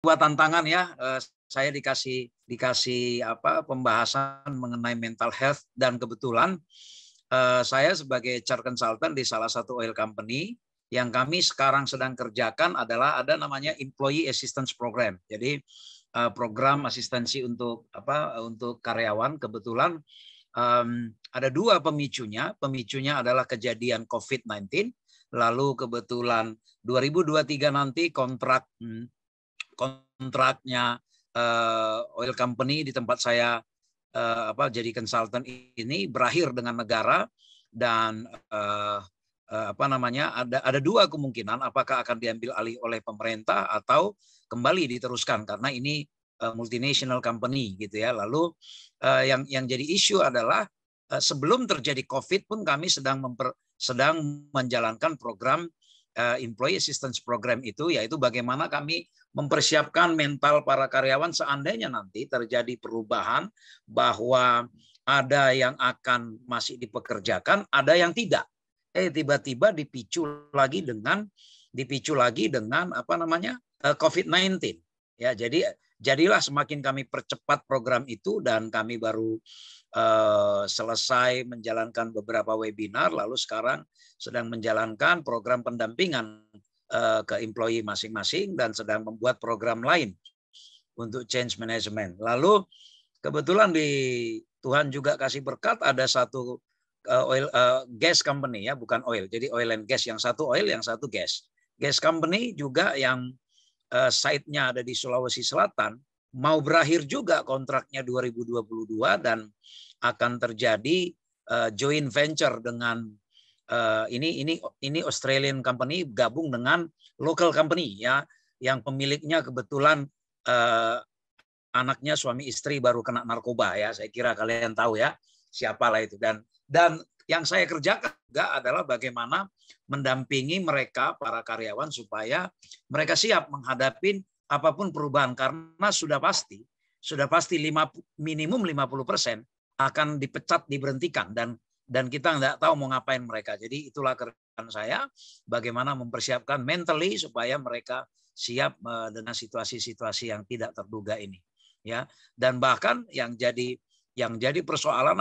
Buat tantangan ya, saya dikasih pembahasan mengenai mental health, dan kebetulan saya sebagai HR consultant di salah satu oil company yang kami sekarang sedang kerjakan adalah ada namanya Employee Assistance Program. Jadi program asistensi untuk karyawan. Kebetulan ada dua pemicunya. Pemicunya adalah kejadian COVID-19. Lalu kebetulan 2023 nanti kontraknya oil company di tempat saya jadi konsultan ini berakhir dengan negara, dan ada dua kemungkinan, apakah akan diambil alih oleh pemerintah atau kembali diteruskan karena ini multinational company gitu ya. Lalu yang jadi isu adalah sebelum terjadi COVID pun kami sedang menjalankan program Employee Assistance Program itu, yaitu bagaimana kami mempersiapkan mental para karyawan seandainya nanti terjadi perubahan, bahwa ada yang akan masih dipekerjakan, ada yang tidak. Tiba-tiba dipicu lagi dengan COVID-19. Ya, jadilah semakin kami percepat program itu, dan kami baru selesai menjalankan beberapa webinar, lalu sekarang sedang menjalankan program pendampingan ke employee masing-masing, dan sedang membuat program lain untuk change management. Lalu kebetulan Tuhan juga kasih berkat, ada satu gas company ya, bukan oil. Jadi oil and gas, yang satu oil, yang satu gas. Gas company juga yang site-nya ada di Sulawesi Selatan, mau berakhir juga kontraknya 2022, dan akan terjadi joint venture dengan ini Australian company gabung dengan local company ya, yang pemiliknya kebetulan anaknya suami istri baru kena narkoba ya. Saya kira kalian tahu ya siapalah itu. Dan yang saya kerjakan juga adalah bagaimana mendampingi mereka para karyawan supaya mereka siap menghadapi apapun perubahan, karena sudah pasti minimum 50% akan dipecat, diberhentikan, dan kita nggak tahu mau ngapain mereka. Jadi itulah kerjaan saya, bagaimana mempersiapkan mentally supaya mereka siap dengan situasi-situasi yang tidak terduga ini. Ya, dan bahkan yang jadi persoalan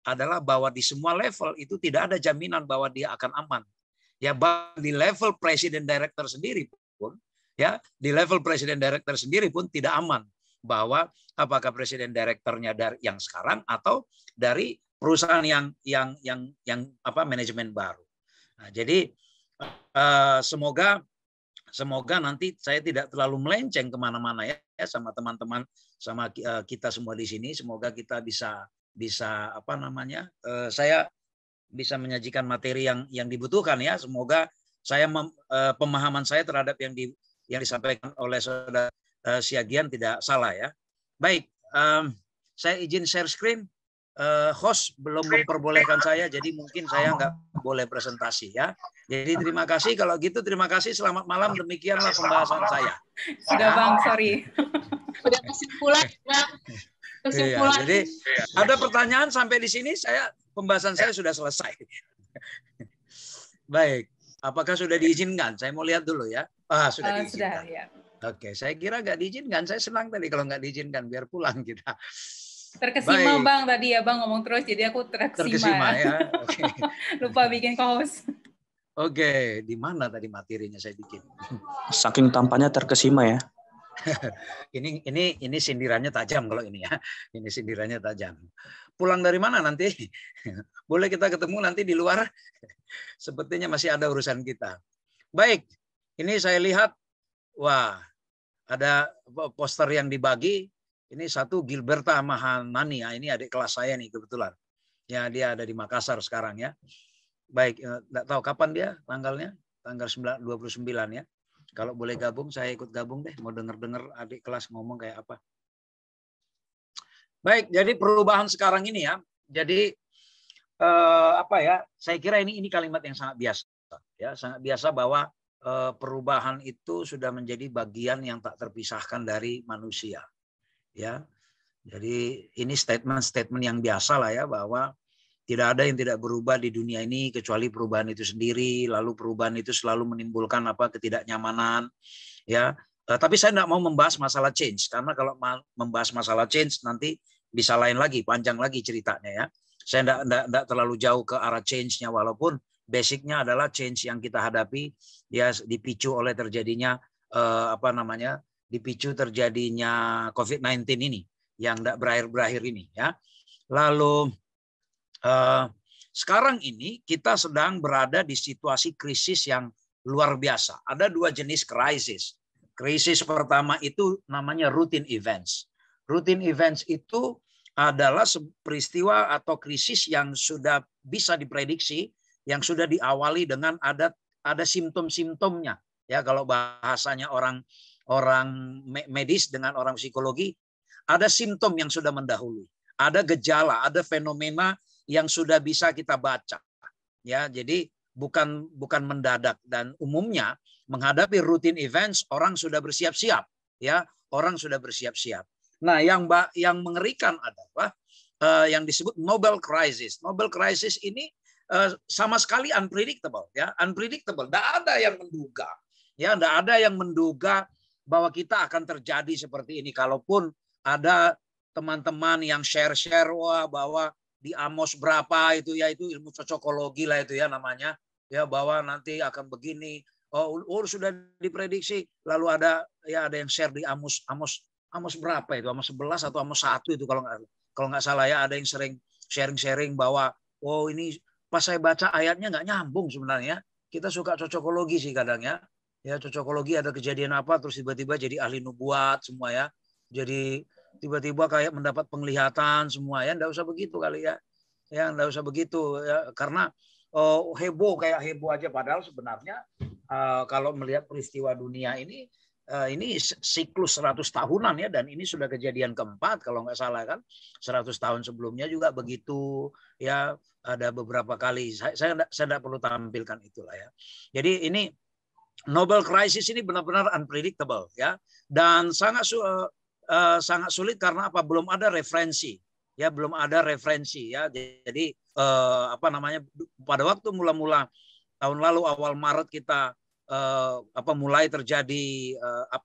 adalah bahwa di semua level itu tidak ada jaminan bahwa dia akan aman. Ya, di level presiden director sendiri pun, ya, di level presiden director sendiri pun tidak aman, bahwa apakah presiden direkturnya dari yang sekarang atau dari perusahaan yang manajemen baru. Nah, jadi semoga nanti saya tidak terlalu melenceng kemana-mana ya sama teman-teman, sama kita semua di sini. Semoga kita bisa saya bisa menyajikan materi yang dibutuhkan ya. Semoga pemahaman saya terhadap yang disampaikan oleh saudara Siagian tidak salah ya. Baik, saya izin share screen. Host belum memperbolehkan saya, jadi mungkin saya nggak boleh presentasi ya. Jadi terima kasih. Kalau gitu terima kasih. Selamat malam. Demikianlah pembahasan saya. Sudah Bang, sorry. Sudah kesimpulan, Bang. Kesimpulan. Iya, jadi ada pertanyaan sampai di sini pembahasan saya sudah selesai. Baik, apakah sudah diizinkan? Saya mau lihat dulu ya. Sudah diizinkan. Sudah, ya. Oke, saya kira nggak diizinkan. Saya senang tadi kalau nggak diizinkan, biar pulang kita. Terkesima baik. Bang tadi ya Bang ngomong terus, jadi aku terkesima ya. Okay. Lupa bikin co-host. Oke, di mana tadi materinya saya bikin? Saking tampaknya terkesima ya. ini sindirannya tajam kalau ini ya. Ini sindirannya tajam. Pulang dari mana nanti? Boleh kita ketemu nanti di luar? Sepertinya masih ada urusan kita. Baik, ini saya lihat, wah, ada poster yang dibagi. Ini satu Gilberta Mahanani, ya, ini adik kelas saya nih kebetulan. Ya, dia ada di Makassar sekarang ya. Baik, enggak tahu kapan dia tanggalnya, tanggal 29 ya. Kalau boleh gabung, saya ikut gabung deh. Mau denger-denger adik kelas ngomong kayak apa. Baik, jadi perubahan sekarang ini ya. Jadi saya kira ini kalimat yang sangat biasa. Ya, sangat biasa bahwa perubahan itu sudah menjadi bagian yang tak terpisahkan dari manusia. Ya, jadi ini statement yang biasa lah ya, bahwa tidak ada yang tidak berubah di dunia ini kecuali perubahan itu sendiri. Lalu perubahan itu selalu menimbulkan ketidaknyamanan. Ya, Tapi saya tidak mau membahas masalah change, karena kalau membahas masalah change nanti bisa lain lagi, panjang lagi ceritanya ya. Saya tidak terlalu jauh ke arah change-nya, walaupun basicnya adalah change yang kita hadapi ya dipicu oleh terjadinya dipicu terjadinya COVID-19 ini yang tidak berakhir ini ya. Lalu sekarang ini kita sedang berada di situasi krisis yang luar biasa. Ada dua jenis krisis. Krisis pertama itu namanya routine events. Routine events itu adalah peristiwa atau krisis yang sudah bisa diprediksi, yang sudah diawali dengan ada simptom-simptomnya. Ya, kalau bahasanya orang medis dengan orang psikologi, ada simptom yang sudah mendahului, ada gejala, ada fenomena yang sudah bisa kita baca. Ya, jadi bukan mendadak, dan umumnya menghadapi routine events orang sudah bersiap-siap, ya, orang sudah bersiap-siap. Nah, yang mengerikan adalah yang disebut novel crisis. Novel crisis ini sama sekali unpredictable, ya, unpredictable. Tidak ada yang menduga, ya, tidak ada yang menduga bahwa kita akan terjadi seperti ini. Kalaupun ada teman-teman yang share wah bahwa di Amos berapa itu ya, itu ilmu cocokologi lah itu ya namanya, ya, bahwa nanti akan begini. Oh sudah diprediksi. Lalu ada yang share di Amos berapa itu, Amos 11 atau Amos 1 itu kalau nggak salah ya, ada yang sering sharing bahwa oh ini pas saya baca ayatnya nggak nyambung sebenarnya. Kita suka cocokologi sih kadang ya. Ya, cocokologi ada kejadian apa terus tiba-tiba jadi ahli nubuat semua ya. Jadi tiba-tiba kayak mendapat penglihatan semua ya. Nggak usah begitu kali ya. Ya, nggak usah begitu ya, karena heboh aja, padahal sebenarnya kalau melihat peristiwa dunia ini siklus 100 tahunan ya, dan ini sudah kejadian keempat kalau nggak salah kan. 100 tahun sebelumnya juga begitu ya, ada beberapa kali. Saya tidak perlu tampilkan itulah ya. Jadi ini Nobel crisis ini benar-benar unpredictable ya, dan sangat sulit karena apa? Belum ada referensi ya, belum ada referensi ya. Jadi pada waktu mula-mula tahun lalu awal Maret kita mulai terjadi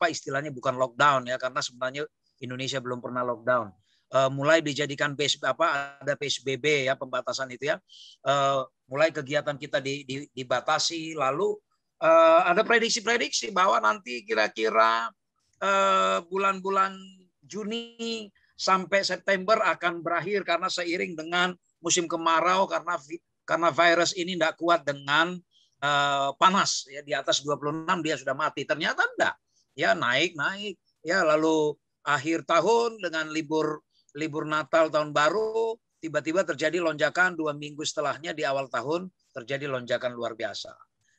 istilahnya bukan lockdown ya, karena sebenarnya Indonesia belum pernah lockdown. Mulai dijadikan ada PSBB ya, pembatasan itu ya. Mulai kegiatan kita dibatasi, lalu ada prediksi-prediksi bahwa nanti kira-kira bulan-bulan Juni sampai September akan berakhir karena seiring dengan musim kemarau, karena virus ini tidak kuat dengan panas ya, di atas 26 dia sudah mati. Ternyata enggak ya, naik ya. Lalu akhir tahun dengan libur Natal tahun baru tiba-tiba terjadi lonjakan, 2 minggu setelahnya di awal tahun terjadi lonjakan luar biasa.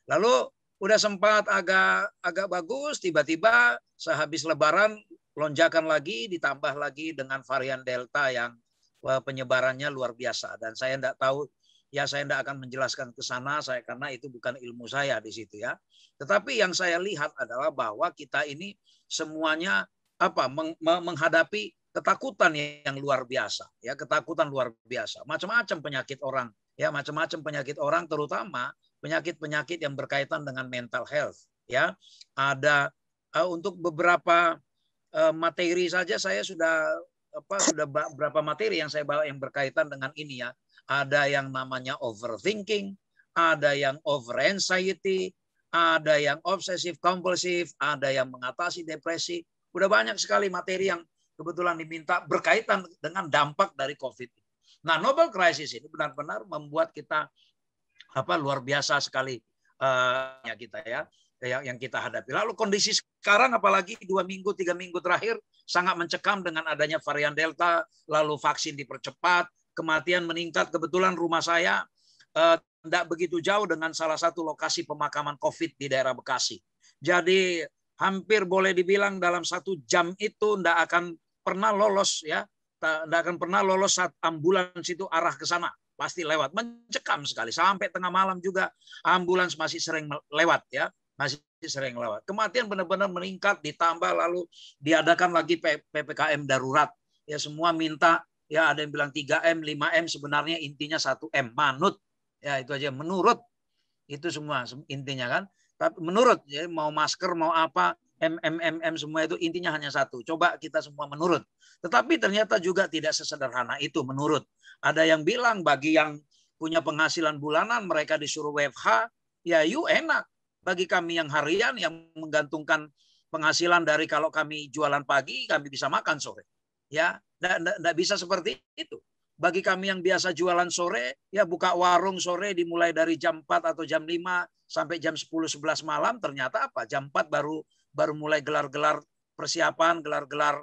Lalu udah sempat agak bagus, tiba-tiba sehabis Lebaran lonjakan lagi, ditambah lagi dengan varian Delta yang penyebarannya luar biasa. Dan saya tidak tahu ya, saya tidak akan menjelaskan ke sana karena itu bukan ilmu saya di situ ya. Tetapi yang saya lihat adalah bahwa kita ini semuanya menghadapi ketakutan yang luar biasa ya, ketakutan luar biasa. Macam-macam penyakit orang ya, macam-macam penyakit orang, terutama penyakit-penyakit yang berkaitan dengan mental health ya. Ada untuk beberapa materi saja saya sudah berapa materi yang saya bawa yang berkaitan dengan ini ya. Ada yang namanya overthinking, ada yang over anxiety, ada yang obsessive compulsive, ada yang mengatasi depresi. Udah banyak sekali materi yang kebetulan diminta berkaitan dengan dampak dari COVID. Nah, Nobel crisis ini benar-benar membuat kita luar biasa sekali kita ya, yang kita hadapi. Lalu kondisi sekarang apalagi 2 minggu 3 minggu terakhir sangat mencekam dengan adanya varian Delta, lalu vaksin dipercepat, kematian meningkat. Kebetulan rumah saya tidak begitu jauh dengan salah satu lokasi pemakaman COVID di daerah Bekasi. Jadi hampir boleh dibilang dalam 1 jam itu tidak akan pernah lolos ya, tidak akan pernah lolos saat ambulans itu arah ke sana. Pasti lewat, mencekam sekali. Sampai tengah malam juga ambulans masih sering lewat ya, masih sering lewat. Kematian benar-benar meningkat, ditambah lalu diadakan lagi PPKM darurat. Ya, semua minta ya, ada yang bilang 3M, 5M, sebenarnya intinya 1M, manut. Ya, itu aja, menurut. Itu semua intinya kan. Tapi menurut ya, mau masker mau apa semua itu intinya hanya satu. Coba kita semua menurut. Tetapi ternyata juga tidak sesederhana itu menurut. Ada yang bilang bagi yang punya penghasilan bulanan mereka disuruh WFH, ya enak. Bagi kami yang harian yang menggantungkan penghasilan dari kalau kami jualan pagi, kami bisa makan sore. Ya, enggak bisa seperti itu. Bagi kami yang biasa jualan sore, ya buka warung sore dimulai dari jam 4 atau jam 5 sampai jam 10-11 malam, ternyata apa? Jam 4 baru mulai gelar-gelar persiapan, gelar-gelar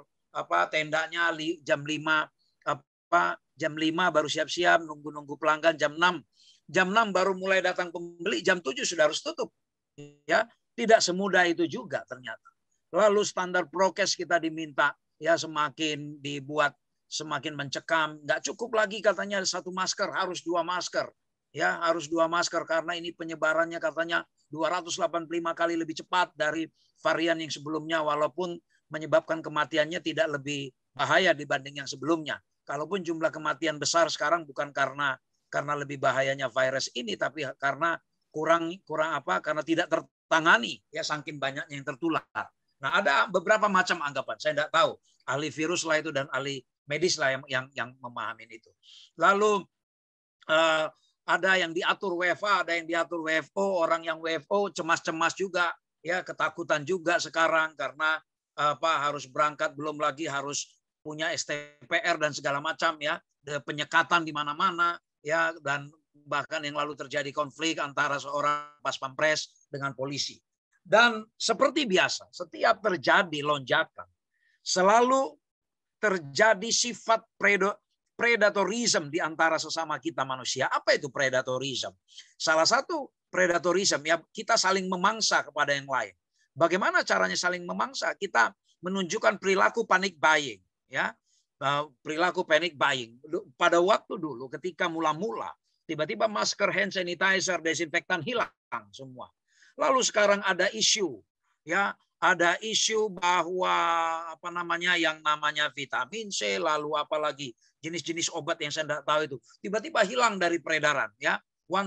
tendanya jam 5 jam 5 baru siap-siap nunggu pelanggan jam 6. Jam 6 baru mulai datang pembeli, jam 7 sudah harus tutup. Ya, tidak semudah itu juga ternyata. Lalu standar prokes kita diminta ya semakin dibuat semakin mencekam. Nggak cukup lagi katanya 1 masker, harus 2 masker. Ya, harus 2 masker karena ini penyebarannya katanya 285 kali lebih cepat dari varian yang sebelumnya walaupun menyebabkan kematiannya tidak lebih bahaya dibanding yang sebelumnya. Kalaupun jumlah kematian besar sekarang bukan karena lebih bahayanya virus ini tapi karena karena tidak tertangani ya saking banyaknya yang tertular. Nah, ada beberapa macam anggapan. Saya tidak tahu ahli virus lah itu dan ahli medis lah yang memahami itu. Lalu ada yang diatur WFA, ada yang diatur WFO. Orang yang WFO cemas-cemas juga, ya ketakutan juga sekarang karena harus berangkat, belum lagi harus punya STPR dan segala macam ya, penyekatan di mana-mana ya, dan bahkan yang lalu terjadi konflik antara seorang pas pampres dengan polisi. Dan seperti biasa, setiap terjadi lonjakan, selalu terjadi sifat predatorisme di antara sesama kita manusia. Apa itu predatorisme? Salah satu predatorisme ya kita saling memangsa kepada yang lain. Bagaimana caranya saling memangsa? Kita menunjukkan perilaku panic buying, ya, perilaku panic buying. Pada waktu dulu, ketika mula-mula, tiba-tiba masker, hand sanitizer, desinfektan hilang semua. Lalu sekarang ada isu, ya, ada isu bahwa yang namanya vitamin C, lalu apalagi jenis-jenis obat yang saya tidak tahu itu tiba-tiba hilang dari peredaran, ya. 1000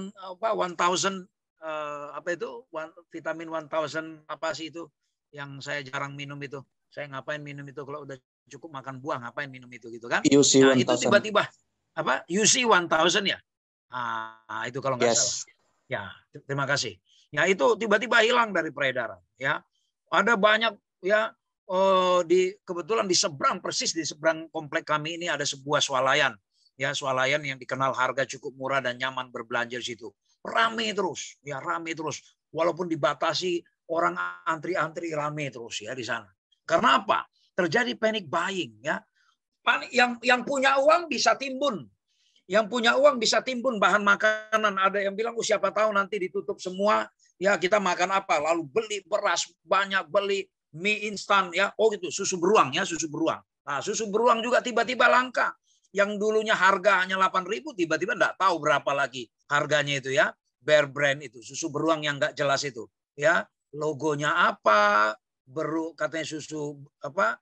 vitamin 1000 apa sih itu yang saya jarang minum itu. Saya ngapain minum itu kalau udah cukup makan buah, ngapain minum itu gitu kan? Nah, itu tiba-tiba UC 1000 ya. Nah, itu kalau nggak salah. Ya, terima kasih. Ya, itu tiba-tiba hilang dari peredaran, ya. Ada banyak ya kebetulan persis di seberang komplek kami ini ada sebuah swalayan. Ya, swalayan yang dikenal harga cukup murah dan nyaman berbelanja di situ. Rame terus, ya rame terus. Walaupun dibatasi orang antri-antri rame terus ya di sana. Karena apa? Terjadi panic buying ya. Yang punya uang bisa timbun. Yang punya uang bisa timbun bahan makanan. Ada yang bilang siapa tahu nanti ditutup semua, ya kita makan apa? Lalu beli beras banyak, beli mie instan ya. Oh gitu, susu beruang ya, susu beruang. Nah, susu beruang juga tiba-tiba langka. Yang dulunya harga hanya 8.000 tiba-tiba enggak tahu berapa lagi harganya itu ya. Bear Brand itu, susu beruang yang enggak jelas itu. Ya, logonya apa? Katanya susu apa?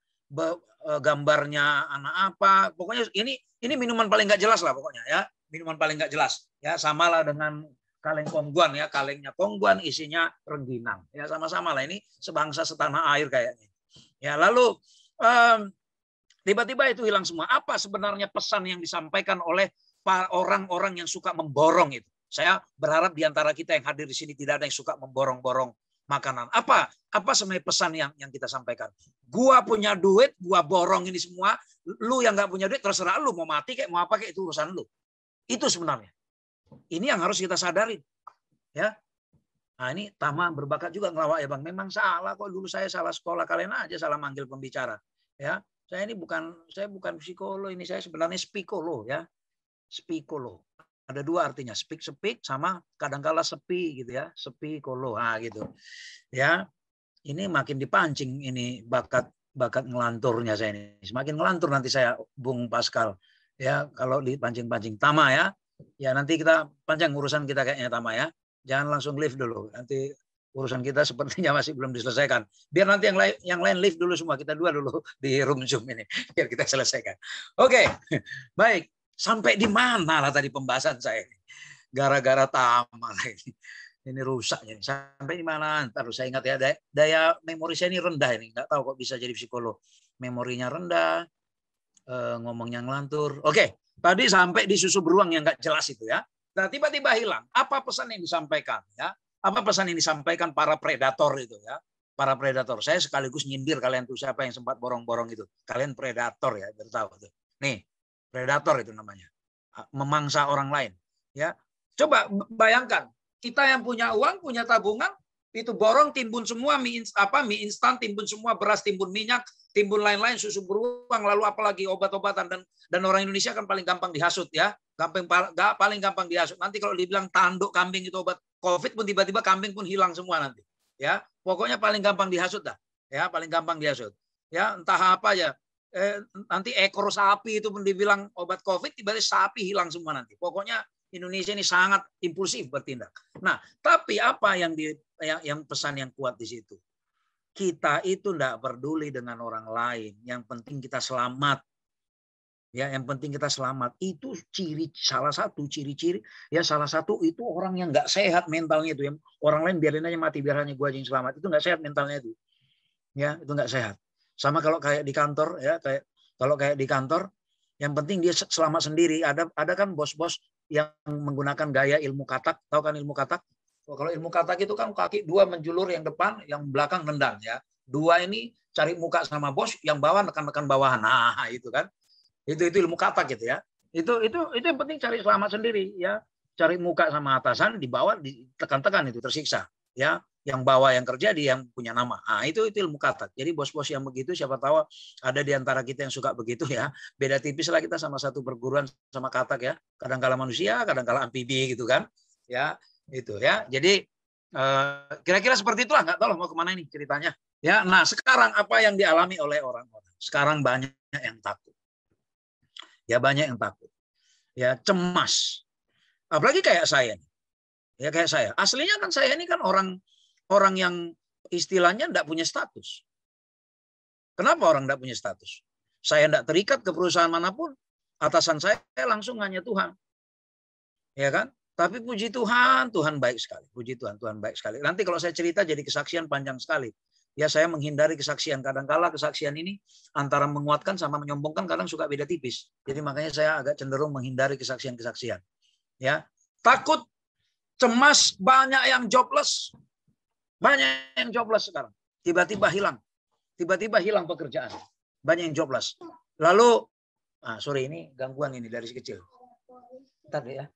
Gambarnya anak apa? Pokoknya ini minuman paling nggak jelas lah pokoknya ya, minuman paling nggak jelas ya, samalah dengan kaleng Kongguan ya, kalengnya Kongguan isinya rengginang ya, sama-sama lah, ini sebangsa setanah air kayaknya ya. Lalu tiba-tiba itu hilang semua. Apa sebenarnya pesan yang disampaikan oleh orang-orang yang suka memborong itu? Saya berharap di antara kita yang hadir di sini tidak ada yang suka memborong-borong makanan. Apa sebenarnya pesan yang kita sampaikan? Gua punya duit, gua borong ini semua. Lu yang nggak punya duit terserah lu, mau mati kayak mau apa kayak itu urusan lu. Itu sebenarnya. Ini yang harus kita sadarin. Ya. Nah, ini Tama berbakat juga ngelawak ya Bang. Memang salah kok, dulu saya salah sekolah, kalian aja salah manggil pembicara. Ya. Saya bukan psikolog, ini saya sebenarnya spikolog ya. Spikolog. Ada 2 artinya, speak sama kadangkala sepi gitu ya, spikolo, gitu. Ya, ini makin dipancing ini bakat ngelanturnya saya ini. Semakin ngelantur nanti saya, Bung Pascal. Ya, kalau dipancing-pancing. Tama ya. Ya, nanti kita panjang urusan kita kayaknya Tama ya. Jangan langsung live dulu. Nanti urusan kita sepertinya masih belum diselesaikan. Biar nanti yang lain live dulu semua, kita dulu di room Zoom ini biar kita selesaikan. Oke. Baik. Sampai di mana lah tadi pembahasan saya ini? Gara-gara Tama lah ini. Ini rusak ini. Sampai di mana? Ntar saya ingat ya. Daya memori saya ini rendah ini. Nggak tahu kok bisa jadi psikolog. Memorinya rendah, ngomongnya ngelantur. Oke, tadi sampai di susu beruang yang nggak jelas itu ya. Nah, tiba-tiba hilang. Apa pesan yang disampaikan ya? Apa pesan yang disampaikan para predator itu ya? Para predator. Saya sekaligus nyindir kalian tuh siapa yang sempat borong-borong itu. Kalian predator ya, biar tahu tuh. Nih, predator itu namanya. Memangsa orang lain ya. Coba bayangkan, kita yang punya uang, punya tabungan, itu borong, timbun semua mie instan, timbun semua beras, timbun minyak, timbun lain-lain, susu beruang, lalu apalagi obat-obatan, dan orang Indonesia kan paling gampang dihasut ya, paling gampang dihasut. Nanti kalau dibilang tanduk kambing itu obat COVID pun tiba-tiba kambing pun hilang semua nanti. Ya, pokoknya paling gampang dihasut dah. Ya, paling gampang dihasut. Ya, entah apa ya. Nanti ekor sapi itu pun dibilang obat COVID, tiba-tiba sapi hilang semua nanti. Pokoknya Indonesia ini sangat impulsif bertindak. Nah, tapi apa yang pesan yang kuat di situ? Kita itu tidak peduli dengan orang lain. Yang penting kita selamat. Ya, yang penting kita selamat. Itu salah satu ciri-ciri. Ya, salah satu itu orang yang nggak sehat mentalnya itu. Yang orang lain biarin aja mati, biar hanya gua aja yang selamat. Itu nggak sehat mentalnya itu. Ya, itu nggak sehat. Sama kalau kayak di kantor ya, kalau kayak di kantor, yang penting dia selamat sendiri. Ada kan bos-bos yang menggunakan gaya ilmu katak. Tahu kan ilmu katak? Kalau ilmu katak itu kan kaki dua menjulur, yang depan, yang belakang nendang ya. Dua ini cari muka sama bos, yang bawah nekan-nekan bawahan. Nah, itu kan. Itu ilmu katak gitu ya. Itu yang penting cari selamat sendiri ya. Cari muka sama atasan, di bawah ditekan-tekan itu tersiksa ya. Yang bawah yang kerja dia yang punya nama. Nah, itu ilmu katak. Jadi bos-bos yang begitu, siapa tahu ada di antara kita yang suka begitu ya. Beda tipis lah kita sama satu perguruan sama katak ya. Kadang-kala manusia, kadang-kala amfibi gitu kan. Ya, itu ya. Jadi kira-kira seperti itulah. Nggak tahu mau kemana ini ceritanya. Ya, nah sekarang apa yang dialami oleh orang-orang? Sekarang banyak yang takut. Ya, banyak yang takut. Ya, cemas. Apalagi kayak saya. Ya, kayak saya. Aslinya kan saya ini kan orang yang istilahnya tidak punya status. Kenapa orang tidak punya status? Saya tidak terikat ke perusahaan manapun. Atasan saya langsung hanya Tuhan. Ya kan? Tapi puji Tuhan, Tuhan baik sekali. Puji Tuhan, Tuhan baik sekali. Nanti kalau saya cerita jadi kesaksian panjang sekali. Ya, saya menghindari kesaksian. Kadang-kala kesaksian ini antara menguatkan sama menyombongkan kadang suka beda tipis. Jadi makanya saya agak cenderung menghindari kesaksian-kesaksian. Ya, takut, cemas, banyak yang jobless. Banyak yang jobless sekarang. Tiba-tiba hilang. Tiba-tiba hilang pekerjaan. Banyak yang jobless. Lalu, sorry ini gangguan ini dari kecil. Bentar ya.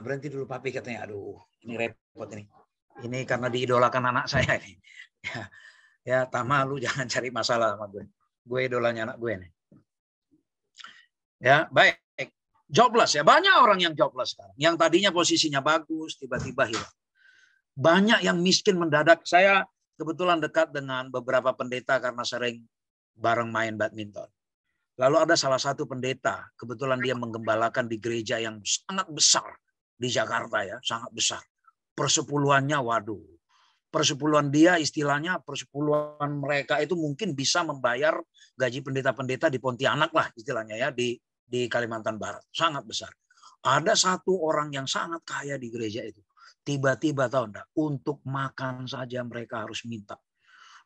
Berhenti dulu papi katanya. Aduh, ini repot ini. Ini karena diidolakan anak saya ini. Ya, Tama lu jangan cari masalah sama gue. Gue idolanya anak gue nih. Ya, baik. Jobless ya. Banyak orang yang jobless sekarang. Yang tadinya posisinya bagus, tiba-tiba hilang. Banyak yang miskin mendadak. Saya kebetulan dekat dengan beberapa pendeta karena sering bareng main badminton. Lalu ada salah satu pendeta, kebetulan dia menggembalakan di gereja yang sangat besar di Jakarta ya, sangat besar. Persepuluhannya, waduh. Persepuluhan dia istilahnya, persepuluhan mereka itu mungkin bisa membayar gaji pendeta-pendeta di Pontianak lah istilahnya ya, di Kalimantan Barat. Sangat besar. Ada satu orang yang sangat kaya di gereja itu. Tiba-tiba tahu enggak, untuk makan saja mereka harus minta.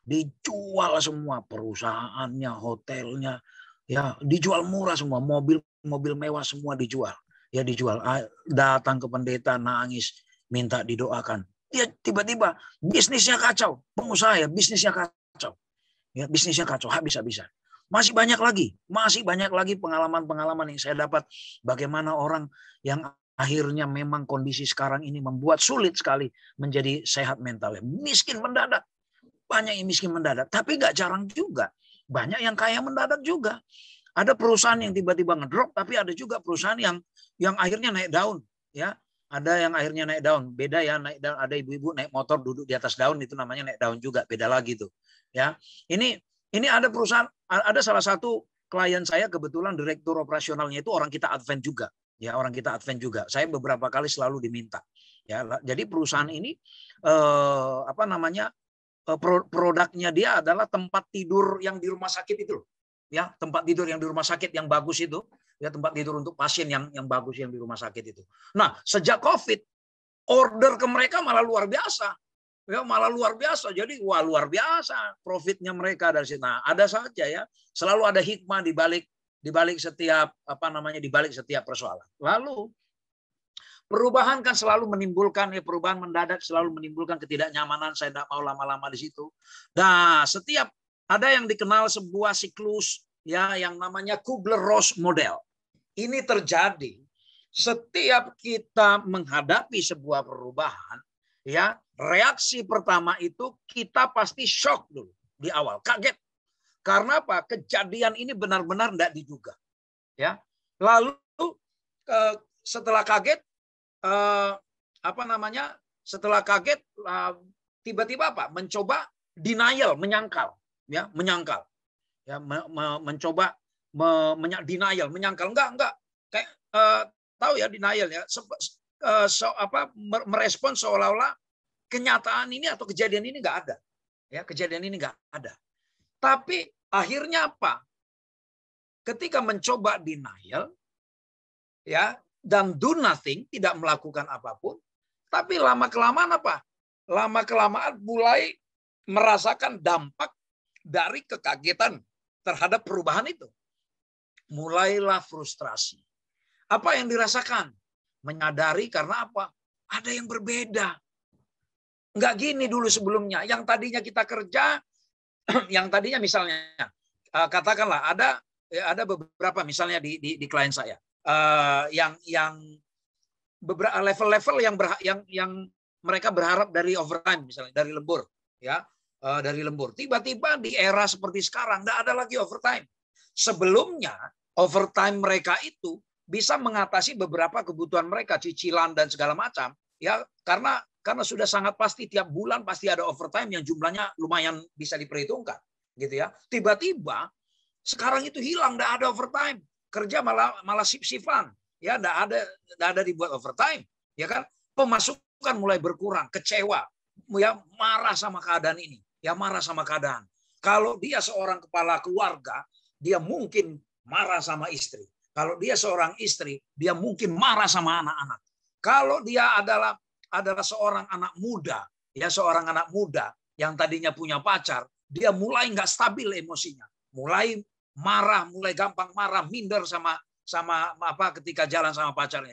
Dijual semua perusahaannya, hotelnya, ya dijual murah semua, mobil mewah semua dijual. Ya dijual. Datang ke pendeta nangis, minta didoakan. Dia tiba-tiba bisnisnya kacau, pengusaha ya bisnisnya kacau. Ya bisnisnya kacau, habis-habisan. Masih banyak lagi pengalaman-pengalaman yang saya dapat bagaimana orang yang akhirnya memang kondisi sekarang ini membuat sulit sekali menjadi sehat mentalnya. Miskin mendadak. Banyak yang miskin mendadak. Tapi nggak jarang juga. Banyak yang kaya mendadak juga. Ada perusahaan yang tiba-tiba ngedrop, tapi ada juga perusahaan yang akhirnya naik daun. Ya, ada yang akhirnya naik daun. Beda ya, naik daun. Ada ibu-ibu naik motor duduk di atas daun, itu namanya naik daun juga. Beda lagi tuh. Ya, ini ada perusahaan, ada salah satu klien saya kebetulan direktur operasionalnya itu orang kita Advent juga. Ya, orang kita Advent juga. Saya beberapa kali selalu diminta. Ya, jadi perusahaan ini produknya dia adalah tempat tidur yang di rumah sakit itu loh. Ya, tempat tidur yang di rumah sakit yang bagus itu, ya tempat tidur untuk pasien yang bagus yang di rumah sakit itu. Nah, sejak Covid order ke mereka malah luar biasa. Ya, malah luar biasa. Jadi wah luar biasa profitnya mereka dari situ. Nah, ada saja ya, selalu ada hikmah di balik setiap di balik setiap persoalan. Lalu perubahan kan selalu menimbulkan perubahan mendadak selalu menimbulkan ketidaknyamanan. Saya tidak mau lama-lama di situ. Nah, setiap ada yang dikenal sebuah siklus ya yang namanya Kubler-Ross model. Ini terjadi setiap kita menghadapi sebuah perubahan, ya, reaksi pertama itu kita pasti shock dulu di awal, kaget. Karena apa? Kejadian ini benar-benar tidak diduga. Ya. Lalu setelah kaget setelah kaget tiba-tiba mencoba denial, menyangkal, ya, menyangkal. Ya, mencoba denial, menyangkal, enggak. Kayak tahu ya denial ya, merespon seolah-olah kenyataan ini atau kejadian ini enggak ada. Ya, kejadian ini enggak ada. Tapi akhirnya apa? Ketika mencoba denial, ya, dan do nothing, tidak melakukan apapun, tapi lama-kelamaan apa? Lama-kelamaan mulai merasakan dampak dari kekagetan terhadap perubahan itu. Mulailah frustrasi. Apa yang dirasakan? Menyadari karena apa? Ada yang berbeda. Enggak gini dulu sebelumnya. Yang tadinya kita kerja, yang tadinya misalnya, katakanlah ada beberapa misalnya di klien saya. Yang beberapa level-level yang mereka berharap dari overtime misalnya dari lembur ya dari lembur tiba-tiba di era seperti sekarang tidak ada lagi overtime. Sebelumnya overtime mereka itu bisa mengatasi beberapa kebutuhan mereka, cicilan dan segala macam ya, karena sudah sangat pasti tiap bulan pasti ada overtime yang jumlahnya lumayan bisa diperhitungkan gitu ya. Tiba-tiba sekarang itu hilang, tidak ada overtime. Kerja malah sip-sipan, ya enggak ada dibuat overtime, ya kan? Pemasukan mulai berkurang, kecewa, ya marah sama keadaan ini, ya marah sama keadaan. Kalau dia seorang kepala keluarga, dia mungkin marah sama istri. Kalau dia seorang istri, dia mungkin marah sama anak-anak. Kalau dia adalah seorang anak muda, ya seorang anak muda yang tadinya punya pacar, dia mulai nggak stabil emosinya, mulai marah, mulai gampang marah, minder sama ketika jalan sama pacarnya.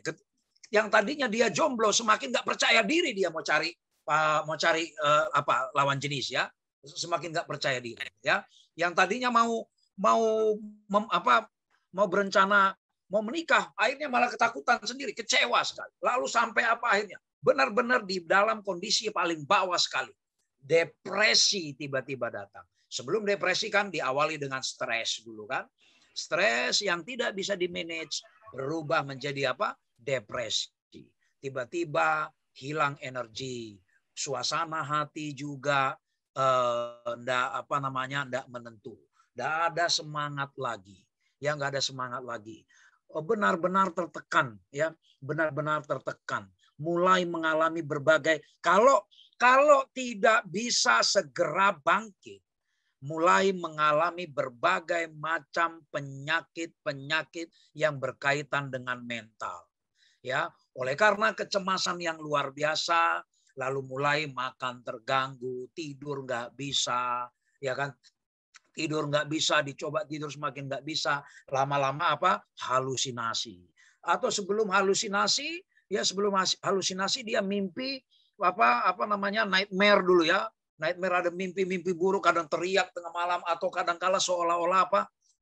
Yang tadinya dia jomblo semakin nggak percaya diri dia mau cari lawan jenis ya, semakin nggak percaya diri ya. Yang tadinya mau berencana mau menikah, akhirnya malah ketakutan sendiri, kecewa sekali. Lalu sampai apa akhirnya? Benar-benar di dalam kondisi paling bawah sekali. Depresi tiba-tiba datang. Sebelum depresi kan diawali dengan stres dulu kan. Stres yang tidak bisa dimanage berubah menjadi apa? Depresi. Tiba-tiba hilang energi, suasana hati juga enggak menentu. Enggak ada semangat lagi. Ya enggak ada semangat lagi. Benar-benar tertekan ya, benar-benar tertekan. Mulai mengalami berbagai kalau tidak bisa segera bangkit, mulai mengalami berbagai macam penyakit yang berkaitan dengan mental. Ya, oleh karena kecemasan yang luar biasa, lalu mulai makan terganggu, tidur nggak bisa, ya kan? Tidur nggak bisa, dicoba tidur semakin nggak bisa, lama-lama halusinasi. Atau sebelum halusinasi dia mimpi nightmare dulu ya. Nightmare ada mimpi-mimpi buruk, kadang teriak tengah malam atau kadang-kala seolah-olah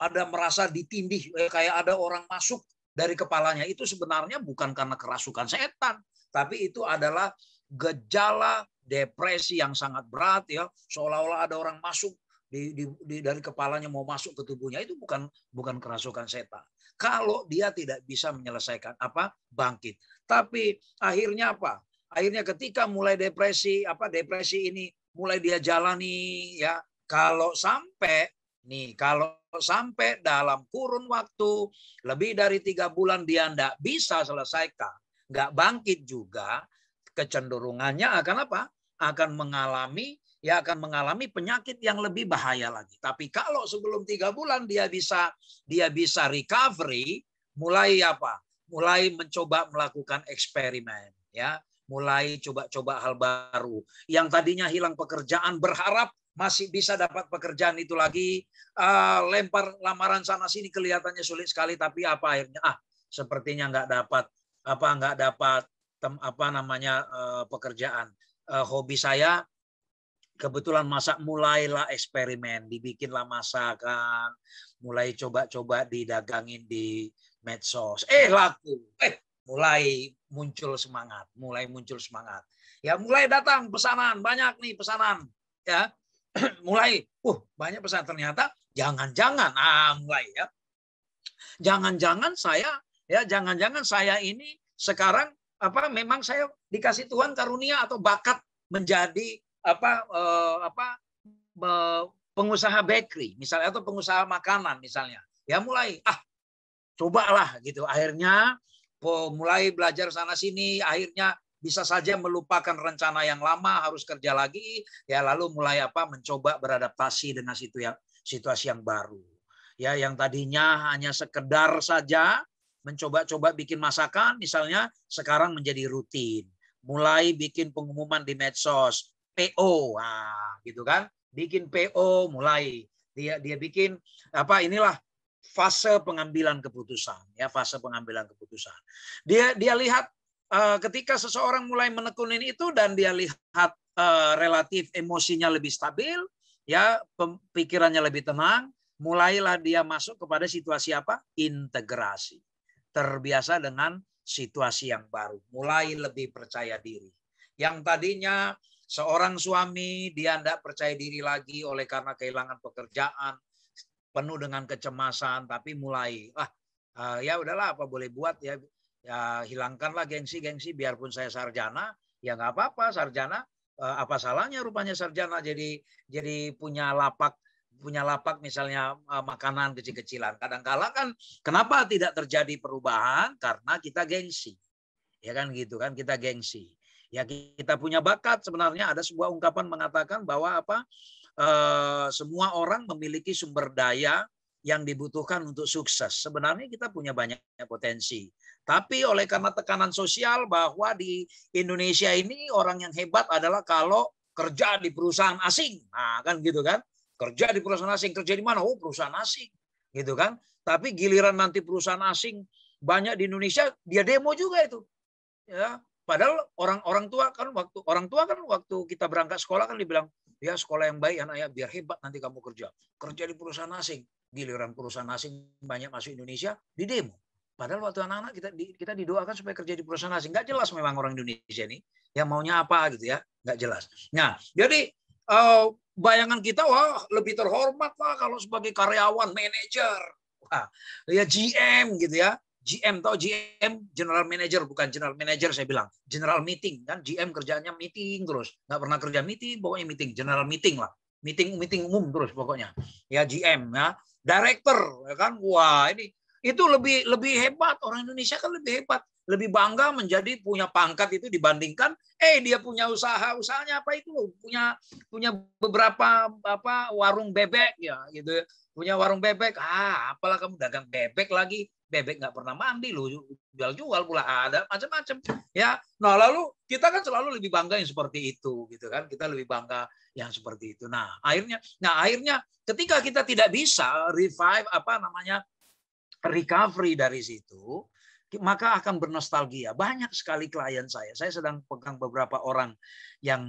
ada merasa ditindih kayak ada orang masuk dari kepalanya. Itu sebenarnya bukan karena kerasukan setan, tapi itu adalah gejala depresi yang sangat berat ya, seolah-olah ada orang masuk dari kepalanya mau masuk ke tubuhnya. Itu bukan kerasukan setan. Kalau dia tidak bisa menyelesaikan bangkit. Tapi akhirnya Akhirnya ketika mulai depresi ini mulai dia jalani ya, kalau sampai dalam kurun waktu lebih dari 3 bulan dia enggak bisa selesaikan, enggak bangkit juga, kecenderungannya akan akan mengalami penyakit yang lebih bahaya lagi. Tapi kalau sebelum 3 bulan dia bisa recovery, mulai mencoba melakukan eksperimen ya, mulai coba-coba hal baru. Yang tadinya hilang pekerjaan berharap masih bisa dapat pekerjaan itu lagi, lempar lamaran sana sini kelihatannya sulit sekali, tapi apa akhirnya sepertinya nggak dapat pekerjaan. Hobi saya kebetulan masak, mulailah eksperimen, dibikinlah masakan, mulai coba-coba didagangin di medsos, laku, mulai muncul semangat. Ya mulai datang pesanan, banyak nih pesanan, ya. Mulai, banyak pesanan, ternyata jangan-jangan, mulai ya. Jangan-jangan saya ini sekarang memang saya dikasih Tuhan karunia atau bakat menjadi pengusaha bakery misalnya, atau pengusaha makanan misalnya. Ya mulai cobalah gitu. Akhirnya mulai belajar sana sini, akhirnya bisa saja melupakan rencana yang lama, harus kerja lagi, ya lalu mulai mencoba beradaptasi dengan situasi yang baru. Ya, yang tadinya hanya sekedar saja mencoba-coba bikin masakan misalnya, sekarang menjadi rutin. Mulai bikin pengumuman di medsos, PO, gitu kan? Bikin PO, mulai dia bikin inilah fase pengambilan keputusan, ya, fase pengambilan keputusan. Dia lihat ketika seseorang mulai menekunin itu dan dia lihat relatif emosinya lebih stabil, ya, pikirannya lebih tenang, mulailah dia masuk kepada situasi integrasi. Terbiasa dengan situasi yang baru, mulai lebih percaya diri. Yang tadinya seorang suami dia tidak percaya diri lagi oleh karena kehilangan pekerjaan, penuh dengan kecemasan, tapi mulai ya udahlah, apa boleh buat, ya hilangkanlah gengsi biarpun saya sarjana, ya nggak apa-apa sarjana, apa salahnya rupanya sarjana jadi punya lapak misalnya makanan kecil-kecilan. Kadang-kala kan kenapa tidak terjadi perubahan? Karena kita gengsi. Ya kan gitu kan, kita gengsi. Ya kita punya bakat, sebenarnya ada sebuah ungkapan mengatakan bahwa semua orang memiliki sumber daya yang dibutuhkan untuk sukses. Sebenarnya kita punya banyak potensi. Tapi oleh karena tekanan sosial bahwa di Indonesia ini orang yang hebat adalah kalau kerja di perusahaan asing. Nah, kan gitu kan? Kerja di perusahaan asing, kerja di mana? Perusahaan asing. Gitu kan? Tapi giliran nanti perusahaan asing banyak di Indonesia, dia demo juga itu. Ya, padahal orang tua kan waktu kita berangkat sekolah kan dibilang, ya sekolah yang baik anak ya, biar hebat nanti kamu kerja di perusahaan asing. Giliran perusahaan asing banyak masuk Indonesia, di demo. Padahal waktu anak-anak kita didoakan supaya kerja di perusahaan asing. Nggak jelas memang orang Indonesia ini yang maunya apa gitu ya, nggak jelas. Nah, jadi bayangan kita, wah lebih terhormat lah kalau sebagai karyawan, manajer, ya GM gitu ya. GM, tahu GM, General Manager, bukan General Manager saya bilang, General Meeting kan, GM kerjanya meeting terus, nggak pernah kerja meeting, pokoknya meeting, General Meeting lah, meeting umum terus pokoknya, ya GM ya, Director ya kan, wah ini itu lebih hebat, orang Indonesia kan lebih hebat, lebih bangga menjadi punya pangkat itu dibandingkan dia punya usahanya apa itu, punya beberapa warung bebek ya gitu, punya warung bebek, apalah kamu dagang bebek lagi, bebek nggak pernah mandi lu, jual pula ada macam-macam ya. Nah lalu kita kan selalu lebih bangga yang seperti itu gitu kan, kita lebih bangga yang seperti itu. Nah akhirnya ketika kita tidak bisa recovery dari situ, maka akan bernostalgia. Banyak sekali klien saya sedang pegang beberapa orang yang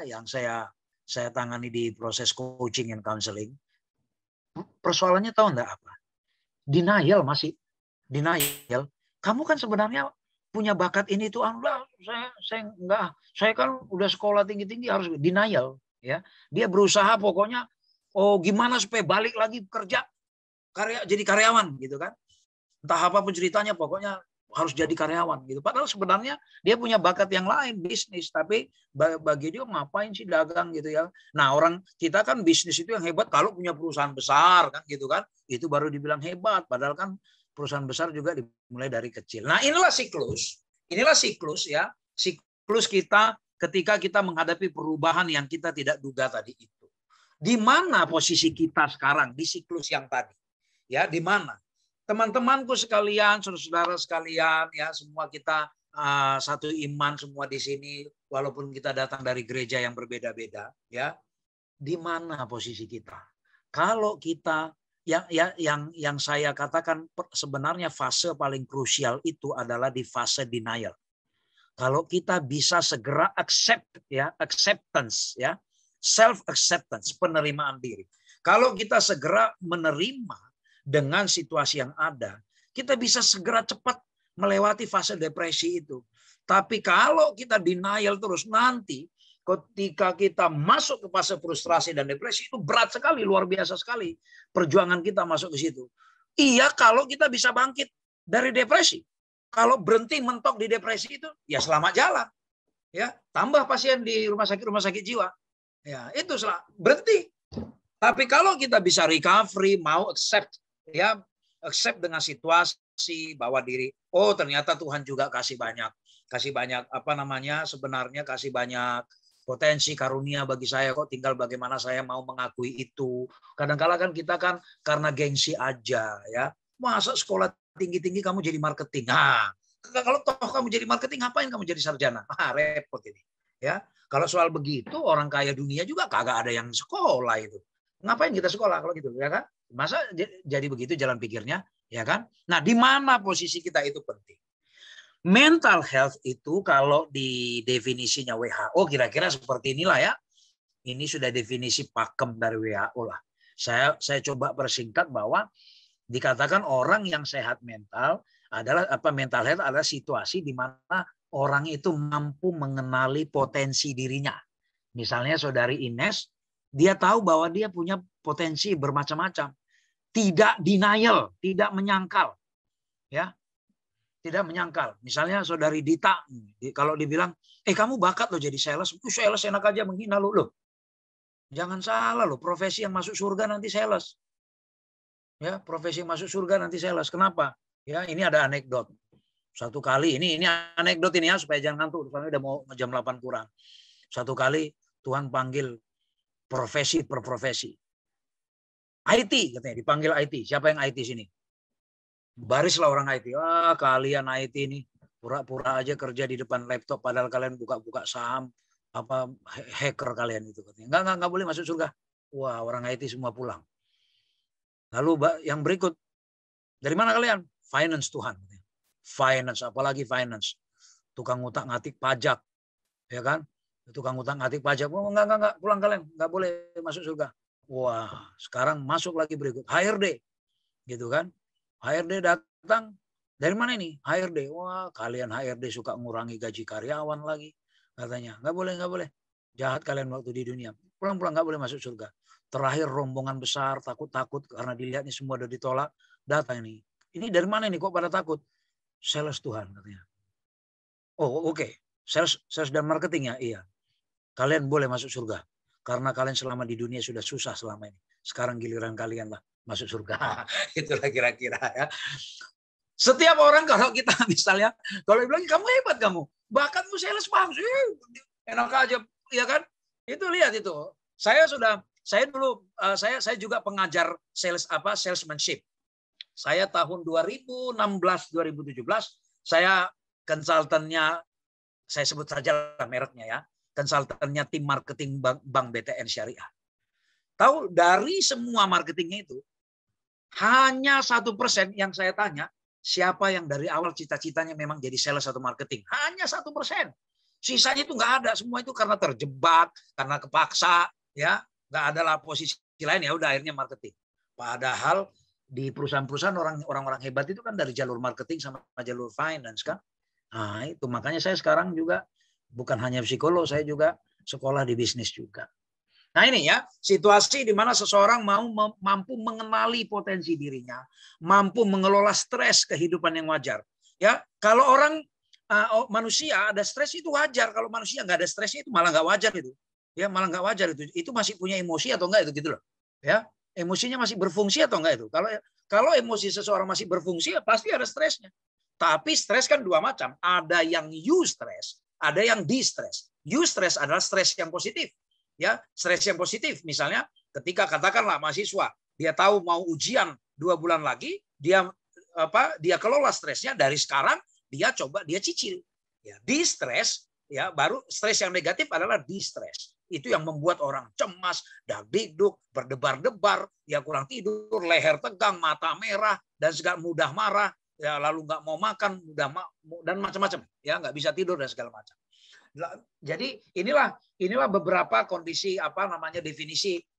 yang saya tangani di proses coaching and counseling. Persoalannya tahu enggak apa? Denial. Kamu kan sebenarnya punya bakat ini tuh, saya kan udah sekolah tinggi harus denial ya. Dia berusaha pokoknya gimana supaya balik lagi kerja jadi karyawan gitu kan. Entah apapun ceritanya pokoknya harus jadi karyawan gitu. Padahal sebenarnya dia punya bakat yang lain, bisnis, tapi bagi dia ngapain sih dagang gitu ya. Nah, orang kita kan bisnis itu yang hebat kalau punya perusahaan besar kan gitu kan. Itu baru dibilang hebat, padahal kan perusahaan besar juga dimulai dari kecil. Nah, inilah siklus ya. Siklus kita ketika kita menghadapi perubahan yang kita tidak duga tadi itu. Di mana posisi kita sekarang di siklus yang tadi? Ya, di mana? Teman-temanku sekalian, saudara-saudara sekalian, ya semua kita satu iman semua di sini, walaupun kita datang dari gereja yang berbeda-beda, ya. Di mana posisi kita? Kalau kita yang saya katakan sebenarnya fase paling krusial itu adalah di fase denial. Kalau kita bisa segera acceptance, ya, self acceptance, penerimaan diri. Kalau kita segera menerima dengan situasi yang ada, kita bisa segera cepat melewati fase depresi itu. Tapi kalau kita denial terus, nanti ketika kita masuk ke fase frustrasi dan depresi, itu berat sekali, luar biasa sekali perjuangan kita masuk ke situ. Iya, kalau kita bisa bangkit dari depresi. Kalau berhenti mentok di depresi itu, ya selamat jalan. Ya, tambah pasien di rumah sakit jiwa. Ya, itu berhenti. Tapi kalau kita bisa recovery, mau accept dengan situasi, bawa diri, oh ternyata Tuhan juga kasih banyak sebenarnya kasih banyak potensi karunia bagi saya, kok tinggal bagaimana saya mau mengakui itu. Kadang-kala kan kita kan karena gengsi aja, ya. Masa sekolah tinggi-tinggi kamu jadi marketing? Nah, kalau toh kamu jadi marketing, ngapain kamu jadi sarjana? Repot ini, ya. Kalau soal begitu, orang kaya dunia juga kagak ada yang sekolah itu. Ngapain kita sekolah kalau gitu, ya kan? Masa jadi begitu jalan pikirnya, ya kan? Nah, di mana posisi kita itu penting. Mental health itu kalau di definisinya WHO kira-kira seperti inilah ya. Ini sudah definisi pakem dari WHO lah. Saya coba persingkat bahwa dikatakan orang yang sehat mental adalah mental health adalah situasi di mana orang itu mampu mengenali potensi dirinya. Misalnya saudari Ines, dia tahu bahwa dia punya potensi bermacam-macam. Tidak denial, tidak menyangkal. Ya. Tidak menyangkal. Misalnya saudari Dita, kalau dibilang, kamu bakat loh jadi sales. Sales enak aja menghina lo. Loh. Jangan salah loh, profesi yang masuk surga nanti sales. Ya, profesi yang masuk surga nanti sales. Kenapa? Ya, ini ada anekdot. Satu kali, ini anekdot ini ya, supaya jangan ngantuk. Soalnya udah mau jam 8 kurang. Satu kali Tuhan panggil profesi per profesi. IT katanya, dipanggil IT. Siapa yang IT sini? Barislah orang IT. Kalian IT ini pura-pura aja kerja di depan laptop padahal kalian buka-buka saham, hacker kalian itu katanya. Enggak boleh masuk surga. Wah, orang IT semua pulang. Lalu yang berikut, dari mana kalian? Finance Tuhan. Finance, apalagi finance. Tukang ngutak-ngatik pajak, ya kan? Tukang ngutak-ngatik pajak. Oh, enggak, pulang kalian, enggak boleh masuk surga. Wah, sekarang masuk lagi berikut. HRD, gitu kan? HRD datang, dari mana ini? HRD. Wah, kalian HRD suka ngurangi gaji karyawan lagi. Katanya, nggak boleh. Jahat kalian waktu di dunia. Pulang-pulang nggak boleh masuk surga. Terakhir rombongan besar, takut-takut karena dilihatnya semua udah ditolak. Datang ini. Ini dari mana ini kok pada takut? Sales Tuhan katanya. Oh, oke. Sales dan marketing ya? Iya. Kalian boleh masuk surga. Karena kalian selama di dunia sudah susah selama ini. Sekarang giliran kalian lah masuk surga. Itulah kira-kira ya. Setiap orang kalau kita misalnya, kalau bilang kamu hebat kamu, bakatmu sales bagus, enak aja, ya kan? Itu lihat itu. Saya juga pengajar salesmanship. Saya tahun 2016-2017 saya konsultannya, saya sebut saja mereknya ya, konsultannya tim marketing Bank BTN Syariah. Tahu dari semua marketingnya itu hanya 1% yang saya tanya siapa yang dari awal cita-citanya memang jadi sales atau marketing. Hanya 1%. Sisanya itu nggak ada. Semua itu karena terjebak, karena kepaksa, ya nggak ada lah posisi lain ya udah akhirnya marketing. Padahal di perusahaan-perusahaan orang-orang hebat itu kan dari jalur marketing sama jalur finance kan. Nah itu makanya saya sekarang juga bukan hanya psikolog, saya juga sekolah di bisnis juga. Nah ini ya, situasi di mana seseorang mampu mengenali potensi dirinya, mampu mengelola stres kehidupan yang wajar. Ya, kalau orang manusia ada stres itu wajar, kalau manusia nggak ada stresnya itu malah nggak wajar itu. Ya, malah nggak wajar itu. Itu masih punya emosi atau enggak itu gitu loh. Ya, emosinya masih berfungsi atau enggak itu. Kalau emosi seseorang masih berfungsi ya pasti ada stresnya. Tapi stres kan dua macam. Ada yang eustress, ada yang distress. Eustress adalah stres yang positif. Ya, stres yang positif misalnya ketika katakanlah mahasiswa dia tahu mau ujian 2 bulan lagi, dia kelola stresnya dari sekarang, dia cicil. Ya, distress, ya baru stres yang negatif adalah distress. Itu yang membuat orang cemas, dagdikduk, berdebar-debar, ya kurang tidur, leher tegang, mata merah, dan segala mudah marah, ya lalu nggak mau makan, dan macam-macam, ya nggak bisa tidur dan segala macam. Jadi inilah beberapa kondisi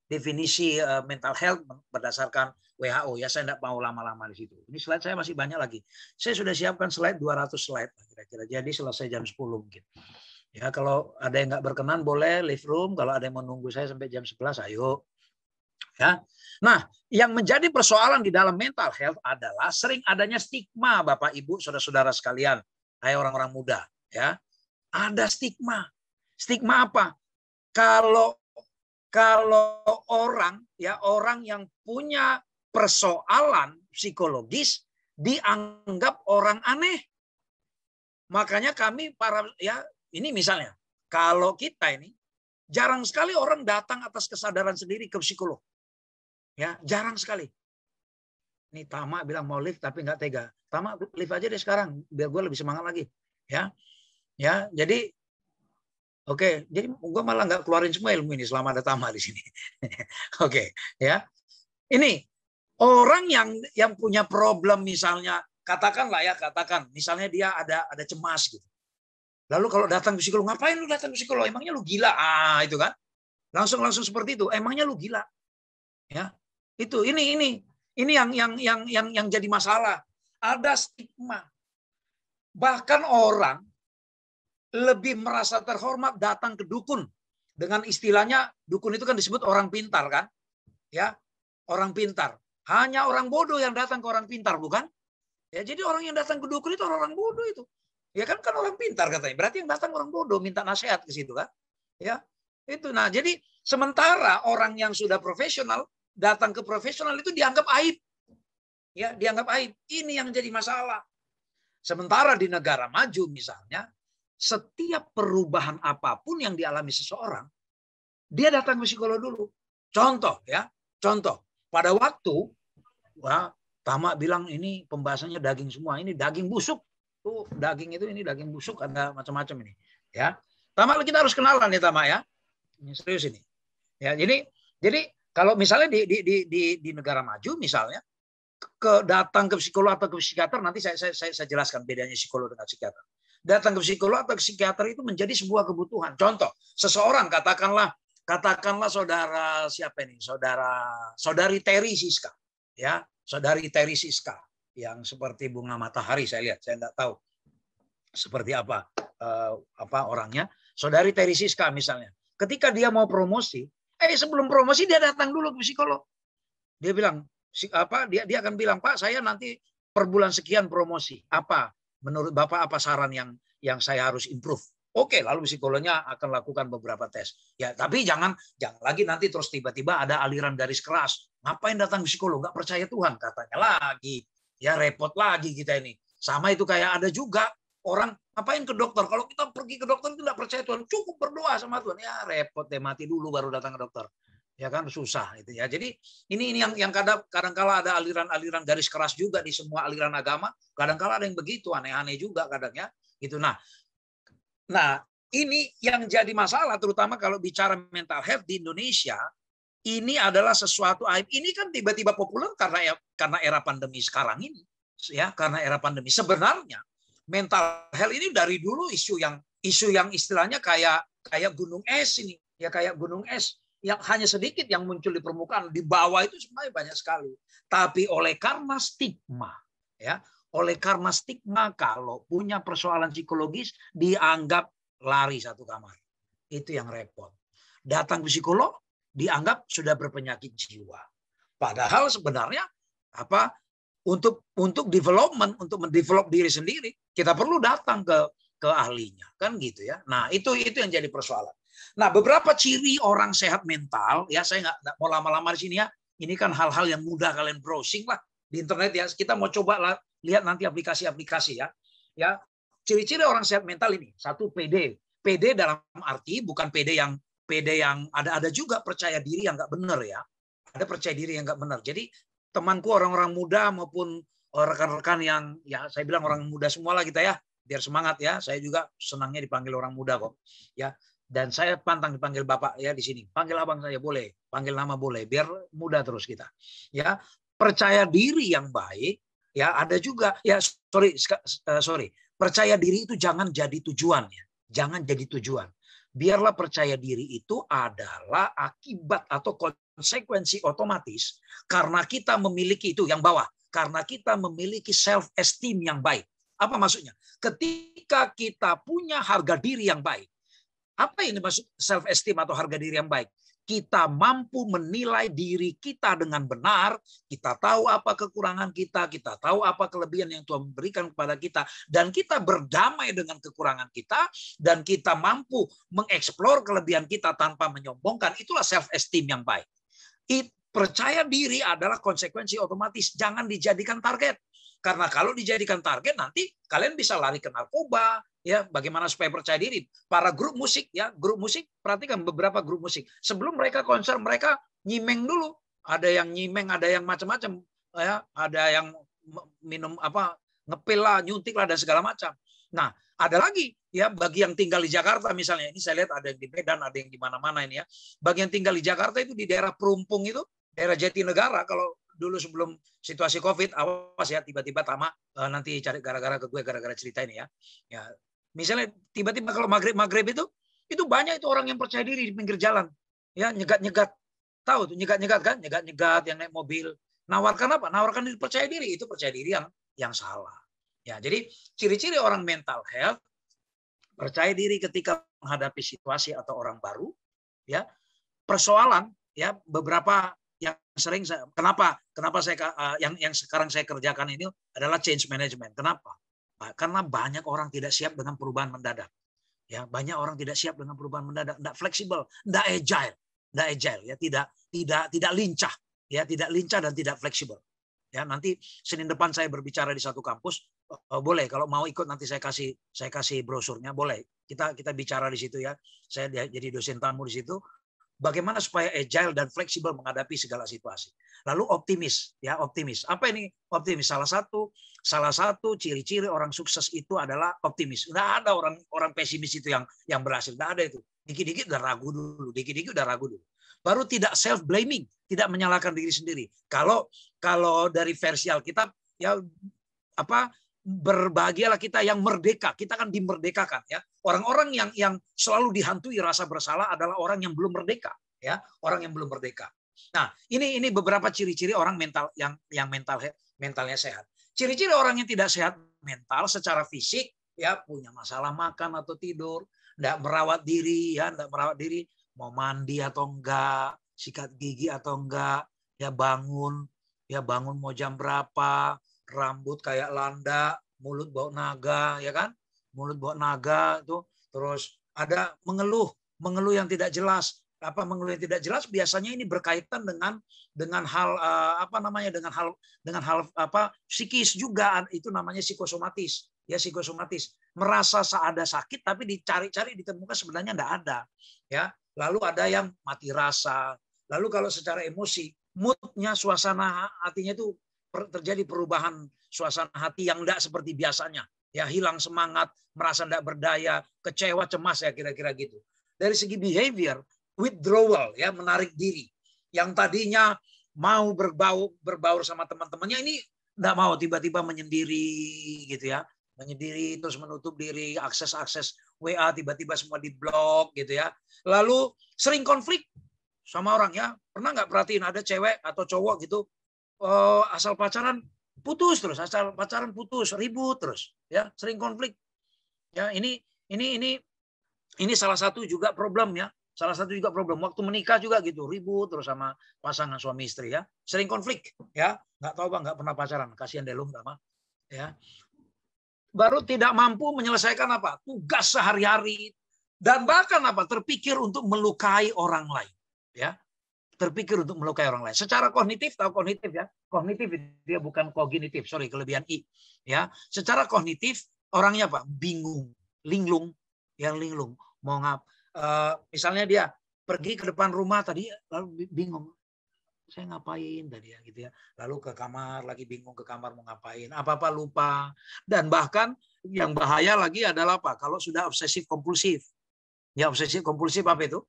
definisi mental health berdasarkan WHO. Ya saya tidak mau lama-lama di situ. Ini slide saya masih banyak lagi. Saya sudah siapkan slide 200 slide kira-kira. Jadi selesai jam 10 mungkin. Ya kalau ada yang nggak berkenan boleh leave room. Kalau ada yang menunggu saya sampai jam 11 ayo. Ya. Nah, yang menjadi persoalan di dalam mental health adalah sering adanya stigma, Bapak Ibu, saudara-saudara sekalian, hai orang-orang muda, ya. Ada stigma. Stigma apa? Kalau orang yang punya persoalan psikologis dianggap orang aneh. Makanya kami ini misalnya, kalau kita ini jarang sekali orang datang atas kesadaran sendiri ke psikolog. Ya, jarang sekali. Nih Tama bilang mau lift tapi nggak tega. Tama lift aja deh sekarang biar gue lebih semangat lagi. Ya, jadi oke, jadi gue malah nggak keluarin semua ilmu ini selama ada Tama di sini. Oke, ya. Ini orang yang punya problem misalnya, katakan misalnya dia ada cemas gitu. Lalu kalau datang ke psikolog, ngapain lu datang ke psikolog? Emangnya lu gila? Itu kan. Langsung seperti itu. Emangnya lu gila? Ya. Itu ini yang jadi masalah. Ada stigma. Bahkan orang lebih merasa terhormat datang ke dukun. Dengan istilahnya dukun itu kan disebut orang pintar kan? Ya, orang pintar. Hanya orang bodoh yang datang ke orang pintar, bukan? Ya, jadi orang yang datang ke dukun itu orang bodoh itu. Ya kan orang pintar katanya. Berarti yang datang orang bodoh minta nasihat ke situ kan? Ya. Itu. Nah, jadi sementara orang yang sudah profesional datang ke profesional itu dianggap aib. Ya, dianggap aib. Ini yang jadi masalah. Sementara di negara maju misalnya, setiap perubahan apapun yang dialami seseorang, dia datang ke psikolog dulu. Contoh. Pada waktu Tama bilang ini pembahasannya daging semua, ini daging busuk. Tuh, daging itu ini daging busuk, ada macam-macam ini. Ya. Tama kita harus kenalan ya Tama ya. Ini serius ini. Ya, jadi kalau misalnya di negara maju misalnya datang ke psikolog atau ke psikiater, nanti saya jelaskan bedanya psikolog dengan psikiater. Datang ke psikolog atau ke psikiater itu menjadi sebuah kebutuhan. Contoh, seseorang katakanlah saudara siapa ini? Saudari Terry Siska, ya, saudari Terry Siska yang seperti bunga matahari saya lihat, saya nggak tahu seperti apa orangnya. Saudari Terry Siska misalnya, ketika dia mau promosi, sebelum promosi dia datang dulu ke psikolog. Dia bilang dia akan bilang, Pak, saya nanti per bulan sekian promosi. Apa menurut Bapak apa saran yang saya harus improve? Oke, lalu psikolognya akan lakukan beberapa tes. Ya, tapi jangan lagi nanti terus tiba-tiba ada aliran garis keras. Ngapain datang ke psikolog? Nggak percaya Tuhan katanya lagi. Ya repot lagi kita ini. Sama itu kayak ada juga orang ngapain ke dokter? Kalau kita pergi ke dokter itu nggak percaya Tuhan, cukup berdoa sama Tuhan. Ya repot deh, mati dulu baru datang ke dokter. Ya kan susah itu ya. Jadi ini yang kadang-kala ada aliran-aliran garis keras juga di semua aliran agama. Kadang-kala ada yang begitu, aneh-aneh juga kadangnya. Gitu. Nah, ini yang jadi masalah terutama kalau bicara mental health di Indonesia. Ini adalah sesuatu aib. Ini kan tiba-tiba populer karena era pandemi sekarang ini. Ya, karena era pandemi. Sebenarnya mental health ini dari dulu isu yang istilahnya kayak gunung es ini. Ya kayak gunung es. Yang hanya sedikit yang muncul di permukaan, di bawah itu sebenarnya banyak sekali. Tapi oleh karena stigma, kalau punya persoalan psikologis dianggap lari satu kamar. Itu yang repot. Datang ke psikolog dianggap sudah berpenyakit jiwa. Padahal sebenarnya untuk development, untuk mendevelop diri sendiri, kita perlu datang ke ahlinya, kan gitu ya. Nah, itu yang jadi persoalan. Nah, beberapa ciri orang sehat mental, ya saya nggak mau lama-lama di sini ya. Ini kan hal-hal yang mudah kalian browsing lah di internet ya. Kita mau coba lihat nanti aplikasi-aplikasi ya. Ya, ciri-ciri orang sehat mental ini. Satu, PD. PD dalam arti bukan PD yang ada juga percaya diri yang nggak benar ya. Ada percaya diri yang nggak benar. Jadi temanku orang-orang muda maupun rekan-rekan yang ya saya bilang orang muda semua lah kita ya. biar semangat ya. Saya juga senangnya dipanggil orang muda kok. Ya. Dan saya pantang dipanggil Bapak ya di sini. Panggil abang saya boleh, panggil nama boleh, biar muda terus kita. Ya, percaya diri yang baik ya ada juga ya sorry. Percaya diri itu jangan jadi tujuan ya. Jangan jadi tujuan. Biarlah percaya diri itu adalah akibat atau konsekuensi otomatis karena kita memiliki itu yang bawah. Karena kita memiliki self esteem yang baik. Apa maksudnya? Ketika kita punya harga diri yang baik. Apa ini maksud self esteem atau harga diri yang baik? Kita mampu menilai diri kita dengan benar, kita tahu apa kekurangan kita tahu apa kelebihan yang Tuhan berikan kepada kita, dan kita berdamai dengan kekurangan kita, dan kita mampu mengeksplor kelebihan kita tanpa menyombongkan. Itulah self esteem yang baik. Percaya diri adalah konsekuensi otomatis, jangan dijadikan target. Karena kalau dijadikan target nanti kalian bisa lari ke narkoba, ya bagaimana supaya percaya diri. Para grup musik ya, grup musik, perhatikan beberapa grup musik. Sebelum mereka konser mereka nyimeng dulu. Ada yang nyimeng, ada yang macam-macam ya, ada yang minum apa ngepil lah, nyuntik lah dan segala macam. Nah, ada lagi ya bagi yang tinggal di Jakarta misalnya. Ini saya lihat ada yang di Medan, ada yang di mana-mana ini ya. Bagi yang tinggal di Jakarta itu di daerah Perumpung itu, daerah Jatinegara kalau dulu sebelum situasi COVID, awas ya tiba-tiba tamak nanti cari gara-gara ke gue gara-gara cerita ini ya. Ya, misalnya tiba-tiba kalau maghrib itu banyak itu orang yang percaya diri di pinggir jalan, ya nyegat-nyegat, tahu tuh nyegat-nyegat kan, nyegat-nyegat yang naik mobil, nawarkan apa? Nawarkan diri percaya diri, itu percaya diri yang salah. Ya, jadi ciri-ciri orang mental health percaya diri ketika menghadapi situasi atau orang baru, ya persoalan ya beberapa yang sering kenapa saya yang sekarang saya kerjakan ini adalah change management. Kenapa? Karena banyak orang tidak siap dengan perubahan mendadak. Ya, banyak orang tidak siap dengan perubahan mendadak, tidak fleksibel, tidak agile ya, tidak lincah, ya, tidak lincah dan tidak fleksibel. Ya, nanti Senin depan saya berbicara di satu kampus, boleh kalau mau ikut nanti saya kasih brosurnya, boleh. Kita bicara di situ ya. Saya jadi dosen tamu di situ. Bagaimana supaya agile dan fleksibel menghadapi segala situasi. Lalu optimis, ya optimis. Apa ini optimis? Salah satu ciri-ciri orang sukses itu adalah optimis. Nggak ada orang pesimis itu yang berhasil. Nggak ada itu. Dikit-dikit udah ragu dulu. Baru tidak self blaming, tidak menyalahkan diri sendiri. Kalau dari versi Alkitab, ya apa? Berbahagialah kita yang merdeka. Kita kan dimerdekakan ya. Orang-orang yang selalu dihantui rasa bersalah adalah orang yang belum merdeka ya, orang yang belum merdeka. Nah, ini beberapa ciri-ciri orang mental yang mentalnya sehat. Ciri-ciri orang yang tidak sehat mental secara fisik ya, punya masalah makan atau tidur, enggak merawat diri ya, mau mandi atau enggak, sikat gigi atau enggak, ya bangun mau jam berapa, rambut kayak landak, mulut bau naga, ya kan? Mulut bau naga itu, terus ada mengeluh yang tidak jelas. Apa mengeluh yang tidak jelas? Biasanya ini berkaitan dengan hal dengan hal psikis juga, itu namanya psikosomatis. Ya, psikosomatis. Merasa ada sakit tapi dicari-cari ditemukan sebenarnya enggak ada. Ya. Lalu ada yang mati rasa. Lalu kalau secara emosi, moodnya, suasana hatinya itu terjadi perubahan suasana hati yang tidak seperti biasanya. Ya, hilang semangat, merasa tidak berdaya, kecewa, cemas ya kira-kira gitu. Dari segi behavior, withdrawal ya, menarik diri. Yang tadinya mau berbaur sama teman-temannya ini tidak mau, tiba-tiba menyendiri gitu ya. Menyendiri terus menutup diri, akses WA tiba-tiba semua diblok gitu ya. Lalu sering konflik sama orang ya. Pernah nggak perhatiin ada cewek atau cowok gitu asal pacaran putus terus, ribut terus ya, sering konflik. Ya, ini salah satu juga problem ya. Salah satu juga problem waktu menikah juga gitu, ribut terus sama pasangan suami istri ya. Sering konflik ya. Nggak tahu Bang, nggak pernah pacaran. Kasihan deh lu sama ya. Baru tidak mampu menyelesaikan apa? Tugas sehari-hari dan bahkan terpikir untuk melukai orang lain ya. Terpikir untuk melukai orang lain. Secara kognitif, tahu kognitif ya. Kognitif dia bukan kognitif, sorry, kelebihan I. Ya, secara kognitif orangnya apa? Bingung, linglung, Mau misalnya dia pergi ke depan rumah tadi lalu bingung. saya ngapain tadi ya gitu ya. Lalu ke kamar, lagi bingung ke kamar mau ngapain, apa-apa lupa. Dan bahkan yang bahaya lagi adalah apa? Kalau sudah obsesif kompulsif. Ya, obsesif kompulsif apa itu?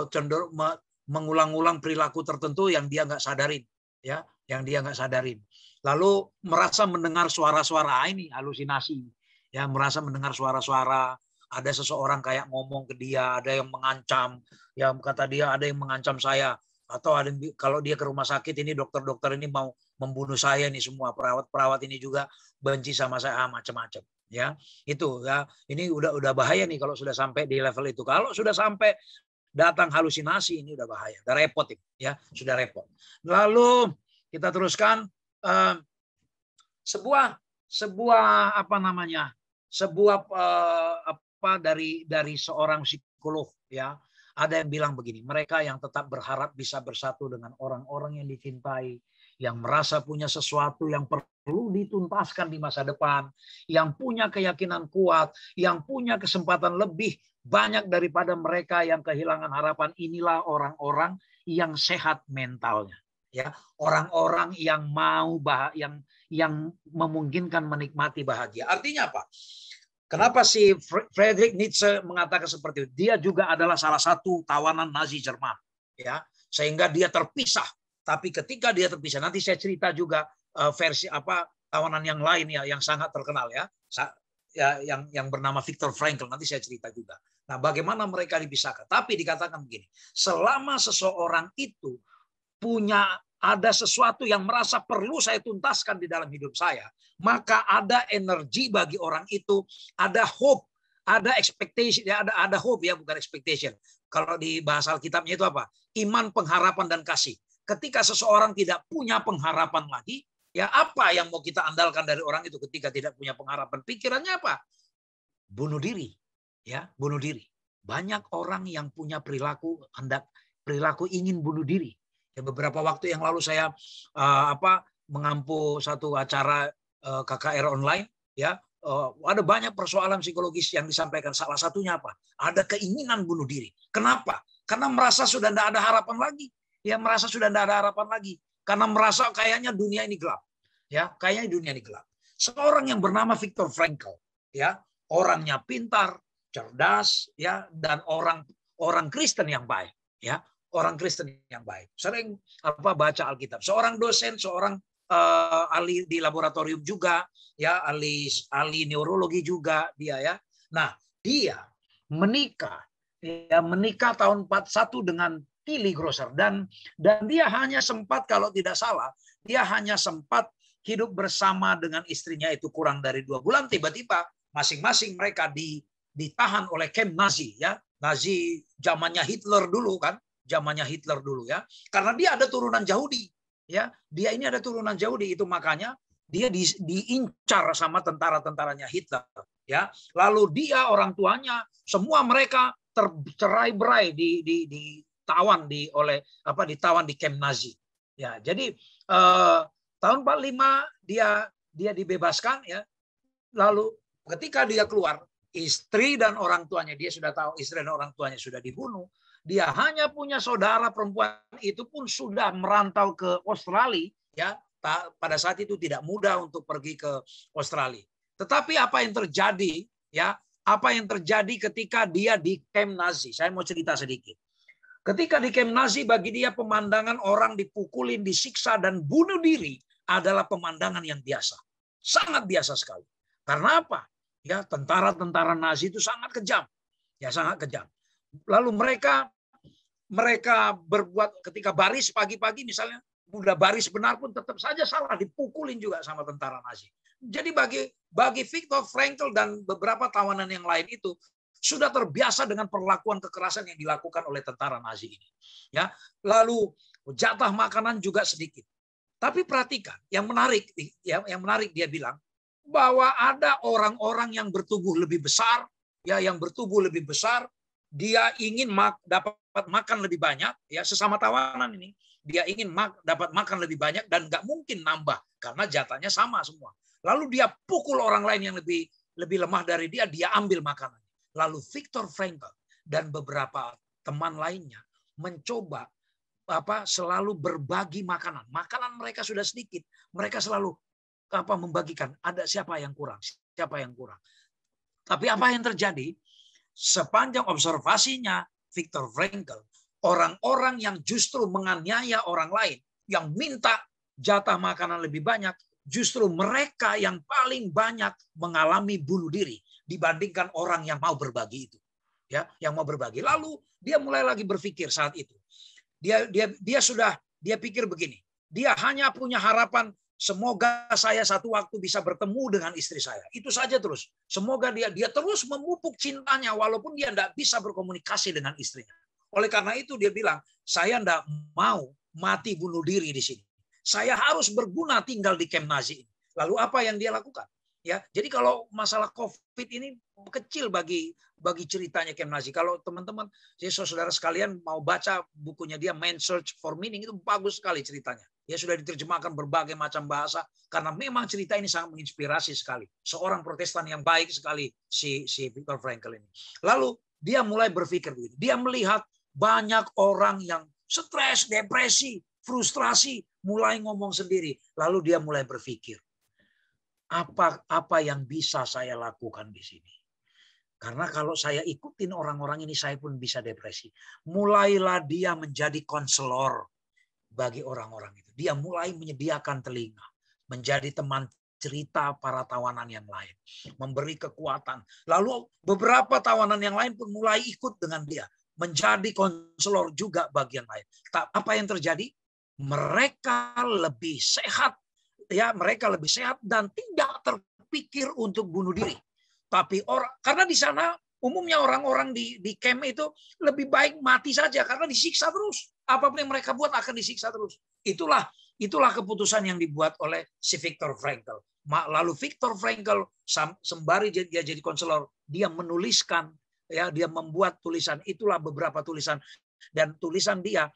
Cenderung mengulang-ulang perilaku tertentu yang dia nggak sadarin, ya, yang dia nggak sadarin. Lalu merasa mendengar suara-suara, ini halusinasi, ya, merasa mendengar suara-suara. Ada seseorang kayak ngomong ke dia, ada yang mengancam, ya kata dia ada yang mengancam saya, atau ada kalau dia ke rumah sakit ini dokter-dokter ini mau membunuh saya nih semua, perawat-perawat ini juga benci sama saya, macam-macam, ya itu ya ini udah bahaya nih kalau sudah sampai di level itu. Kalau sudah sampai datang halusinasi ini udah bahaya, udah repot ya, sudah repot. Lalu kita teruskan sebuah apa namanya, sebuah apa dari seorang psikolog ya. Ada yang bilang begini, mereka yang tetap berharap bisa bersatu dengan orang-orang yang dicintai, yang merasa punya sesuatu yang perlu dituntaskan di masa depan, yang punya keyakinan kuat, yang punya kesempatan lebih banyak daripada mereka yang kehilangan harapan. Inilah orang-orang yang sehat mentalnya, ya, orang-orang yang mau yang memungkinkan menikmati bahagia. Artinya apa? Kenapa si Friedrich Nietzsche mengatakan seperti itu? Dia juga adalah salah satu tawanan Nazi Jerman, ya, sehingga dia terpisah. Tapi ketika dia terpisah, nanti saya cerita juga versi apa tawanan yang lain ya, yang sangat terkenal ya, yang bernama Viktor Frankl. Nanti saya cerita juga. Nah, bagaimana mereka dipisahkan? Tapi dikatakan begini, selama seseorang itu ada sesuatu yang merasa perlu saya tuntaskan di dalam hidup saya, maka ada energi bagi orang itu, ada hope, ada expectation, ya, ada hope ya, bukan expectation. Kalau di bahasa Alkitabnya itu apa? Iman, pengharapan, dan kasih. Ketika seseorang tidak punya pengharapan lagi, ya apa yang mau kita andalkan dari orang itu ketika tidak punya pengharapan? Pikirannya apa? Bunuh diri, ya, bunuh diri. Banyak orang yang punya perilaku ingin bunuh diri. Ya, beberapa waktu yang lalu saya mengampu satu acara KKR online, ya, ada banyak persoalan psikologis yang disampaikan. Salah satunya apa? Ada keinginan bunuh diri. Kenapa? Karena merasa sudah tidak ada harapan lagi. Ya, merasa sudah tidak ada harapan lagi. Karena merasa kayaknya dunia ini gelap. Ya, kayaknya dunia ini gelap. Seorang yang bernama Viktor Frankl, ya, orangnya pintar, cerdas, ya, dan orang Kristen yang baik, ya. Orang Kristen yang baik. Sering baca Alkitab. Seorang dosen, seorang ahli di laboratorium juga, ya, ahli neurologi juga dia ya. Nah, dia menikah tahun 41 dengan Tilly Grosser dan dia hanya sempat, kalau tidak salah, dia hanya sempat hidup bersama dengan istrinya itu kurang dari 2 bulan. Tiba-tiba masing-masing mereka ditahan oleh camp Nazi, ya. Nazi zamannya Hitler dulu kan. Zamannya Hitler dulu ya, karena dia ada turunan Yahudi, ya, dia ini ada turunan Yahudi, itu makanya dia diincar sama tentara-tentaranya Hitler, ya, lalu dia orang tuanya semua mereka tercerai-berai, ditawan ditawan di camp Nazi, ya. Jadi tahun 45 dia dibebaskan, ya, lalu ketika dia keluar, istri dan orang tuanya, dia sudah tahu istri dan orang tuanya sudah dibunuh. Dia hanya punya saudara perempuan, itu pun sudah merantau ke Australia, ya. Pada saat itu tidak mudah untuk pergi ke Australia. Tetapi apa yang terjadi, ya? Apa yang terjadi ketika dia di camp Nazi? Saya mau cerita sedikit. Ketika di camp Nazi, bagi dia pemandangan orang dipukulin, disiksa dan bunuh diri adalah pemandangan yang biasa. Sangat biasa sekali. Karena apa? Ya, tentara-tentara Nazi itu sangat kejam. Ya, sangat kejam. Lalu mereka berbuat ketika baris pagi-pagi misalnya, udah baris benar pun tetap saja salah, dipukulin juga sama tentara Nazi. Jadi bagi Viktor Frankl dan beberapa tawanan yang lain itu sudah terbiasa dengan perlakuan kekerasan yang dilakukan oleh tentara Nazi ini. Ya, lalu jatah makanan juga sedikit. Tapi perhatikan, yang menarik dia bilang bahwa ada orang-orang yang bertubuh lebih besar, ya, yang bertubuh lebih besar. Dia ingin dapat makan lebih banyak, ya, sesama tawanan ini. Dia ingin dapat makan lebih banyak dan nggak mungkin nambah karena jatahnya sama semua. Lalu dia pukul orang lain yang lebih lemah dari dia ambil makanan. Lalu Viktor Frankl dan beberapa teman lainnya mencoba selalu berbagi makanan. Makanan mereka sudah sedikit, mereka selalu membagikan. Ada siapa yang kurang, siapa yang kurang. Tapi apa yang terjadi? Sepanjang observasinya Viktor Frankl, orang-orang yang justru menganiaya orang lain, yang minta jatah makanan lebih banyak, justru mereka yang paling banyak mengalami bunuh diri dibandingkan orang yang mau berbagi itu. Ya, yang mau berbagi. Lalu dia mulai lagi berpikir saat itu. Dia pikir begini. Dia hanya punya harapan, semoga saya satu waktu bisa bertemu dengan istri saya. Itu saja terus. Semoga dia terus memupuk cintanya walaupun dia tidak bisa berkomunikasi dengan istrinya. Oleh karena itu dia bilang, saya tidak mau mati bunuh diri di sini. Saya harus berguna tinggal di kamp Nazi ini. Lalu apa yang dia lakukan? Ya, jadi kalau masalah COVID ini kecil bagi ceritanya kamp Nazi. Kalau teman-teman, saudara sekalian mau baca bukunya dia, Man Search for Meaning, itu bagus sekali ceritanya. Ya, sudah diterjemahkan berbagai macam bahasa karena memang cerita ini sangat menginspirasi sekali. Seorang Protestan yang baik sekali si Viktor Frankl ini. Lalu dia mulai berpikir begini. Dia melihat banyak orang yang stres, depresi, frustrasi, mulai ngomong sendiri. Lalu dia mulai berpikir, apa yang bisa saya lakukan di sini? Karena kalau saya ikutin orang-orang ini, saya pun bisa depresi. Mulailah dia menjadi konselor bagi orang-orang itu. Dia mulai menyediakan telinga, menjadi teman cerita para tawanan yang lain, memberi kekuatan. Lalu beberapa tawanan yang lain pun mulai ikut dengan dia, menjadi konselor juga bagian lain. Apa yang terjadi? Mereka lebih sehat. Ya, mereka lebih sehat dan tidak terpikir untuk bunuh diri. Tapi karena di sana umumnya orang-orang di camp itu lebih baik mati saja karena disiksa terus. Apapun yang mereka buat akan disiksa terus. Itulah keputusan yang dibuat oleh si Viktor Frankl. Lalu Viktor Frankl sembari dia jadi konselor, dia menuliskan, ya, dia membuat tulisan. Itulah beberapa tulisan. Dan tulisan dia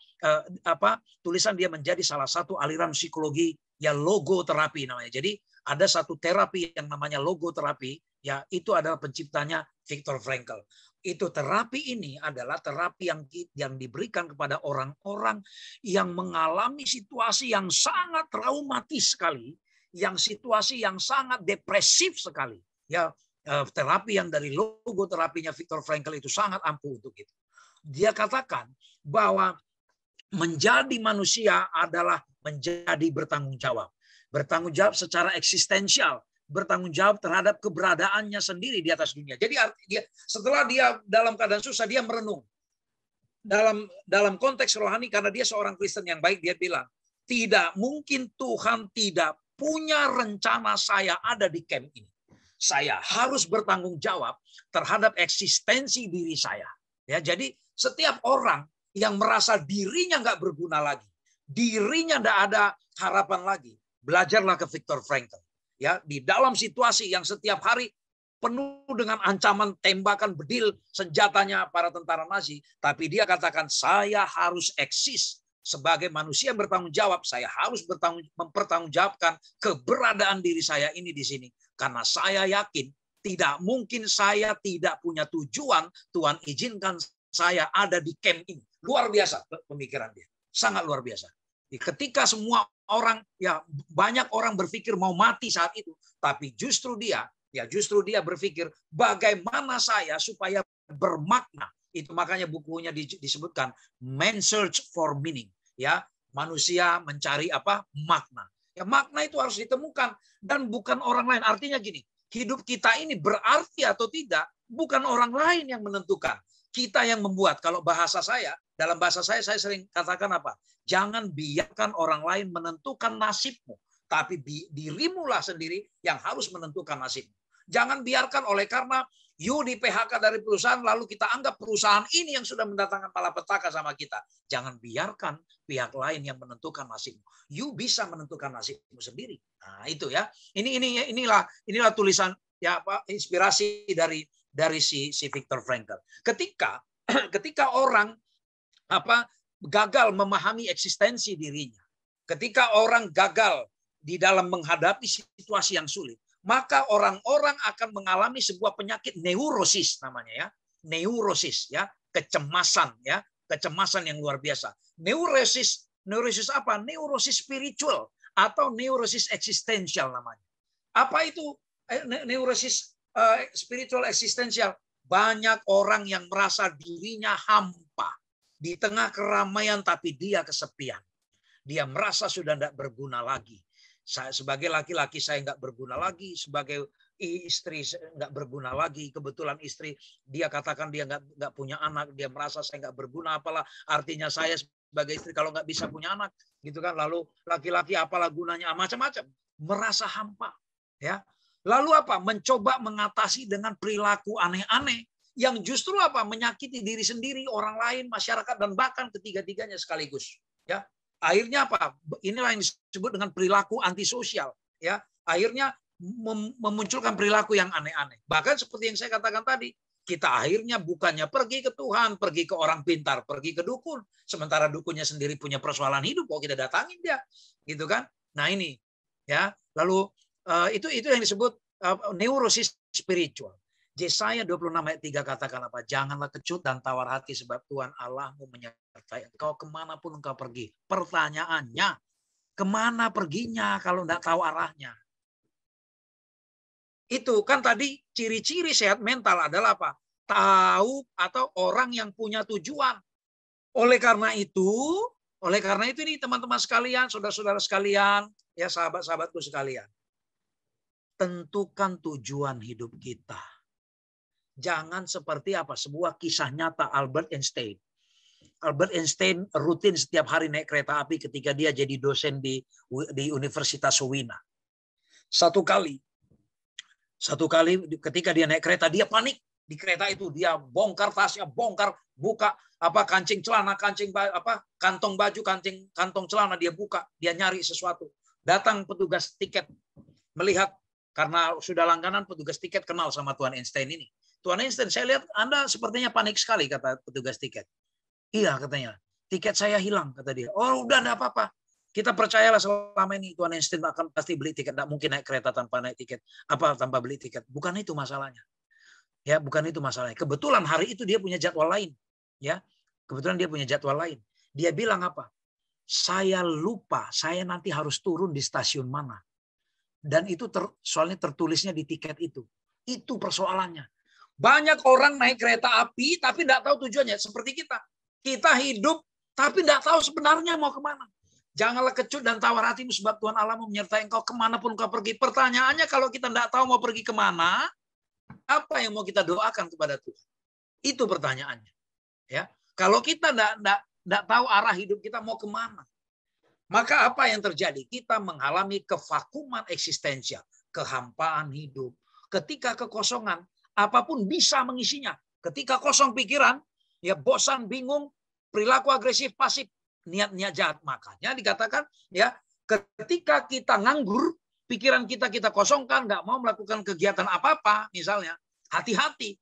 menjadi salah satu aliran psikologi, ya, logoterapi namanya. Jadi ada satu terapi yang namanya logoterapi, ya, itu adalah penciptanya Viktor Frankl. Itu terapi ini adalah terapi yang diberikan kepada orang-orang yang mengalami situasi yang sangat traumatis sekali, yang situasi yang sangat depresif sekali. Ya, terapi yang dari logoterapinya Viktor Frankl itu sangat ampuh untuk itu. Dia katakan bahwa menjadi manusia adalah menjadi bertanggung jawab. Bertanggung jawab secara eksistensial. Bertanggung jawab terhadap keberadaannya sendiri di atas dunia. Jadi setelah dia dalam keadaan susah, dia merenung. Dalam konteks rohani, karena dia seorang Kristen yang baik, dia bilang, tidak mungkin Tuhan tidak punya rencana saya ada di camp ini. Saya harus bertanggung jawab terhadap eksistensi diri saya. Ya, jadi setiap orang yang merasa dirinya nggak berguna lagi, dirinya nggak ada harapan lagi, belajarlah ke Viktor Frankl. Ya, di dalam situasi yang setiap hari penuh dengan ancaman tembakan bedil senjatanya para tentara Nazi, tapi dia katakan, saya harus eksis sebagai manusia yang bertanggung jawab. Saya harus mempertanggungjawabkan keberadaan diri saya ini di sini, karena saya yakin tidak mungkin saya tidak punya tujuan. Tuhan izinkan saya ada di camp ini. Luar biasa pemikiran dia. Sangat luar biasa. Ketika semua orang, ya, banyak orang berpikir mau mati saat itu, tapi justru dia berpikir bagaimana saya supaya bermakna. Itu makanya bukunya disebutkan Man Search for Meaning. Ya, manusia mencari makna. Ya, makna itu harus ditemukan dan bukan orang lain. Artinya gini, hidup kita ini berarti atau tidak, bukan orang lain yang menentukan. Kita yang membuat. Kalau dalam bahasa saya sering katakan jangan biarkan orang lain menentukan nasibmu. Tapi dirimulah sendiri yang harus menentukan nasibmu. Jangan biarkan karena you di PHK dari perusahaan, lalu kita anggap perusahaan ini yang sudah mendatangkan malapetaka sama kita. Jangan biarkan pihak lain yang menentukan nasibmu. You bisa menentukan nasibmu sendiri. Nah, itu ya. Inilah tulisan, ya, inspirasi dari si Viktor Frankl. Ketika orang gagal memahami eksistensi dirinya, ketika orang gagal di dalam menghadapi situasi yang sulit, maka orang-orang akan mengalami sebuah penyakit neurosis namanya, ya. Neurosis, ya, kecemasan, ya, kecemasan yang luar biasa. Neurosis apa? Neurosis spiritual atau neurosis eksistensial namanya. Apa itu neurosis spiritual eksistensial? Banyak orang yang merasa dirinya hampa di tengah keramaian, tapi dia kesepian. Dia merasa sudah tidak berguna lagi. Saya sebagai laki-laki saya nggak berguna lagi, sebagai istri nggak berguna lagi. Kebetulan istri dia katakan dia nggak punya anak, dia merasa saya nggak berguna. Apalah artinya saya sebagai istri kalau nggak bisa punya anak, gitu kan? Lalu laki-laki apalah gunanya? Macam-macam, merasa hampa, ya. Lalu apa? Mencoba mengatasi dengan perilaku aneh-aneh yang justru apa? Menyakiti diri sendiri, orang lain, masyarakat, dan bahkan ketiga-tiganya sekaligus. Ya, akhirnya apa? Inilah yang disebut dengan perilaku antisosial. Ya, akhirnya memunculkan perilaku yang aneh-aneh. Bahkan seperti yang saya katakan tadi, kita akhirnya bukannya pergi ke Tuhan, pergi ke orang pintar, pergi ke dukun, sementara dukunnya sendiri punya persoalan hidup, kok kita datangin dia, gitu kan? Nah ini, ya. Lalu itu yang disebut neurosis spiritual. Yesaya 26 ayat 3 katakan apa? Janganlah kecut dan tawar hati sebab Tuhan Allahmu menyertai engkau kemanapun engkau pergi. Pertanyaannya, kemana perginya kalau tidak tahu arahnya? Itu kan tadi ciri-ciri sehat mental adalah apa? Tahu atau orang yang punya tujuan. Oleh karena itu nih teman-teman sekalian, saudara-saudara sekalian, ya sahabat-sahabatku sekalian. Tentukan tujuan hidup kita. Jangan seperti apa? Sebuah kisah nyata Albert Einstein. Albert Einstein rutin setiap hari naik kereta api ketika dia jadi dosen di Universitas Wina. Satu kali ketika dia naik kereta, dia panik. Di kereta itu dia bongkar tasnya, buka kancing celana, kantong baju, kantong celana dia buka, dia nyari sesuatu. Datang petugas tiket melihat, karena sudah langganan petugas tiket kenal sama Tuan Einstein ini. Tuan Einstein, saya lihat Anda sepertinya panik sekali, kata petugas tiket. Iya, katanya. Tiket saya hilang, kata dia. Oh, udah enggak apa-apa. Kita percayalah selama ini Tuan Einstein akan pasti beli tiket. Tidak mungkin naik kereta tanpa naik tiket. Tanpa beli tiket. Bukan itu masalahnya. Ya, bukan itu masalahnya. Kebetulan hari itu dia punya jadwal lain. Ya, kebetulan dia punya jadwal lain. Dia bilang apa? Saya lupa, saya nanti harus turun di stasiun mana. Dan itu soalnya tertulisnya di tiket itu. Itu persoalannya. Banyak orang naik kereta api tapi tidak tahu tujuannya. Seperti kita. Kita hidup tapi tidak tahu sebenarnya mau kemana. Janganlah kecut dan tawar hatimu sebab Tuhan Allahmu menyertai engkau kemanapun engkau pergi. Pertanyaannya kalau kita tidak tahu mau pergi kemana, apa yang mau kita doakan kepada Tuhan? Itu pertanyaannya. Ya, kalau kita tidak tahu arah hidup kita mau kemana, maka apa yang terjadi? Kita mengalami kevakuman eksistensial, kehampaan hidup. Ketika kekosongan, apapun bisa mengisinya. Ketika kosong pikiran, ya bosan, bingung, perilaku agresif, pasif, niat-niat jahat. Makanya dikatakan, ya ketika kita nganggur, pikiran kita kosongkan, nggak mau melakukan kegiatan apa-apa, misalnya, hati-hati.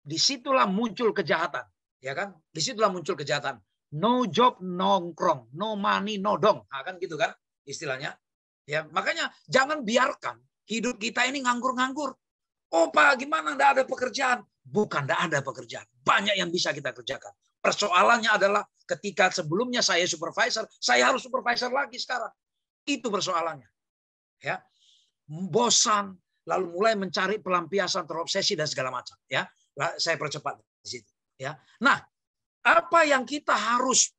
Disitulah muncul kejahatan, ya kan? Disitulah muncul kejahatan. No job, nongkrong, no money, no dong, nah, kan gitu kan istilahnya. Ya, makanya jangan biarkan hidup kita ini nganggur-nganggur. Oh Pak, gimana nggak ada pekerjaan? Bukan nggak ada pekerjaan, banyak yang bisa kita kerjakan. Persoalannya adalah ketika sebelumnya saya supervisor, saya harus supervisor lagi sekarang. Itu persoalannya. Ya, bosan, lalu mulai mencari pelampiasan, terobsesi dan segala macam. Ya, saya percepat di situ. Ya, nah, apa yang kita harus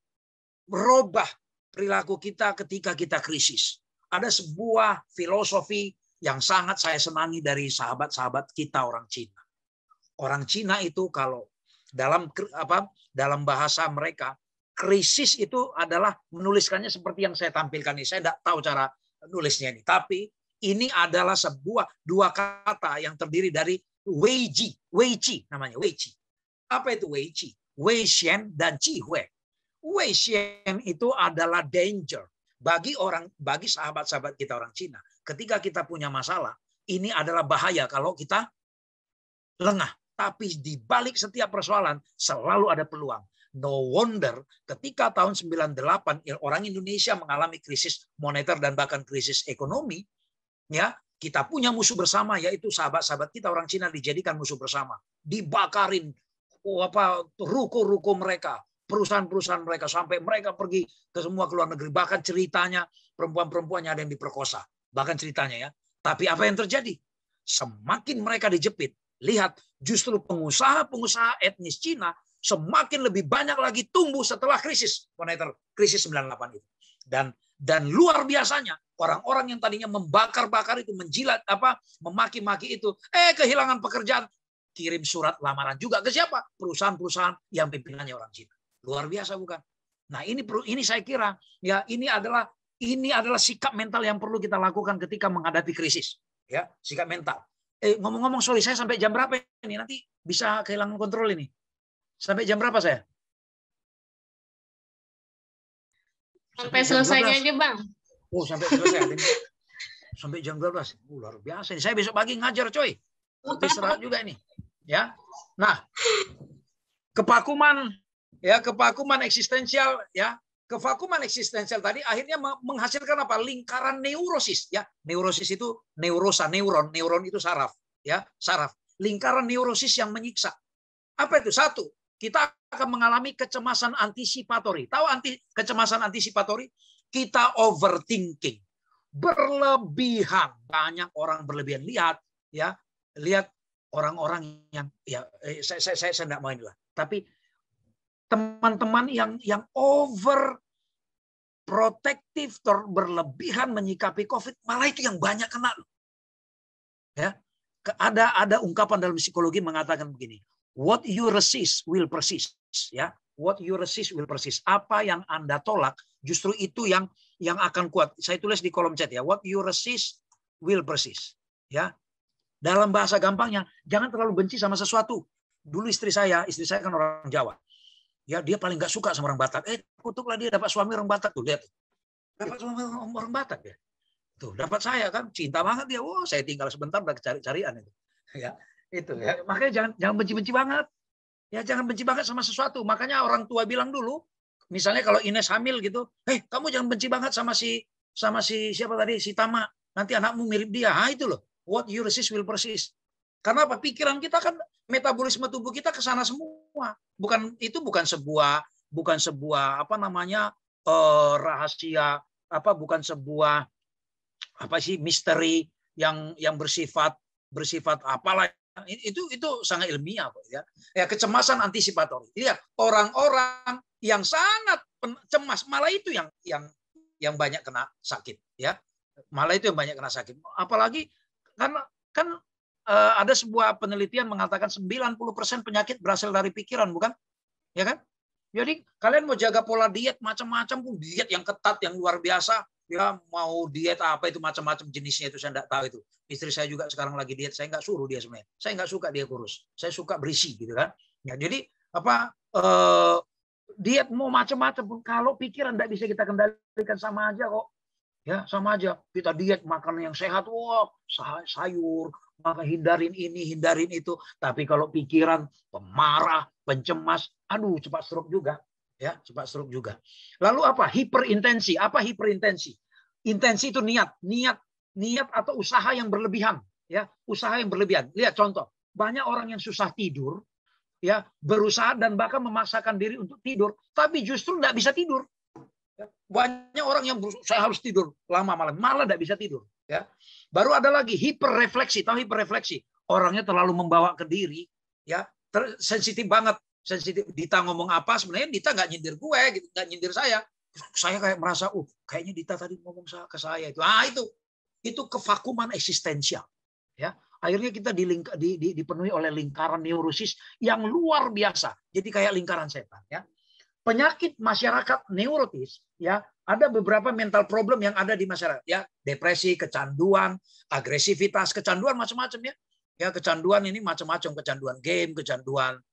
merubah perilaku kita ketika kita krisis? Ada sebuah filosofi yang sangat saya senangi dari sahabat-sahabat kita orang Cina. Orang Cina itu kalau dalam bahasa mereka, krisis itu adalah menuliskannya seperti yang saya tampilkan ini. Saya tidak tahu cara nulisnya ini, tapi ini adalah dua kata yang terdiri dari Weiqi namanya, Weiqi. Apa itu Weiqi? Wei Xian dan Qi Hui. Wei Xian itu adalah danger bagi sahabat-sahabat kita orang Cina. Ketika kita punya masalah, ini adalah bahaya kalau kita lengah. Tapi di balik setiap persoalan selalu ada peluang. No wonder ketika tahun 98 orang Indonesia mengalami krisis moneter dan bahkan krisis ekonomi, ya, kita punya musuh bersama, yaitu sahabat-sahabat kita orang Cina dijadikan musuh bersama, dibakarin ruko-ruko mereka, perusahaan-perusahaan mereka, sampai mereka pergi ke semua ke luar negeri. Bahkan ceritanya perempuan-perempuannya ada yang diperkosa. Bahkan ceritanya ya. Tapi apa yang terjadi? Semakin mereka dijepit, lihat justru pengusaha-pengusaha etnis Cina semakin lebih banyak lagi tumbuh setelah krisis moneter, krisis 98 itu. Dan luar biasanya orang-orang yang tadinya membakar-bakar itu, menjilat memaki-maki itu, kehilangan pekerjaan, kirim surat lamaran juga ke siapa? Perusahaan-perusahaan yang pimpinannya orang Cina. Luar biasa bukan? Nah, ini saya kira ya ini adalah sikap mental yang perlu kita lakukan ketika menghadapi krisis. Ya, sikap mental. Ngomong-ngomong, sorry, saya sampai jam berapa ini? Nanti bisa kehilangan kontrol ini. Sampai jam berapa saya? Sampai selesainya aja, Bang. Oh, sampai selesai. Sampai jam 12. Luar biasa. Saya besok pagi ngajar, coy. Istirahat juga ini. Ya. Nah, kevakuman eksistensial ya. Kevakuman eksistensial tadi akhirnya menghasilkan apa? Lingkaran neurosis ya. Neurosis itu neurosa, neuron itu saraf ya, saraf. Lingkaran neurosis yang menyiksa. Apa itu? Satu, kita akan mengalami kecemasan antisipatori. Tahu kecemasan antisipatori? Kita overthinking. Berlebihan. Banyak orang berlebihan. Lihat orang-orang yang saya enggak mau inilah. Tapi teman-teman yang over protektif, berlebihan menyikapi COVID, malah itu yang banyak kena. Ya. Ada ungkapan dalam psikologi mengatakan begini. What you resist will persist, ya. What you resist will persist. Apa yang Anda tolak, justru itu yang akan kuat. Saya tulis di kolom chat ya. What you resist will persist, ya. Dalam bahasa gampangnya, jangan terlalu benci sama sesuatu. Dulu istri saya kan orang Jawa. Ya, dia paling nggak suka sama orang Batak. Kutuklah dia dapat suami orang Batak tuh, lihat. Dapat suami orang Batak ya. Tuh, dapat saya kan cinta banget dia. Oh, saya tinggal sebentar udah cari-carian itu. Ya. Itu ya. Makanya jangan benci-benci banget. Ya, jangan benci banget sama sesuatu. Makanya orang tua bilang dulu, misalnya kalau Ines hamil gitu, kamu jangan benci banget sama si siapa tadi, si Tama. Nanti anakmu mirip dia. Itu loh. What you resist will persist. Karena apa? Pikiran kita kan, metabolisme tubuh kita ke sana semua. Bukan sebuah apa namanya rahasia, bukan sebuah misteri yang bersifat apalah. Itu sangat ilmiah kok ya. Ya, kecemasan antisipatori. Lihat, orang-orang yang sangat cemas malah itu yang banyak kena sakit ya. Malah itu yang banyak kena sakit. Apalagi karena kan ada sebuah penelitian mengatakan 90% penyakit berasal dari pikiran, bukan? Ya kan? Jadi kalian mau jaga pola diet macam-macam, diet yang ketat yang luar biasa, ya mau diet apa itu macam-macam jenisnya itu saya enggak tahu itu. Istri saya juga sekarang lagi diet, saya enggak suruh dia sebenarnya. Saya enggak suka dia kurus. Saya suka berisi gitu kan. Ya, jadi diet mau macam-macam pun kalau pikiran enggak bisa kita kendalikan, sama aja kok. Ya, sama aja. Kita diet makan yang sehat, sayur, maka hindarin ini, hindarin itu. Tapi kalau pikiran pemarah, pencemas, cepat stroke juga. Ya, cepat stroke juga. Lalu apa? Hiperintensi. Apa hiperintensi? Intensi itu niat atau usaha yang berlebihan. Ya, usaha yang berlebihan. Lihat contoh. Banyak orang yang susah tidur, ya, berusaha dan bahkan memaksakan diri untuk tidur, tapi justru nggak bisa tidur. Banyak orang yang saya harus tidur lama malah tidak bisa tidur ya. Baru ada lagi hiperrefleksi. Tahu hiperrefleksi? Orangnya terlalu membawa ke diri ya, sensitif banget. Sensitif. Dita ngomong apa, sebenarnya Dita nggak nyindir gue gitu, nggak nyindir saya kayak merasa kayaknya Dita tadi ngomong ke saya itu. Itu kevakuman eksistensial ya. Akhirnya kita dipenuhi oleh lingkaran neurosis yang luar biasa. Jadi kayak lingkaran setan ya. Penyakit masyarakat neurotis ya, ada beberapa mental problem yang ada di masyarakat ya, depresi, kecanduan, agresivitas, kecanduan macam-macam ya. Ya, kecanduan ini macam-macam, kecanduan game, kecanduan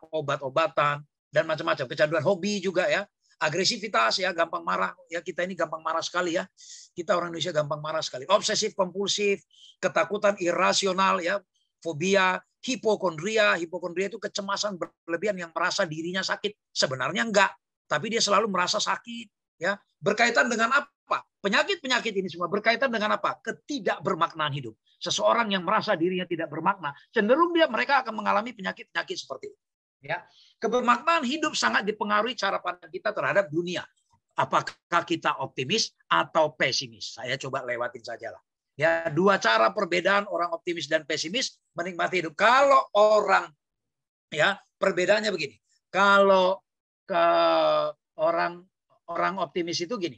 obat-obatan dan macam-macam, kecanduan hobi juga ya. Agresivitas ya, gampang marah ya, kita ini gampang marah sekali ya. Kita orang Indonesia gampang marah sekali. Obsesif kompulsif, ketakutan irasional ya, fobia, hipokondria itu kecemasan berlebihan yang merasa dirinya sakit. Sebenarnya enggak, tapi dia selalu merasa sakit. Ya, berkaitan dengan apa? Penyakit ini semua berkaitan dengan apa? Ketidakbermaknaan hidup. Seseorang yang merasa dirinya tidak bermakna, cenderung mereka akan mengalami penyakit seperti itu. Ya, kebermaknaan hidup sangat dipengaruhi cara pandang kita terhadap dunia. Apakah kita optimis atau pesimis? Saya coba lewatin saja lah. Ya, dua cara perbedaan orang optimis dan pesimis menikmati hidup. Kalau orang, ya, perbedaannya begini. Kalau ke orang optimis itu gini.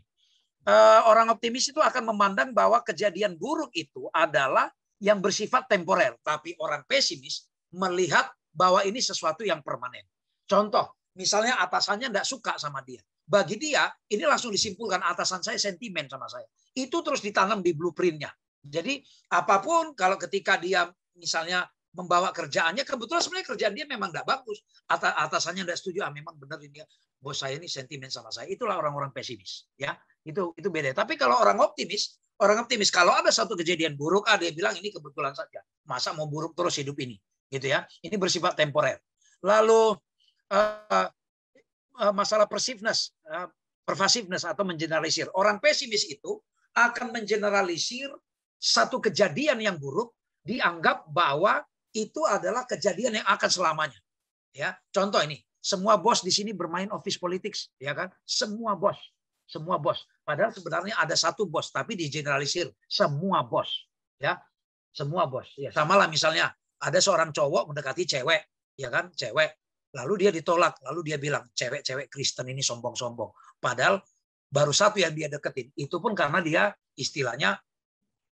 Orang optimis itu akan memandang bahwa kejadian buruk itu adalah yang bersifat temporer. Tapi orang pesimis melihat bahwa ini sesuatu yang permanen. Contoh, misalnya atasannya tidak suka sama dia. Bagi dia, ini langsung disimpulkan atasan saya sentimen sama saya. Itu terus ditanam di blueprintnya. Jadi apapun kalau ketika dia misalnya membawa kerjaannya, kebetulan sebenarnya kerjaan dia memang tidak bagus. Atasannya tidak setuju, memang benar ini bos saya ini sentimen sama saya. Itulah orang-orang pesimis. Ya, itu beda. Tapi kalau orang optimis kalau ada satu kejadian buruk, dia bilang ini kebetulan saja. Masa mau buruk terus hidup ini, gitu ya? Ini bersifat temporer. Lalu masalah pervasiveness atau mengeneralisir. Orang pesimis itu akan mengeneralisir satu kejadian yang buruk, dianggap bahwa itu adalah kejadian yang akan selamanya. Ya, contoh ini, semua bos di sini bermain office politics, ya kan? Semua bos. Padahal sebenarnya ada satu bos, tapi digeneralisir semua bos, ya, semua bos. Ya, samalah misalnya ada seorang cowok mendekati cewek, ya kan, cewek, lalu dia ditolak, lalu dia bilang cewek-cewek Kristen ini sombong-sombong. Padahal baru satu yang dia deketin, itu pun karena dia istilahnya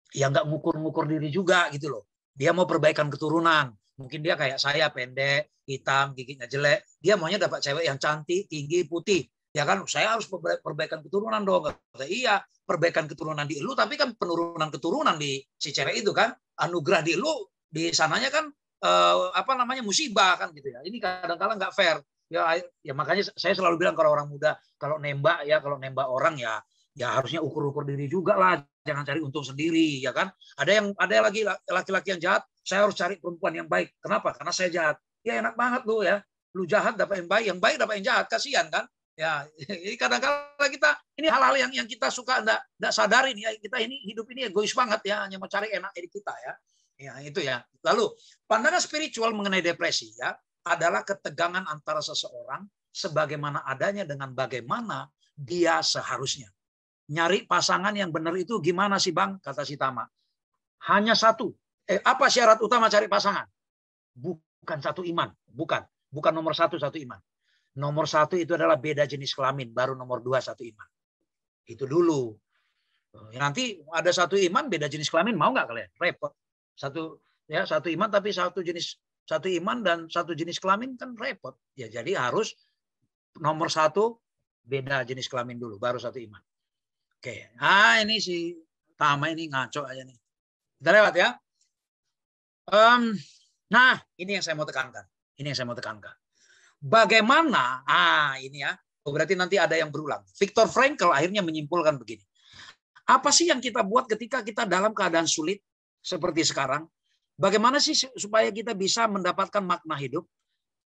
ya nggak ngukur-ngukur diri juga gitu loh. Dia mau perbaikan keturunan, mungkin dia kayak saya pendek, hitam, giginya jelek, dia maunya dapat cewek yang cantik, tinggi, putih. Ya kan, saya harus perbaikan keturunan dong. Kata, iya, perbaikan keturunan di lu, tapi kan penurunan keturunan di si cewek itu kan, anugerah di lu, di sananya kan musibah kan gitu ya. Ini kadang-kadang nggak fair. Ya makanya saya selalu bilang kalau orang muda kalau nembak orang ya harusnya ukur-ukur diri juga lah, jangan cari untung sendiri, ya kan. Ada lagi laki-laki yang jahat, saya harus cari perempuan yang baik. Kenapa? Karena saya jahat. Ya enak banget lu ya. Lu jahat dapat yang baik dapat yang jahat, kasihan kan? Ya, ini kadang-kadang kita ini hal-hal yang kita suka enggak sadarin ya, kita ini hidup ini egois banget ya, hanya mau cari enak diri kita ya. Ya, itu ya. Lalu, pandangan spiritual mengenai depresi ya adalah ketegangan antara seseorang sebagaimana adanya dengan bagaimana dia seharusnya. Nyari pasangan yang benar itu gimana sih, Bang? Kata si Tama. Hanya satu. Apa syarat utama cari pasangan? Bukan satu iman, bukan nomor satu iman. Nomor satu itu adalah beda jenis kelamin, baru nomor dua satu iman. Itu dulu. Nanti ada satu iman beda jenis kelamin, mau nggak kalian? Repot. Satu iman tapi satu iman dan satu jenis kelamin kan repot. Ya jadi harus nomor satu beda jenis kelamin dulu, baru satu iman. Oke. Ini si Tama ini ngaco aja nih. Kita lewat ya. Nah, ini yang saya mau tekankan. Bagaimana? Ini ya. Berarti nanti ada yang berulang. Viktor Frankl akhirnya menyimpulkan begini. Apa sih yang kita buat ketika kita dalam keadaan sulit seperti sekarang? Bagaimana sih supaya kita bisa mendapatkan makna hidup?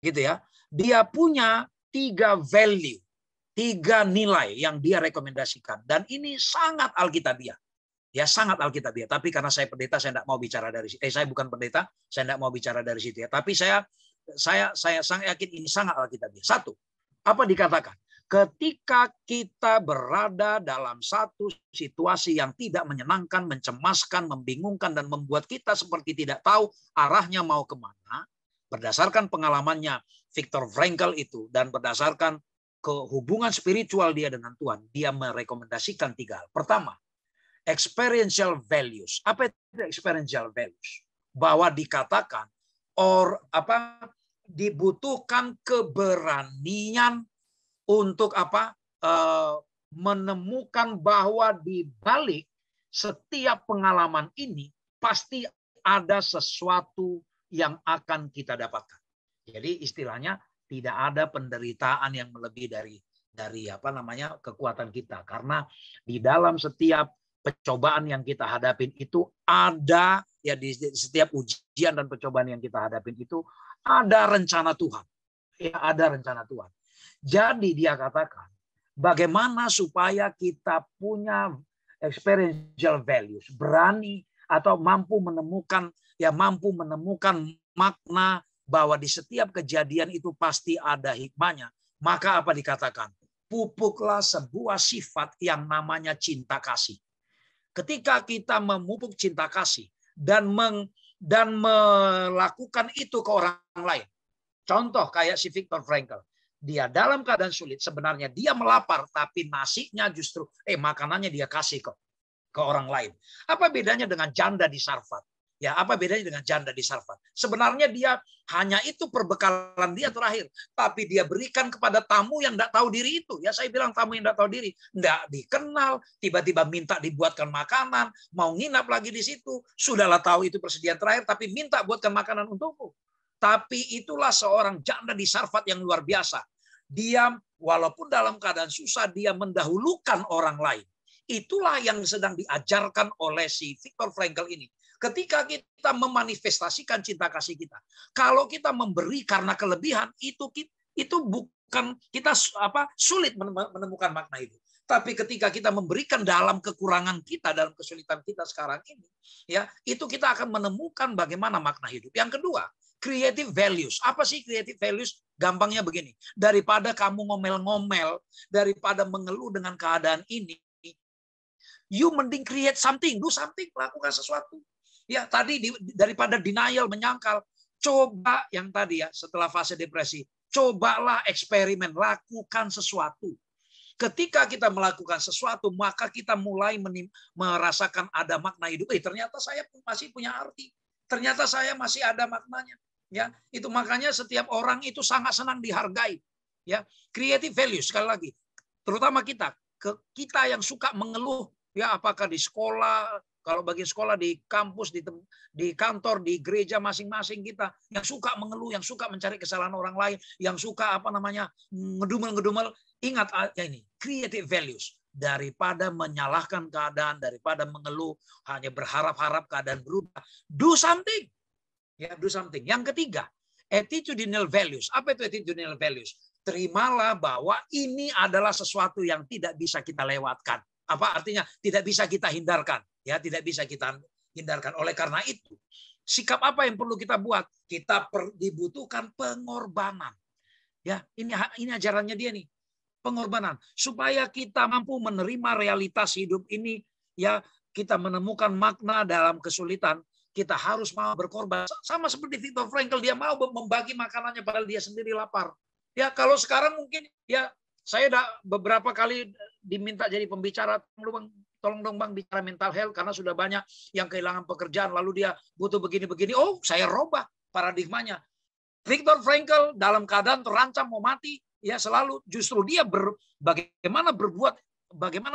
Gitu ya. Dia punya 3 value, 3 nilai yang dia rekomendasikan. Dan ini sangat Alkitabiah. Ya, sangat Alkitabiah. Tapi karena saya pendeta, saya tidak mau bicara dari situ. Saya bukan pendeta, saya tidak mau bicara dari situ ya. Tapi saya sangat yakin ini sangat Alkitabiah. 1. Apa dikatakan? Ketika kita berada dalam satu situasi yang tidak menyenangkan, mencemaskan, membingungkan, dan membuat kita seperti tidak tahu arahnya mau kemana, berdasarkan pengalamannya Viktor Frankl itu, dan berdasarkan kehubungan spiritual dia dengan Tuhan, dia merekomendasikan 3 hal. Pertama, experiential values. Apa itu experiential values? Bahwa dikatakan dibutuhkan keberanian untuk menemukan bahwa di balik setiap pengalaman ini pasti ada sesuatu yang akan kita dapatkan. Jadi istilahnya tidak ada penderitaan yang melebihi dari kekuatan kita, karena di dalam setiap pencobaan yang kita hadapin itu ada ya, di setiap ujian dan pencobaan yang kita hadapin itu ada rencana Tuhan. Ya, ada rencana Tuhan. Jadi dia katakan, bagaimana supaya kita punya experiential values, berani atau mampu menemukan makna bahwa di setiap kejadian itu pasti ada hikmahnya, maka apa dikatakan? Pupuklah sebuah sifat yang namanya cinta kasih. Ketika kita memupuk cinta kasih dan melakukan itu ke orang lain. Contoh kayak si Viktor Frankl. Dia dalam keadaan sulit, sebenarnya dia melapar, tapi nasinya justru, makanannya dia kasih ke orang lain. Apa bedanya dengan janda di Sarfat? Ya, apa bedanya dengan janda di Sarfat? Sebenarnya dia hanya itu perbekalan dia terakhir, tapi dia berikan kepada tamu yang tidak tahu diri itu. Ya, saya bilang tamu yang tidak tahu diri, tidak dikenal, tiba-tiba minta dibuatkan makanan, mau nginap lagi di situ, sudahlah tahu itu persediaan terakhir, tapi minta buatkan makanan untukku. Tapi itulah seorang janda di Sarfat yang luar biasa. Dia walaupun dalam keadaan susah, dia mendahulukan orang lain. Itulah yang sedang diajarkan oleh si Viktor Frankl ini. Ketika kita memanifestasikan cinta kasih kita, kalau kita memberi karena kelebihan, itu bukan kita sulit menemukan makna itu. Tapi ketika kita memberikan dalam kekurangan kita, dalam kesulitan kita sekarang ini, ya itu kita akan menemukan bagaimana makna hidup. Yang kedua, creative values. Apa sih creative values? Gampangnya begini. Daripada kamu ngomel-ngomel, daripada mengeluh dengan keadaan ini, you mending create something, do something, lakukan sesuatu. Ya, tadi daripada denial, menyangkal, coba yang tadi ya, setelah fase depresi, cobalah eksperimen, lakukan sesuatu. Ketika kita melakukan sesuatu, maka kita mulai merasakan ada makna hidup. Ternyata saya masih punya arti. Ternyata saya masih ada maknanya. Ya, itu makanya setiap orang itu sangat senang dihargai. Ya, creative value sekali lagi, terutama kita yang suka mengeluh, ya apakah di sekolah, kalau bagi sekolah di kampus, di kantor, di gereja masing-masing kita yang suka mengeluh, yang suka mencari kesalahan orang lain, yang suka ngedumel-ngedumel. Ingat ya ini, creative values. Daripada menyalahkan keadaan, daripada mengeluh, hanya berharap-harap keadaan berubah, do something. Ya, do something. Yang ketiga, attitudinal values. Apa itu attitudinal values? Terimalah bahwa ini adalah sesuatu yang tidak bisa kita lewatkan. Apa artinya? Tidak bisa kita hindarkan. Ya, tidak bisa kita hindarkan. Oleh karena itu, sikap apa yang perlu kita buat? Kita dibutuhkan pengorbanan. Ya, ini ajarannya dia nih. Pengorbanan supaya kita mampu menerima realitas hidup ini, ya kita menemukan makna dalam kesulitan, kita harus mau berkorban. Sama seperti Viktor Frankl, dia mau membagi makanannya padahal dia sendiri lapar. Ya kalau sekarang mungkin ya saya udah beberapa kali diminta jadi pembicara, tolong dong Bang bicara mental health karena sudah banyak yang kehilangan pekerjaan lalu dia butuh begini-begini. Oh, saya robah paradigmanya. Viktor Frankl dalam keadaan terancam mau mati, ya selalu justru dia bagaimana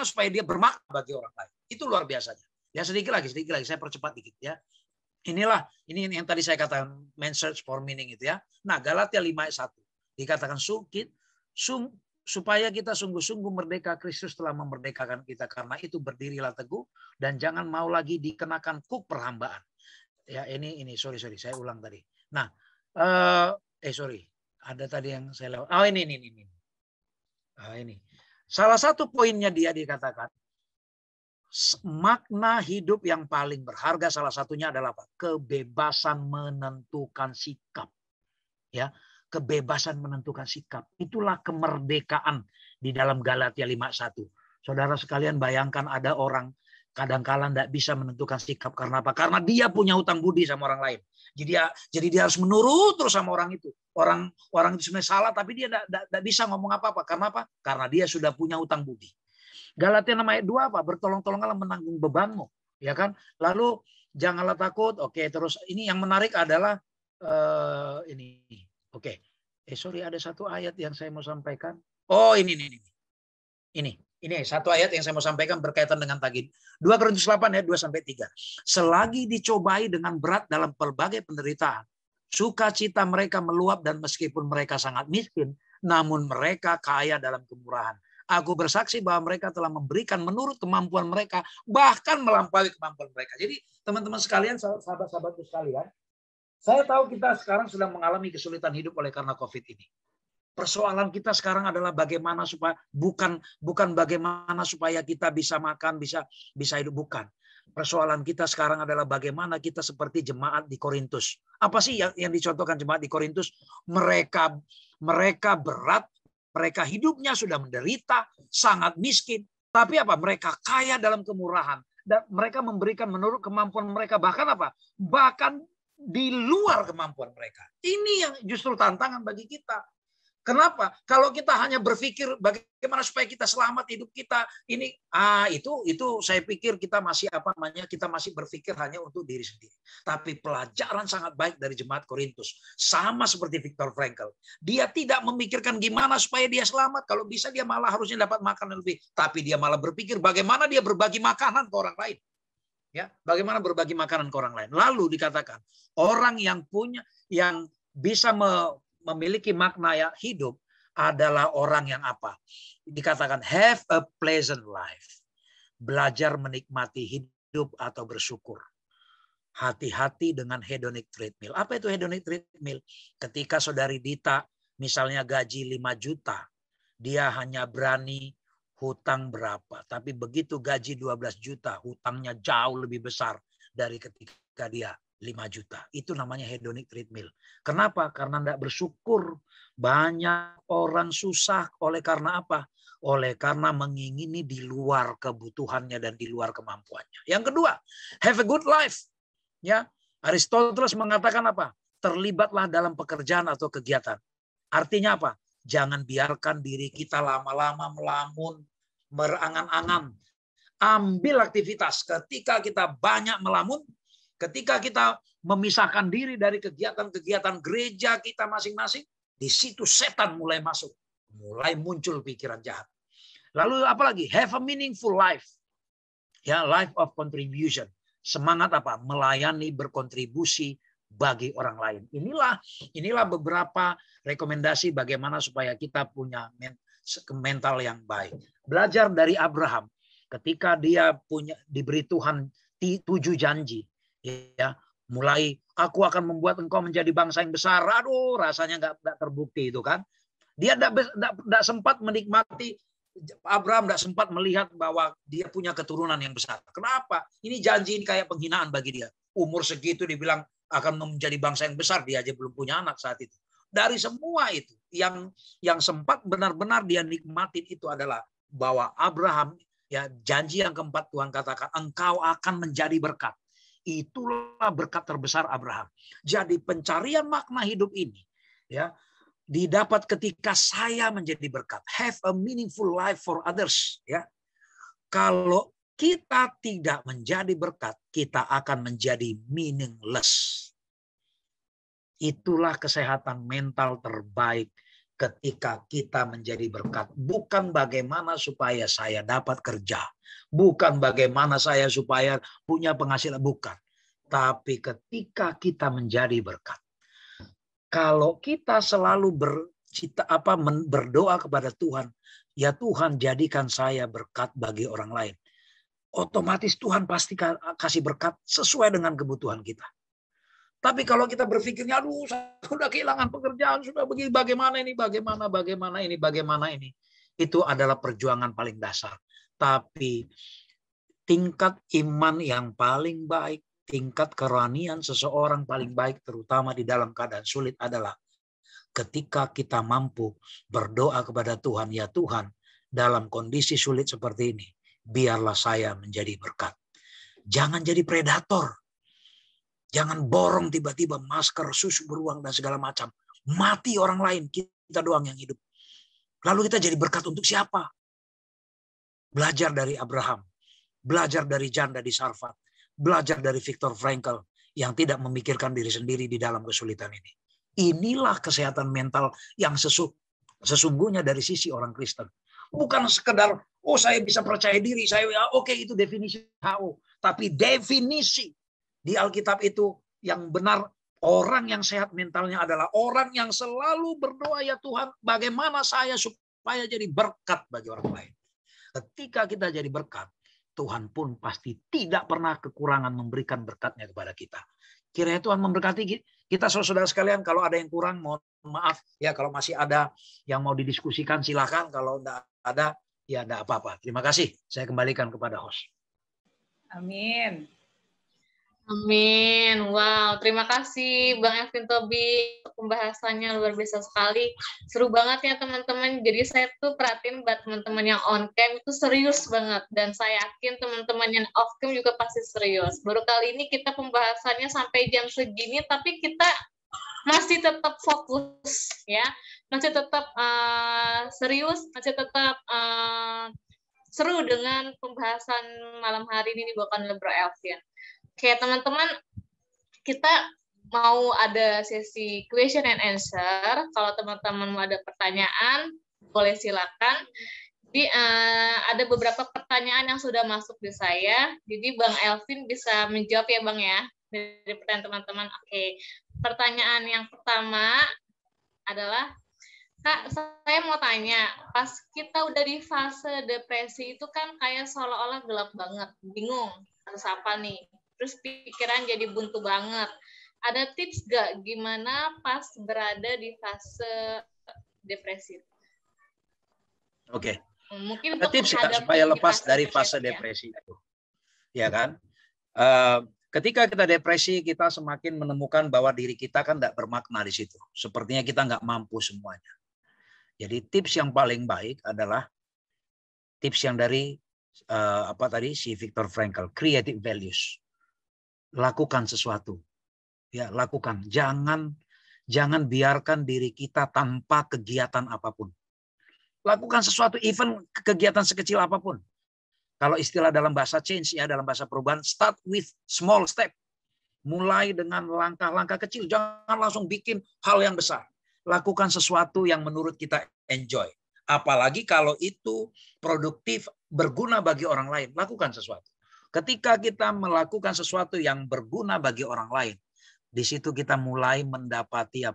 supaya dia bermakna bagi orang lain. Itu luar biasanya. Ya sedikit lagi saya percepat dikit ya. Ini yang tadi saya katakan man search for meaning itu ya. Nah, Galatia 5:1 dikatakan supaya kita sungguh-sungguh merdeka, Kristus telah memerdekakan kita, karena itu berdirilah teguh dan jangan mau lagi dikenakan kuk perhambaan. Ya, ini sorry saya ulang tadi. Nah, ada tadi yang saya lewat. Oh, ini. Ini. Salah satu poinnya dia dikatakan makna hidup yang paling berharga salah satunya adalah apa? Kebebasan menentukan sikap. Ya, kebebasan menentukan sikap. Itulah kemerdekaan di dalam Galatia 5:1. Saudara sekalian bayangkan ada orang kadang-kala tidak bisa menentukan sikap karena apa? Karena dia punya hutang budi sama orang lain. Jadi dia harus menurut terus sama orang itu. Orang itu sebenarnya salah tapi dia tidak bisa ngomong apa-apa. Karena apa? Karena dia sudah punya hutang budi. Galatia 6:2 apa? Bertolong-tolonglah menanggung bebanmu, ya kan? Lalu janganlah takut. Oke, terus ini yang menarik adalah ini. Oke. Ada satu ayat yang saya mau sampaikan. Oh, ini. Ini satu ayat yang saya mau sampaikan berkaitan dengan tadi. 2 Korintus 8 ayat 2-3. Selagi dicobai dengan berat dalam berbagai penderitaan, sukacita mereka meluap dan meskipun mereka sangat miskin, namun mereka kaya dalam kemurahan. Aku bersaksi bahwa mereka telah memberikan menurut kemampuan mereka, bahkan melampaui kemampuan mereka. Jadi teman-teman sekalian, sahabat-sahabatku sekalian, saya tahu kita sekarang sedang mengalami kesulitan hidup oleh karena COVID ini. Persoalan kita sekarang adalah bagaimana supaya bukan bagaimana supaya kita bisa makan, bisa hidup, bukan. Persoalan kita sekarang adalah bagaimana kita seperti jemaat di Korintus. Apa sih yang dicontohkan jemaat di Korintus? Mereka berat, mereka hidupnya sudah menderita, sangat miskin. Tapi apa? Mereka kaya dalam kemurahan. Dan mereka memberikan menurut kemampuan mereka. Bahkan apa? Bahkan di luar kemampuan mereka. Ini yang justru tantangan bagi kita. Kenapa? Kalau kita hanya berpikir bagaimana supaya kita selamat hidup kita, ini itu saya pikir kita masih kita masih berpikir hanya untuk diri sendiri. Tapi pelajaran sangat baik dari jemaat Korintus, sama seperti Viktor Frankl. Dia tidak memikirkan gimana supaya dia selamat, kalau bisa dia malah harusnya dapat makanan lebih, tapi dia malah berpikir bagaimana dia berbagi makanan ke orang lain. Ya, bagaimana berbagi makanan ke orang lain. Lalu dikatakan, orang yang bisa memiliki makna ya hidup adalah orang yang apa? Dikatakan have a pleasant life. Belajar menikmati hidup atau bersyukur. Hati-hati dengan hedonic treadmill. Apa itu hedonic treadmill? Ketika saudari Dita misalnya gaji 5 juta, dia hanya berani hutang berapa. Tapi begitu gaji 12 juta, hutangnya jauh lebih besar dari ketika dia 5 juta. Itu namanya hedonic treadmill. Kenapa? Karena tidak bersyukur. Banyak orang susah oleh karena apa? Oleh karena mengingini di luar kebutuhannya dan di luar kemampuannya. Yang kedua, have a good life. Ya, Aristoteles mengatakan apa? Terlibatlah dalam pekerjaan atau kegiatan. Artinya apa? Jangan biarkan diri kita lama-lama melamun, merangan-angan. Ambil aktivitas. Ketika kita banyak melamun, ketika kita memisahkan diri dari kegiatan-kegiatan gereja kita masing-masing, di situ setan mulai masuk. Mulai muncul pikiran jahat. Lalu apalagi? Have a meaningful life. Ya, life of contribution. Semangat apa? Melayani, berkontribusi bagi orang lain. Inilah beberapa rekomendasi bagaimana supaya kita punya mental yang baik. Belajar dari Abraham. Ketika dia diberi Tuhan 7 janji. Ya, mulai aku akan membuat engkau menjadi bangsa yang besar. Aduh, rasanya nggak terbukti itu kan. Dia tidak sempat menikmati. Abraham tidak sempat melihat bahwa dia punya keturunan yang besar. Kenapa? Ini janji ini kayak penghinaan bagi dia. Umur segitu dibilang akan menjadi bangsa yang besar, dia aja belum punya anak saat itu. Dari semua itu, yang sempat benar-benar dia nikmatin itu adalah bahwa Abraham, ya janji yang keempat Tuhan katakan, engkau akan menjadi berkat. Itulah berkat terbesar Abraham. Jadi pencarian makna hidup ini ya didapat ketika saya menjadi berkat. Have a meaningful life for others ya. Kalau kita tidak menjadi berkat, kita akan menjadi meaningless. Itulah kesehatan mental terbaik ketika kita menjadi berkat. Bukan bagaimana supaya saya dapat kerja. Bukan bagaimana saya supaya punya penghasilan. Bukan. Tapi ketika kita menjadi berkat. Kalau kita selalu berdoa kepada Tuhan. Ya Tuhan jadikan saya berkat bagi orang lain. Otomatis Tuhan pasti kasih berkat sesuai dengan kebutuhan kita. Tapi kalau kita berpikirnya, aduh, saya sudah kehilangan pekerjaan, sudah begini, bagaimana ini. Itu adalah perjuangan paling dasar. Tapi tingkat iman yang paling baik, tingkat kerohanian seseorang paling baik, terutama di dalam keadaan sulit adalah ketika kita mampu berdoa kepada Tuhan, ya Tuhan, dalam kondisi sulit seperti ini, biarlah saya menjadi berkat. Jangan jadi predator. Jangan borong tiba-tiba masker, susu beruang, dan segala macam. Mati orang lain, kita doang yang hidup. Lalu kita jadi berkat untuk siapa? Belajar dari Abraham. Belajar dari janda di Sarfat. Belajar dari Viktor Frankl yang tidak memikirkan diri sendiri di dalam kesulitan ini. Inilah kesehatan mental yang sesungguhnya dari sisi orang Kristen. Bukan sekedar, oh saya bisa percaya diri, oke, itu definisi HO. Tapi definisi di Alkitab itu yang benar, orang yang sehat mentalnya adalah orang yang selalu berdoa, ya Tuhan, bagaimana saya supaya jadi berkat bagi orang lain. Ketika kita jadi berkat, Tuhan pun pasti tidak pernah kekurangan memberikan berkatnya kepada kita. Kiranya Tuhan memberkati kita saudara sekalian. Kalau ada yang kurang, mohon maaf. Ya, kalau masih ada yang mau didiskusikan, silakan. Kalau tidak ada, ya tidak apa-apa. Terima kasih. Saya kembalikan kepada host. Amin. Amin. Wow, terima kasih Bang Elvin Tobi. Pembahasannya luar biasa sekali. Seru banget ya teman-teman. Jadi saya tuh perhatiin buat teman-teman yang on cam itu serius banget. Dan saya yakin teman-teman yang off cam juga pasti serius. Baru kali ini kita pembahasannya sampai jam segini, tapi kita masih tetap fokus ya. Masih tetap serius, masih tetap seru dengan pembahasan malam hari ini dibawakan oleh Bro Elvin. Oke, teman-teman, kita mau ada sesi question and answer. Kalau teman-teman mau ada pertanyaan, boleh silakan. Jadi ada beberapa pertanyaan yang sudah masuk di saya. Jadi Bang Elvin bisa menjawab ya Bang ya, dari pertanyaan teman-teman. Oke, pertanyaan yang pertama adalah, Kak, saya mau tanya, pas kita udah di fase depresi itu kan kayak seolah-olah gelap banget, bingung harus apa nih. Terus pikiran jadi buntu banget. Ada tips gak gimana pas berada di fase depresi? Oke. Mungkin ada tips ya, supaya lepas dari fase depresi itu. Ya kan? Ketika kita depresi, kita semakin menemukan bahwa diri kita kan tidak bermakna di situ. Sepertinya kita nggak mampu semuanya. Jadi tips yang paling baik adalah tips yang dari si Viktor Frankl, creative values. Lakukan sesuatu, ya lakukan. Jangan biarkan diri kita tanpa kegiatan apapun. Lakukan sesuatu, even kegiatan sekecil apapun. Kalau istilah dalam bahasa change ya, dalam bahasa perubahan, start with small step. Mulai dengan langkah-langkah kecil, jangan langsung bikin hal yang besar. Lakukan sesuatu yang menurut kita enjoy. Apalagi kalau itu produktif, berguna bagi orang lain, lakukan sesuatu. Ketika kita melakukan sesuatu yang berguna bagi orang lain, di situ kita mulai mendapati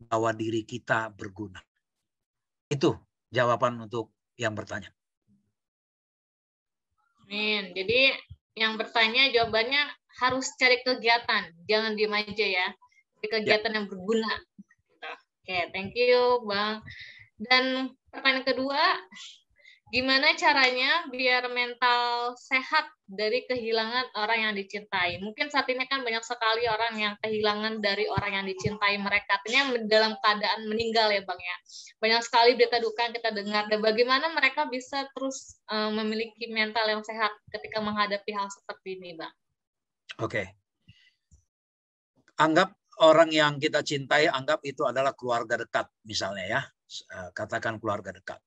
bahwa diri kita berguna. Itu jawaban untuk yang bertanya. Amin. Jadi yang bertanya jawabannya harus cari kegiatan, jangan diem aja ya. Cari kegiatan yang berguna. Oke, thank you Bang. Dan pertanyaan kedua, gimana caranya biar mental sehat dari kehilangan orang yang dicintai? Mungkin saat ini kan banyak sekali orang yang kehilangan dari orang yang dicintai mereka. Artinya dalam keadaan meninggal ya Bang ya. Banyak sekali berita duka yang kita dengar. Dan bagaimana mereka bisa terus memiliki mental yang sehat ketika menghadapi hal seperti ini Bang? Oke. Anggap orang yang kita cintai, anggap itu adalah keluarga dekat misalnya ya. Katakan keluarga dekat.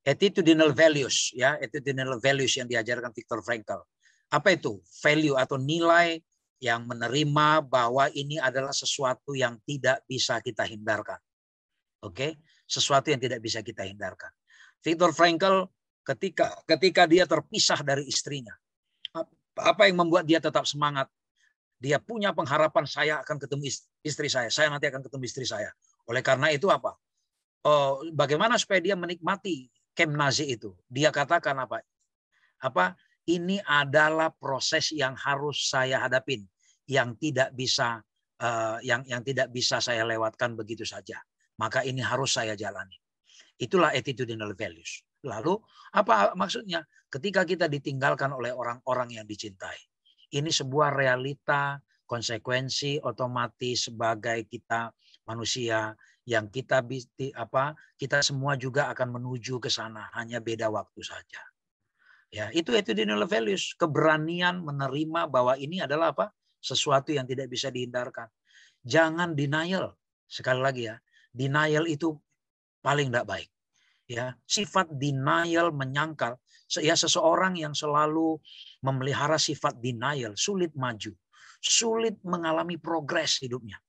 Attitudinal values ya, attitudinal values yang diajarkan Viktor Frankl. Apa itu? Value atau nilai yang menerima bahwa ini adalah sesuatu yang tidak bisa kita hindarkan. Oke, sesuatu yang tidak bisa kita hindarkan. Viktor Frankl ketika dia terpisah dari istrinya, apa yang membuat dia tetap semangat? Dia punya pengharapan, saya akan ketemu istri saya nanti akan ketemu istri saya. Oleh karena itu apa? Bagaimana supaya dia menikmati Camp Nazi itu? Dia katakan ini adalah proses yang harus saya hadapin, yang tidak bisa yang tidak bisa saya lewatkan begitu saja. Maka ini harus saya jalani. Itulah attitudinal values. Lalu apa maksudnya? Ketika kita ditinggalkan oleh orang-orang yang dicintai, ini sebuah realita, konsekuensi otomatis sebagai kita manusia yang kita semua juga akan menuju ke sana, hanya beda waktu saja. Ya, itu attitudinal values, keberanian menerima bahwa ini adalah sesuatu yang tidak bisa dihindarkan. Jangan denial. Sekali lagi ya, denial itu paling tidak baik. Ya, sifat denial menyangkal. Ya, seseorang yang selalu memelihara sifat denial sulit maju, sulit mengalami progres hidupnya.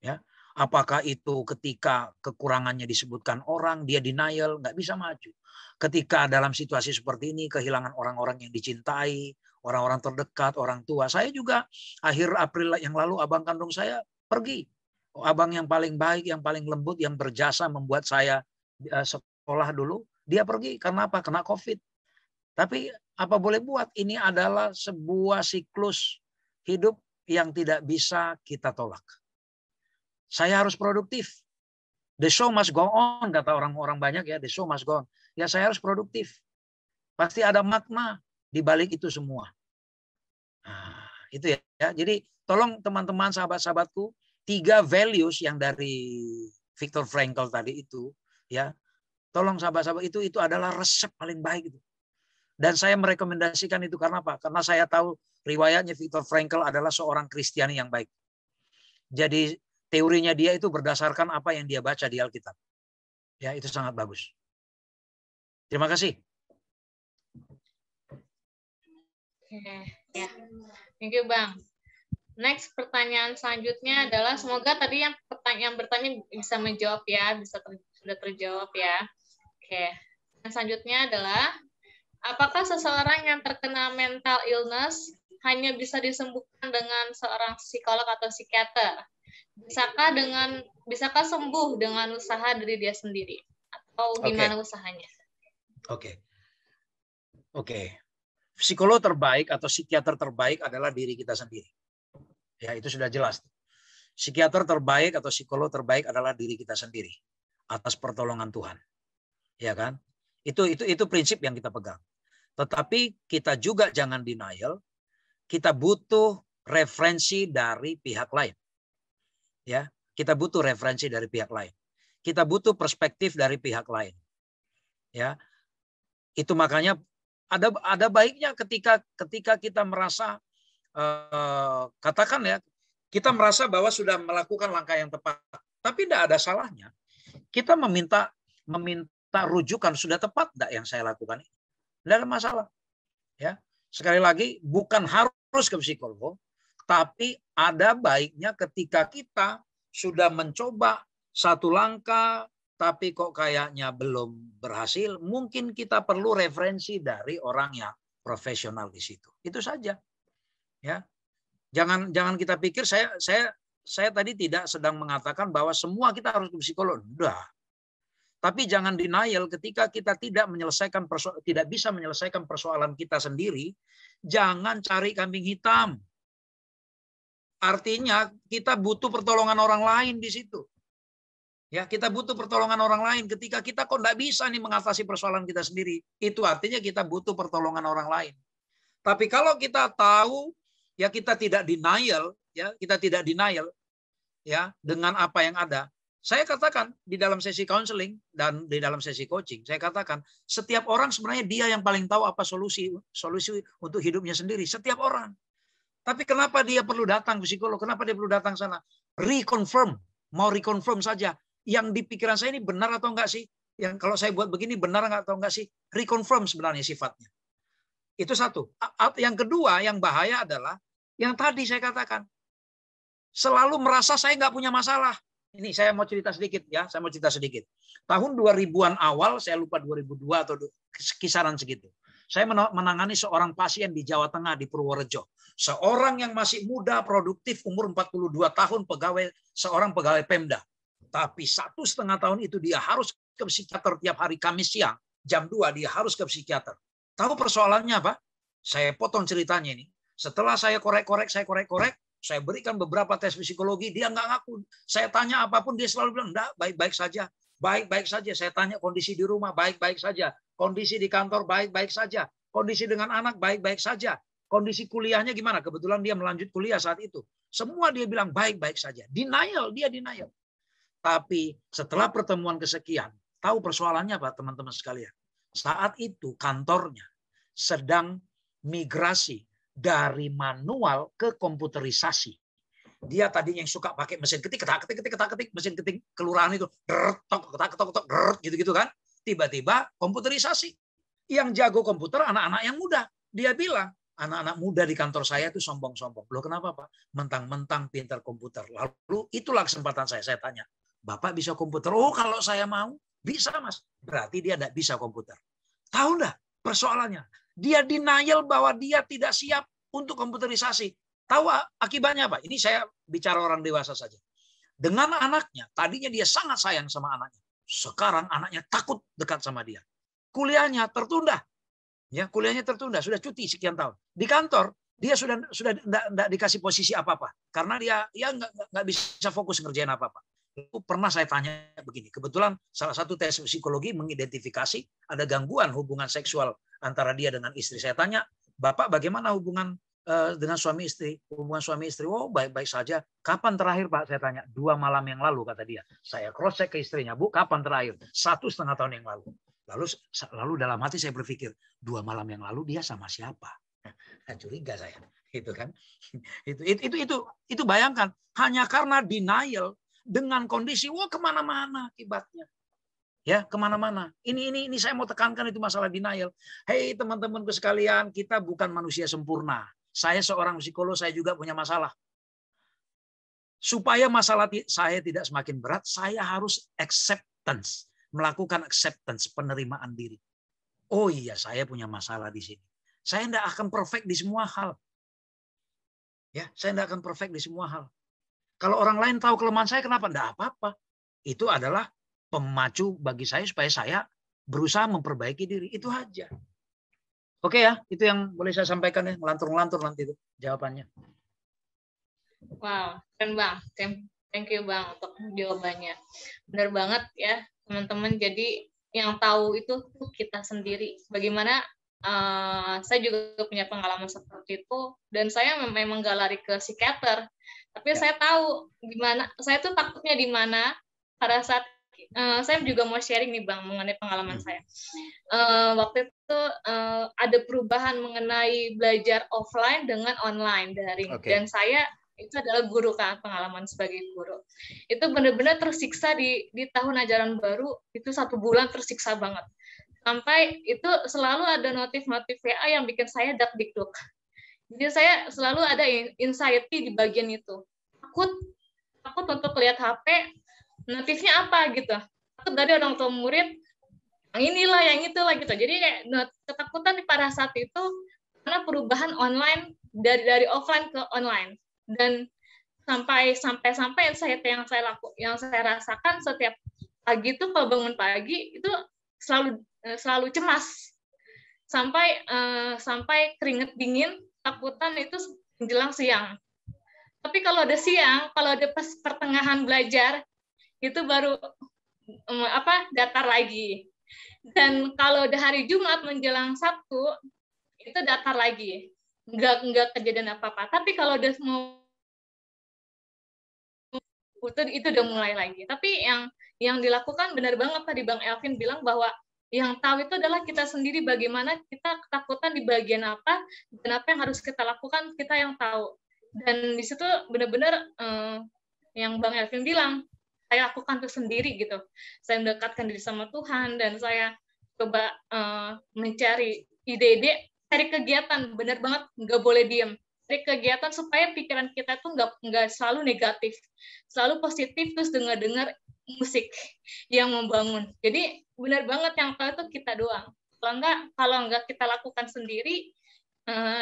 Ya. Apakah itu ketika kekurangannya disebutkan orang, dia denial, nggak bisa maju. Ketika dalam situasi seperti ini, kehilangan orang-orang yang dicintai, orang-orang terdekat, orang tua. Saya juga akhir April yang lalu, abang kandung saya pergi. Abang yang paling baik, yang paling lembut, yang berjasa membuat saya sekolah dulu, dia pergi. Karena apa? Kena COVID. Tapi apa boleh buat? Ini adalah sebuah siklus hidup yang tidak bisa kita tolak. Saya harus produktif. The show must go on, kata orang-orang banyak ya. The show must go on. Ya, saya harus produktif. Pasti ada makna di balik itu semua. Nah, itu ya. Jadi tolong teman-teman, sahabat-sahabatku, 3 values yang dari Viktor Frankl tadi itu, ya. Tolong sahabat-sahabat, itu adalah resep paling baik itu. Dan saya merekomendasikan itu karena apa? Karena saya tahu riwayatnya Viktor Frankl adalah seorang Kristiani yang baik. Jadi teorinya dia itu berdasarkan apa yang dia baca di Alkitab. Ya, itu sangat bagus. Terima kasih. Oke, ya. Thank you, Bang. Next, pertanyaan selanjutnya adalah, semoga tadi yang bertanya bisa menjawab ya, sudah terjawab ya. Oke. Yang selanjutnya adalah, apakah seseorang yang terkena mental illness hanya bisa disembuhkan dengan seorang psikolog atau psikiater? Bisakah sembuh dengan usaha dari dia sendiri? Atau gimana usahanya? Oke. Psikolog terbaik atau psikiater terbaik adalah diri kita sendiri. Ya, itu sudah jelas. Psikiater terbaik atau psikolog terbaik adalah diri kita sendiri atas pertolongan Tuhan. Ya kan? Itu prinsip yang kita pegang. Tetapi kita juga jangan denial, kita butuh referensi dari pihak lain. Ya, kita butuh referensi dari pihak lain. Kita butuh perspektif dari pihak lain. Ya. Itu makanya ada baiknya ketika kita merasa katakan ya, kita merasa bahwa sudah melakukan langkah yang tepat, tapi tidak ada salahnya kita meminta rujukan, sudah tepat enggak yang saya lakukan ini? Tidak ada masalah. Ya. Sekali lagi, bukan harus ke psikolog, tapi ada baiknya ketika kita sudah mencoba satu langkah, tapi kok kayaknya belum berhasil, mungkin kita perlu referensi dari orang yang profesional di situ. Itu saja. Ya. Jangan kita pikir saya tadi tidak sedang mengatakan bahwa semua kita harus ke psikolog. Udah. Tapi jangan denial ketika kita tidak bisa menyelesaikan persoalan kita sendiri, jangan cari kambing hitam. Artinya kita butuh pertolongan orang lain di situ. Ya, kita butuh pertolongan orang lain ketika kita kok enggak bisa nih mengatasi persoalan kita sendiri. Itu artinya kita butuh pertolongan orang lain. Tapi kalau kita tahu, ya kita tidak denial, ya dengan apa yang ada. Saya katakan di dalam sesi counseling dan di dalam sesi coaching, saya katakan setiap orang sebenarnya dia yang paling tahu apa solusi untuk hidupnya sendiri. Setiap orang. Tapi kenapa dia perlu datang psikolog? Kenapa dia perlu datang sana? Reconfirm, mau reconfirm saja. Yang di pikiran saya ini benar atau enggak sih? Yang kalau saya buat begini benar atau enggak sih? Reconfirm sebenarnya sifatnya. Itu satu. Yang kedua, yang bahaya adalah yang tadi saya katakan. Selalu merasa saya nggak punya masalah. Ini saya mau cerita sedikit ya, Tahun 2000-an awal, saya lupa 2002 atau kisaran segitu. Saya menangani seorang pasien di Jawa Tengah di Purworejo. Seorang yang masih muda, produktif, umur 42 tahun, seorang pegawai Pemda. Tapi 1,5 tahun itu dia harus ke psikiater tiap hari Kamis siang, jam 2 dia harus ke psikiater. Tahu persoalannya apa? Saya potong ceritanya ini. Setelah saya korek-korek, saya berikan beberapa tes psikologi, dia nggak ngaku. Saya tanya apapun, dia selalu bilang, enggak, baik-baik saja. Baik-baik saja. Saya tanya kondisi di rumah, baik-baik saja. Kondisi di kantor, baik-baik saja. Kondisi dengan anak, baik-baik saja. Kondisi kuliahnya gimana? Kebetulan dia melanjut kuliah saat itu. Semua dia bilang baik-baik saja. Dia denial. Tapi setelah pertemuan kesekian, tahu persoalannya apa teman-teman sekalian? Saat itu kantornya sedang migrasi dari manual ke komputerisasi. Dia tadinya yang suka pakai mesin ketik, ketik, mesin ketik kelurahan itu, ketok, gitu-gitu kan. Tiba-tiba komputerisasi. Yang jago komputer anak-anak yang muda. Dia bilang, anak-anak muda di kantor saya itu sombong-sombong. Loh kenapa Pak? Mentang-mentang pintar komputer. Lalu itulah kesempatan saya tanya, Bapak bisa komputer? Oh kalau saya mau, bisa Mas. Berarti dia tidak bisa komputer. Tahu enggak persoalannya? Dia denial bahwa dia tidak siap untuk komputerisasi. Tahu akibatnya apa? Ini saya bicara orang dewasa saja. Dengan anaknya, tadinya dia sangat sayang sama anaknya. Sekarang anaknya takut dekat sama dia. Kuliahnya tertunda. Ya, kuliahnya tertunda, sudah cuti sekian tahun. Di kantor, dia sudah tidak dikasih posisi apa-apa. Karena dia nggak bisa fokus ngerjain apa-apa. Pernah saya tanya begini. Kebetulan salah satu tes psikologi mengidentifikasi ada gangguan hubungan seksual antara dia dengan istri. Saya tanya, Bapak bagaimana hubungan dengan suami istri, hubungan suami istri. Oh, baik-baik saja. Kapan terakhir, Pak? Saya tanya. 2 malam yang lalu, kata dia. Saya cross check ke istrinya, Bu, kapan terakhir? 1,5 tahun yang lalu. Lalu dalam hati saya berpikir, 2 malam yang lalu dia sama siapa? Curiga saya, gitu kan? Itu bayangkan, hanya karena denial dengan kondisi, wah kemana-mana akibatnya. Ya, kemana-mana. Ini saya mau tekankan itu masalah denial. Hei teman-temanku sekalian, kita bukan manusia sempurna. Saya seorang psikolog, saya juga punya masalah. Supaya masalah saya tidak semakin berat, saya harus acceptance. Melakukan acceptance, penerimaan diri. Oh iya, saya punya masalah di sini. Saya tidak akan perfect di semua hal. Ya, saya tidak akan perfect di semua hal. Kalau orang lain tahu kelemahan saya, kenapa? Tidak apa-apa. Itu adalah pemacu bagi saya supaya saya berusaha memperbaiki diri. Itu aja. Oke ya, itu yang boleh saya sampaikan ya. Ngelantur-ngelantur nanti itu jawabannya. Wow, keren Bang. Thank you Bang untuk jawabannya. Benar banget ya teman-teman. Jadi yang tahu itu kita sendiri. Bagaimana saya juga punya pengalaman seperti itu. Dan saya memang gak lari ke psikiater. Tapi saya tahu gimana. Saya tuh takutnya di mana pada saat saya juga mau sharing nih Bang mengenai pengalaman saya. Waktu itu ada perubahan mengenai belajar offline dengan online daring. Okay. Dan saya itu adalah guru kan, pengalaman sebagai guru. Itu benar-benar tersiksa di tahun ajaran baru, itu 1 bulan tersiksa banget. Sampai itu selalu ada notif-notif WA yang bikin saya dak-dikduk. Jadi saya selalu ada anxiety di bagian itu. Takut untuk lihat HP, notifnya apa gitu. Takut dari orang tua murid, yang inilah, yang itulah gitu. Jadi kayak ketakutan pada saat itu karena perubahan online dari offline ke online. Dan sampai yang saya rasakan setiap pagi itu kalau bangun pagi itu selalu cemas. Sampai keringet dingin, takutan itu menjelang siang. Tapi kalau ada siang, kalau ada pas pertengahan belajar, itu baru datar lagi. Dan kalau udah hari Jumat menjelang Sabtu, itu datar lagi. Enggak kejadian apa-apa. Tapi kalau udah mau itu udah mulai lagi. Tapi yang dilakukan benar banget tadi Bang Elvin bilang bahwa yang tahu itu adalah kita sendiri, bagaimana kita ketakutan di bagian apa, dan apa yang harus kita lakukan, kita yang tahu. Dan di situ benar-benar yang Bang Elvin bilang, saya lakukan itu sendiri gitu. Saya mendekatkan diri sama Tuhan, dan saya coba mencari ide-ide, cari kegiatan, benar banget, nggak boleh diem. Cari kegiatan supaya pikiran kita tuh nggak selalu negatif, selalu positif, terus dengar musik yang membangun. Jadi benar banget yang tahu itu kita doang. Kalau enggak kita lakukan sendiri,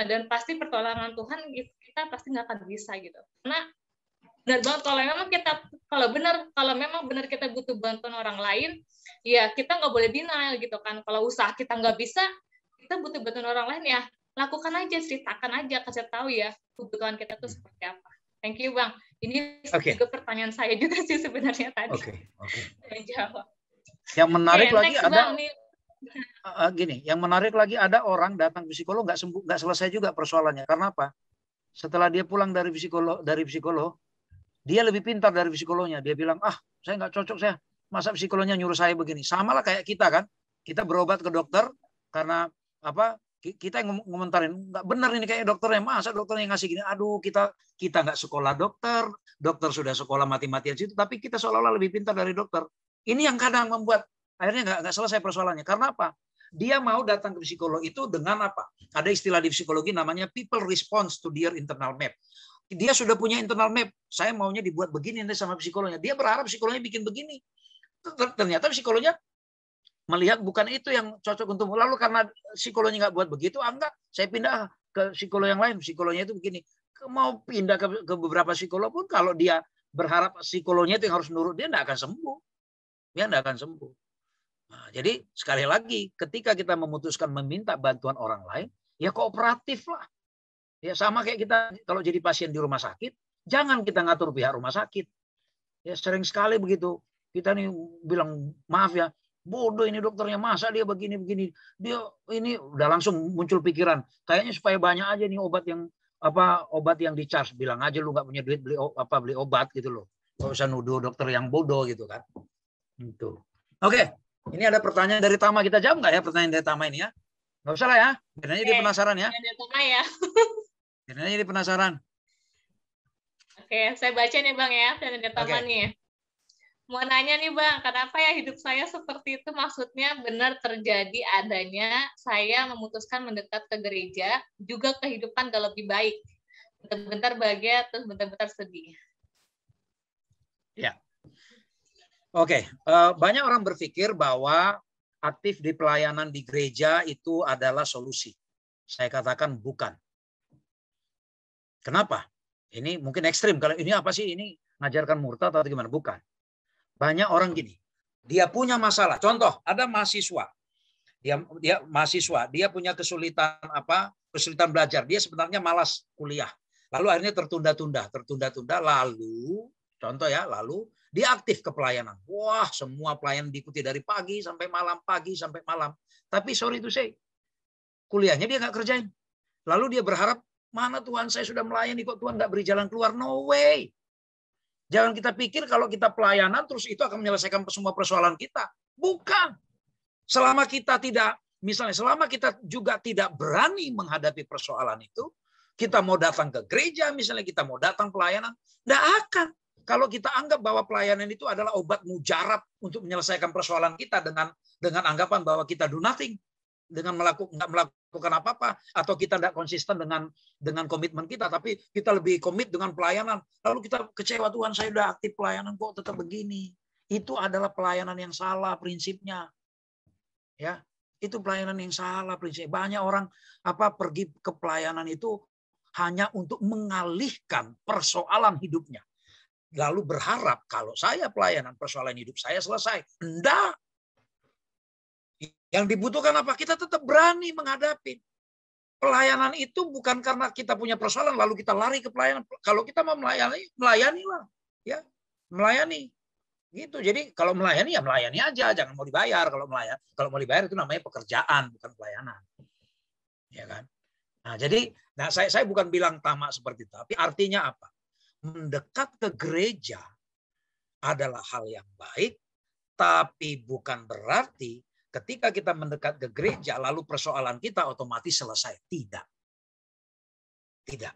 dan pasti pertolongan Tuhan kita pasti nggak akan bisa gitu. Karena benar banget kalau memang benar kita butuh bantuan orang lain, ya kita nggak boleh denial gitu kan. Kalau usaha kita nggak bisa, kita butuh bantuan orang lain, ya lakukan aja, ceritakan aja, kasih tahu ya kebutuhan kita tuh seperti apa. Thank you Bang. Ini juga pertanyaan saya juga sih sebenarnya tadi. Saya jawab. Yang menarik lagi ada gini, yang menarik lagi ada orang datang ke psikolog nggak selesai juga persoalannya. Karena apa? Setelah dia pulang dari psikolog, dia lebih pintar dari psikolognya. Dia bilang, saya nggak cocok, saya masa psikolognya nyuruh saya begini. Sama lah kayak kita kan, kita berobat ke dokter karena apa? Kita yang ngomentarin nggak benar ini kayak dokternya, masa dokternya ngasih gini. Aduh, kita nggak sekolah dokter sudah sekolah mati-matian situ, tapi kita seolah-olah lebih pintar dari dokter. Ini yang kadang membuat akhirnya nggak selesai persoalannya. Karena apa? Dia mau datang ke psikolog itu dengan apa? Ada istilah di psikologi namanya people response to their internal map. Dia sudah punya internal map. Saya maunya dibuat begini nanti sama psikolognya. Dia berharap psikolognya bikin begini. Ternyata psikolognya melihat bukan itu yang cocok untukmu. Lalu karena psikolognya nggak buat begitu, enggak, saya pindah ke psikolog yang lain. Psikolognya itu begini. Mau pindah ke beberapa psikolog pun kalau dia berharap psikolognya itu yang harus nurut, dia nggak akan sembuh. Dia nggak akan sembuh. Nah, jadi sekali lagi, ketika kita memutuskan meminta bantuan orang lain, ya kooperatif lah. Ya sama kayak kita kalau jadi pasien di rumah sakit, jangan kita ngatur pihak rumah sakit. Ya sering sekali begitu. Kita nih bilang, maaf ya, bodoh ini dokternya, masa dia begini-begini. Dia ini udah langsung muncul pikiran, kayaknya supaya banyak aja nih obat yang obat yang di charge, bilang aja lu nggak punya duit beli obat gitu loh. Nggak usah nuduh dokter yang bodoh gitu kan. Itu. Oke, ini ada pertanyaan dari Tama, kita jawab nggak ya pertanyaan dari Tama ini ya? Nggak usah lah ya, biar aja dia penasaran ya. Biar aja dia penasaran. Oke, saya baca nih Bang ya, dan ada Tama nih. Mau nanya nih Bang, kenapa ya hidup saya seperti itu? Maksudnya benar terjadi adanya saya memutuskan mendekat ke gereja, juga kehidupan gak lebih baik. Bentar-bentar bahagia, terus bentar-bentar sedih. Ya. Oke, banyak orang berpikir bahwa aktif di pelayanan di gereja itu adalah solusi. Saya katakan bukan. Kenapa? Ini mungkin ekstrim. Kalau ini apa sih? Ini ngajarkan murtad atau gimana? Bukan. Banyak orang gini, dia punya masalah. Contoh, ada mahasiswa. Dia mahasiswa, dia punya kesulitan kesulitan belajar. Dia sebenarnya malas kuliah. Lalu akhirnya tertunda-tunda. Lalu, contoh ya, lalu dia aktif ke pelayanan. Wah, semua pelayanan diikuti dari pagi sampai malam. Tapi sorry to say, kuliahnya dia nggak kerjain. Lalu dia berharap, mana Tuhan saya sudah melayani kok Tuhan nggak beri jalan keluar. No way. Jangan kita pikir kalau kita pelayanan terus itu akan menyelesaikan semua persoalan kita. Bukan. Selama kita juga tidak berani menghadapi persoalan itu, kita mau datang ke gereja, misalnya kita mau datang pelayanan, tidak akan. Kalau kita anggap bahwa pelayanan itu adalah obat mujarab untuk menyelesaikan persoalan kita dengan anggapan bahwa kita do nothing, dengan nggak melakukan apa-apa, atau kita tidak konsisten dengan komitmen kita, tapi kita lebih komit dengan pelayanan. Lalu kita kecewa, Tuhan saya sudah aktif pelayanan kok tetap begini. Itu adalah pelayanan yang salah prinsipnya. Ya, itu pelayanan yang salah prinsipnya. Banyak orang pergi ke pelayanan itu hanya untuk mengalihkan persoalan hidupnya. Lalu berharap kalau saya pelayanan persoalan hidup saya selesai. Enggak. Yang dibutuhkan apa? Kita tetap berani menghadapi. Pelayanan itu bukan karena kita punya persoalan lalu kita lari ke pelayanan. Kalau kita mau melayanilah, ya, melayani. Gitu. Jadi kalau melayani ya melayani aja, jangan mau dibayar. Kalau mau dibayar itu namanya pekerjaan, bukan pelayanan. Ya kan? Nah, jadi saya bukan bilang tamak seperti itu, tapi artinya apa? Mendekat ke gereja adalah hal yang baik, tapi bukan berarti ketika kita mendekat ke gereja, lalu persoalan kita otomatis selesai. Tidak. Tidak.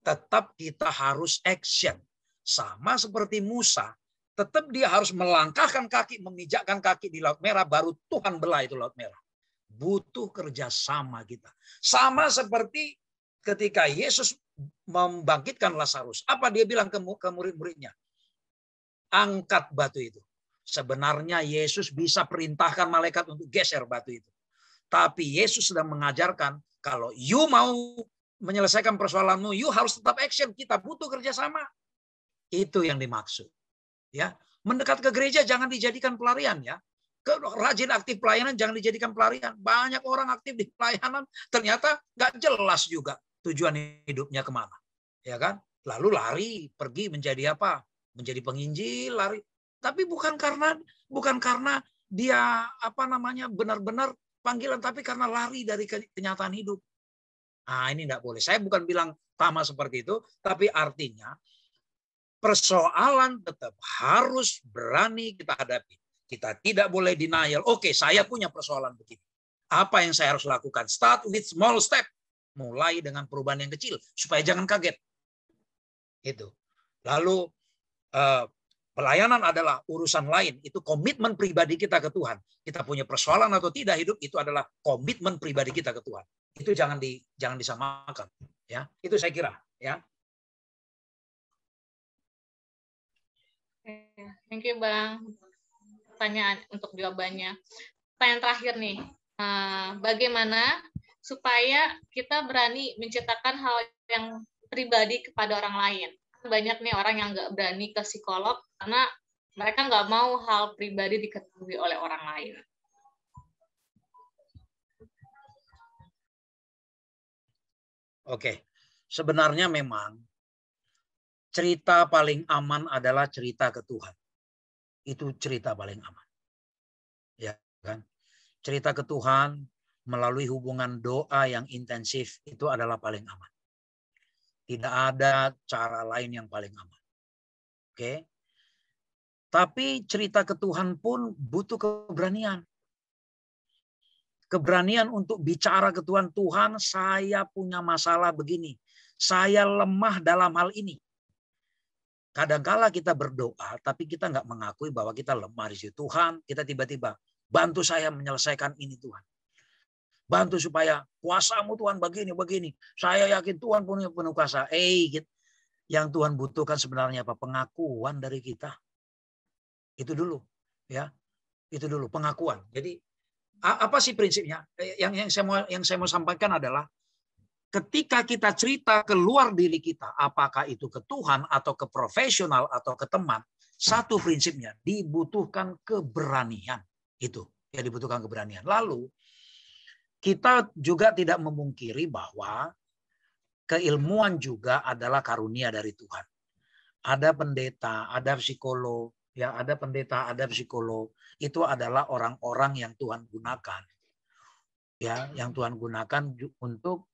Tetap kita harus action. Sama seperti Musa, tetap dia harus melangkahkan kaki, memijakkan kaki di Laut Merah, baru Tuhan belah itu Laut Merah. Butuh kerjasama kita. Sama seperti ketika Yesus membangkitkan Lazarus. Apa dia bilang ke murid-muridnya? Angkat batu itu. Sebenarnya Yesus bisa perintahkan malaikat untuk geser batu itu. Tapi Yesus sedang mengajarkan kalau you mau menyelesaikan persoalanmu, you harus tetap action. Kita butuh kerjasama. Itu yang dimaksud. Ya, mendekat ke gereja jangan dijadikan pelarian ya. Rajin aktif pelayanan jangan dijadikan pelarian. Banyak orang aktif di pelayanan ternyata nggak jelas juga tujuan hidupnya kemana. Ya kan? Lalu lari, pergi menjadi apa? Menjadi penginjil, lari. Tapi bukan karena dia benar-benar panggilan, tapi karena lari dari kenyataan hidup. Nah, ini enggak boleh. Saya bukan bilang sama seperti itu, tapi artinya persoalan tetap harus berani kita hadapi. Kita tidak boleh denial. Oke, saya punya persoalan begini. Apa yang saya harus lakukan? Start with small step. Mulai dengan perubahan yang kecil supaya jangan kaget. Itu. Lalu pelayanan adalah urusan lain. Itu komitmen pribadi kita ke Tuhan. Kita punya persoalan atau tidak hidup, itu adalah komitmen pribadi kita ke Tuhan. Itu jangan disamakan. Ya, itu saya kira. Ya. Thank you Bang. Pertanyaan untuk jawabannya. Pertanyaan terakhir nih. Bagaimana supaya kita berani menceritakan hal yang pribadi kepada orang lain? Banyak nih orang yang nggak berani ke psikolog karena mereka nggak mau hal pribadi diketahui oleh orang lain. Oke, sebenarnya memang cerita paling aman adalah cerita ke Tuhan. Itu cerita paling aman. Ya kan? Cerita ke Tuhan melalui hubungan doa yang intensif itu adalah paling aman. Tidak ada cara lain yang paling aman. Oke. Tapi cerita ke Tuhan pun butuh keberanian. Keberanian untuk bicara ke Tuhan, Tuhan saya punya masalah begini. Saya lemah dalam hal ini. Kadangkala kita berdoa, tapi kita nggak mengakui bahwa kita lemah di situ. Tuhan, kita tiba-tiba, bantu saya menyelesaikan ini Tuhan. Bantu supaya kuasamu Tuhan begini. Saya yakin Tuhan punya penuh kuasa. Yang Tuhan butuhkan sebenarnya apa? Pengakuan dari kita. Itu dulu. Ya, itu dulu pengakuan. Jadi apa sih prinsipnya? Yang saya mau sampaikan adalah ketika kita cerita keluar diri kita, apakah itu ke Tuhan atau ke profesional atau ke teman, satu prinsipnya dibutuhkan keberanian. Itu ya, dibutuhkan keberanian. Lalu kita juga tidak memungkiri bahwa keilmuan juga adalah karunia dari Tuhan. Ada pendeta, ada psikolog, ya ada pendeta, ada psikolog. Itu adalah orang-orang yang Tuhan gunakan, ya, yang Tuhan gunakan untuk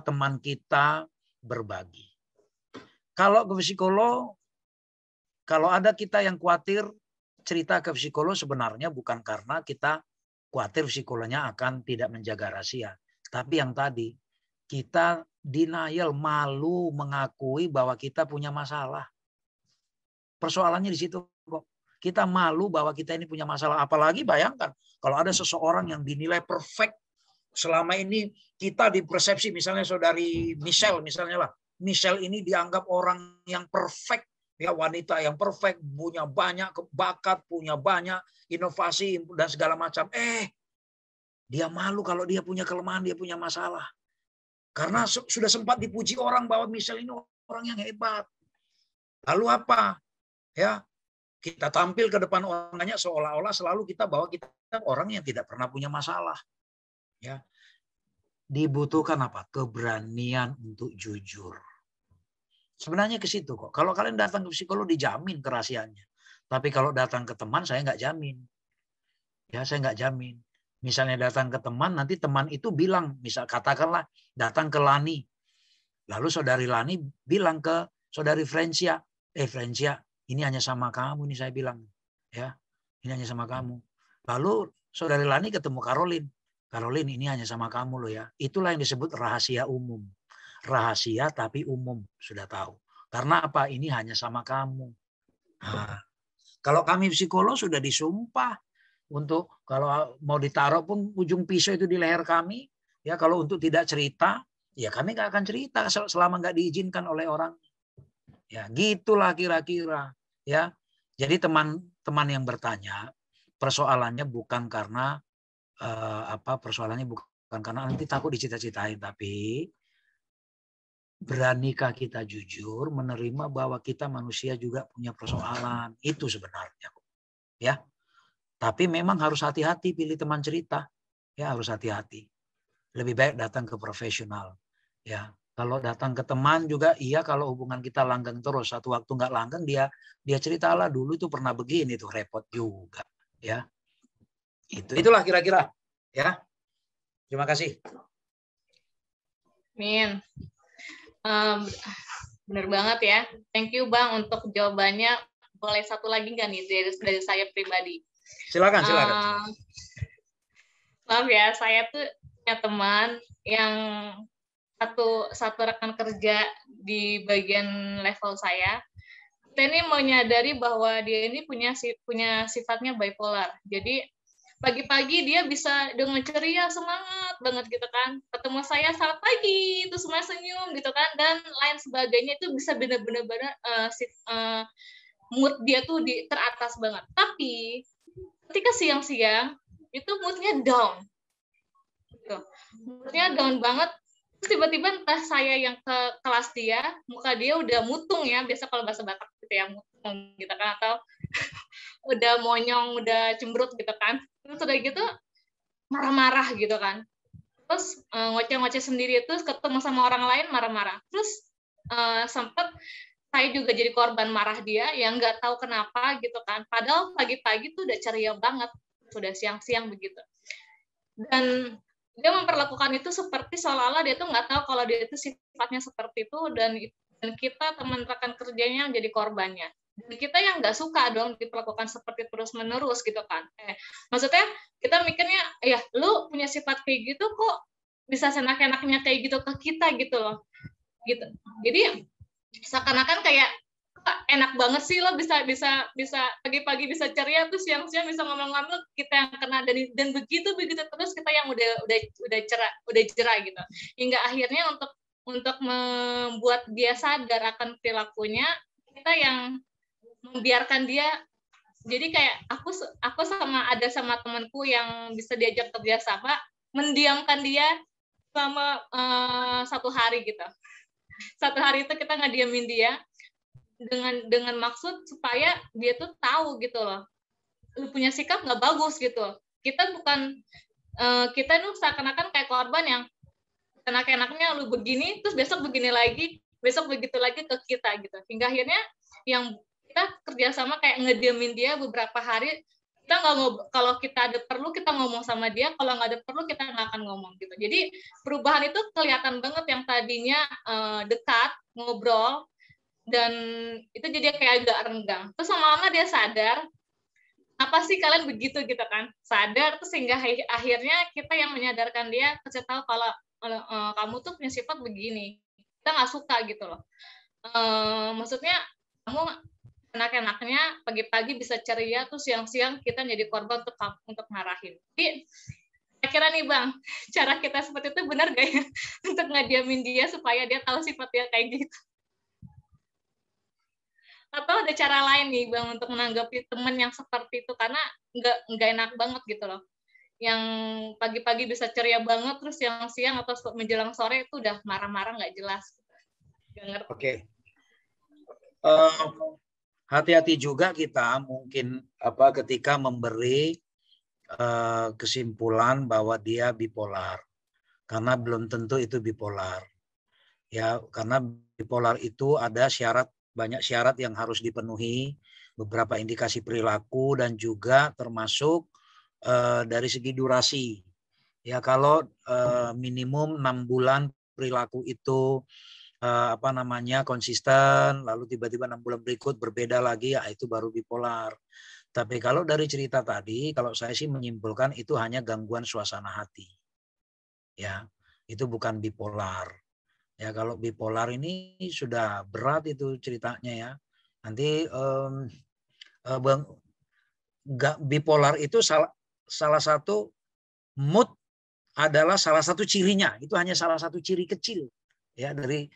teman kita berbagi. Kalau ke psikolog, kalau ada kita yang khawatir cerita ke psikolog, sebenarnya bukan karena kita khawatir psikolognya akan tidak menjaga rahasia, tapi yang tadi kita denial, malu mengakui bahwa kita punya masalah. Persoalannya di situ kok. Kita malu bahwa kita ini punya masalah. Apalagi bayangkan kalau ada seseorang yang dinilai perfect. Selama ini kita dipersepsi, misalnya saudari Michelle, misalnya lah. Michelle ini dianggap orang yang perfect. Ya, wanita yang perfect, punya banyak bakat, punya banyak inovasi dan segala macam. Dia malu kalau dia punya kelemahan, dia punya masalah. Karena sudah sempat dipuji orang bahwa Michelle ini orang yang hebat. Lalu apa? Ya, kita tampil ke depan orangnya seolah-olah selalu kita bahwa kita orang yang tidak pernah punya masalah. Ya, dibutuhkan apa? Keberanian untuk jujur. Sebenarnya ke situ kok. Kalau kalian datang ke psikolog dijamin kerahasiaannya. Tapi kalau datang ke teman saya nggak jamin. Ya, saya nggak jamin. Misalnya datang ke teman, nanti teman itu bilang, misal katakanlah datang ke Lani. Lalu saudari Lani bilang ke saudari Francia, Francia, ini hanya sama kamu, ini saya bilang. Ya, ini hanya sama kamu. Lalu saudari Lani ketemu Caroline. Caroline, ini hanya sama kamu loh ya. Itulah yang disebut rahasia umum. Rahasia tapi umum, sudah tahu. Karena apa? Ini hanya sama kamu. Nah, kalau kami psikolog sudah disumpah untuk kalau mau ditaruh pun ujung pisau itu di leher kami. Ya, kalau untuk tidak cerita, ya kami nggak akan cerita selama nggak diizinkan oleh orang. Ya, gitulah kira-kira. Ya, jadi teman-teman yang bertanya, persoalannya bukan karena persoalannya bukan karena nanti takut dicita-citain, tapi beranikah kita jujur menerima bahwa kita manusia juga punya persoalan. Itu sebenarnya, ya. Tapi memang harus hati-hati pilih teman cerita, ya harus hati-hati. Lebih baik datang ke profesional, ya. Kalau datang ke teman juga, iya kalau hubungan kita langgeng terus, satu waktu nggak langgeng dia ceritalah dulu tuh pernah begini tuh, repot juga, ya. Itulah kira-kira, ya. Terima kasih. Min, bener banget ya. Thank you Bang untuk jawabannya. Boleh satu lagi nggak nih dari saya pribadi? Silakan. Maaf ya, saya tuh punya teman yang satu rekan kerja di bagian level saya. Kita ini menyadari bahwa dia ini punya sifatnya bipolar. Jadi pagi-pagi dia bisa dengan ceria, semangat banget gitu kan. Ketemu saya selamat pagi, itu semua senyum gitu kan, dan lain sebagainya, itu bisa benar-benar mood dia tuh teratas banget. Tapi ketika siang-siang itu moodnya down. Gitu. Moodnya down banget. Terus tiba-tiba entah saya yang ke kelas dia, muka dia udah mutung ya, biasa kalau bahasa Batak gitu ya, mutung gitu kan, atau udah monyong, udah cemberut gitu kan. Terus udah gitu marah-marah gitu kan. Terus ngoceh-ngoceh sendiri, terus ketemu sama orang lain marah-marah. Terus sempet saya juga jadi korban marah dia yang nggak tahu kenapa gitu kan. Padahal pagi-pagi tuh udah ceria banget, sudah siang-siang begitu. Dan dia memperlakukan itu seperti seolah-olah dia tuh nggak tahu kalau dia itu sifatnya seperti itu, dan kita teman rekan kerjanya yang jadi korbannya. Dan kita yang nggak suka dong diperlakukan seperti terus-menerus gitu kan. Maksudnya kita mikirnya, ya lu punya sifat kayak gitu kok bisa senak-enaknya kayak gitu ke kita gitu loh. Gitu. Jadi seakan-akan kayak enak banget sih lo bisa pagi-pagi bisa ceria, terus siang-siang bisa ngomong-ngomong, kita yang kena, dan begitu terus kita yang udah jerah gitu, hingga akhirnya untuk membuat dia sadar akan perilakunya, kita yang membiarkan dia. Jadi kayak aku sama temanku yang bisa diajak kerja sama, mendiamkan dia selama 1 hari gitu. 1 hari itu kita ngediamin dia dengan maksud supaya dia tuh tahu gitu loh, lu punya sikap nggak bagus gitu. Kita bukan kita tuh seakan-akan kayak korban yang enak-enaknya lu begini, terus besok begini lagi, besok begitu lagi ke kita gitu, hingga akhirnya yang kita kerjasama kayak ngediamin dia beberapa hari. Kita nggak, kalau kita ada perlu kita ngomong sama dia, kalau nggak ada perlu kita nggak akan ngomong gitu. Jadi perubahan itu kelihatan banget, yang tadinya dekat ngobrol, dan itu jadi kayak agak renggang. Terus lama-lama dia sadar, apa sih kalian begitu gitu kan? Sadar, terus sehingga akhirnya kita yang menyadarkan dia, kasih tahu kalau kamu tuh punya sifat begini. Kita nggak suka gitu loh. Maksudnya kamu enak-enaknya pagi-pagi bisa ceria, terus siang-siang kita jadi korban untuk marahin. Jadi kira nih Bang, cara kita seperti itu benar gak ya untuk ngediamin dia supaya dia tahu sifat dia kayak gitu? Atau ada cara lain nih Bang untuk menanggapi teman yang seperti itu, karena nggak enak banget gitu loh, yang pagi-pagi bisa ceria banget, terus siang-siang atau menjelang sore itu udah marah-marah nggak jelas. Oke. Hati-hati juga kita mungkin ketika memberi kesimpulan bahwa dia bipolar, karena belum tentu itu bipolar. Ya, karena bipolar itu ada banyak syarat yang harus dipenuhi, beberapa indikasi perilaku, dan juga termasuk dari segi durasi. Ya, kalau minimum 6 bulan perilaku itu konsisten, lalu tiba-tiba 6 bulan berikut berbeda lagi, ya itu baru bipolar. Tapi kalau dari cerita tadi, kalau saya sih menyimpulkan itu hanya gangguan suasana hati. Ya, itu bukan bipolar. Ya, kalau bipolar ini sudah berat itu ceritanya ya. Nanti bipolar itu salah satu mood adalah salah satu cirinya. Itu hanya salah satu ciri kecil ya dari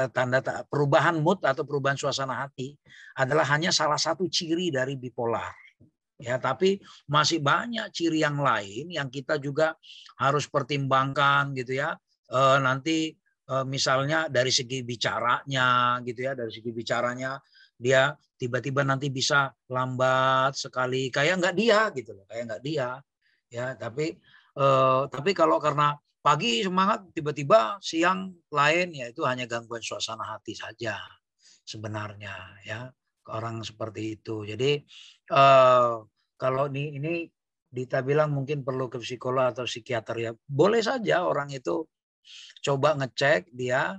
tanda perubahan mood atau perubahan suasana hati adalah hanya salah satu ciri dari bipolar. Ya, tapi masih banyak ciri yang lain yang kita juga harus pertimbangkan gitu ya. Nanti misalnya dari segi bicaranya gitu ya, dari segi bicaranya dia tiba-tiba nanti bisa lambat sekali, kayak nggak dia gitu loh, kayak nggak dia ya. Tapi kalau karena pagi semangat, tiba-tiba siang lain, ya itu hanya gangguan suasana hati saja sebenarnya ya, orang seperti itu. Jadi kalau ini Dita bilang mungkin perlu ke psikolog atau psikiater, ya boleh saja orang itu coba ngecek dia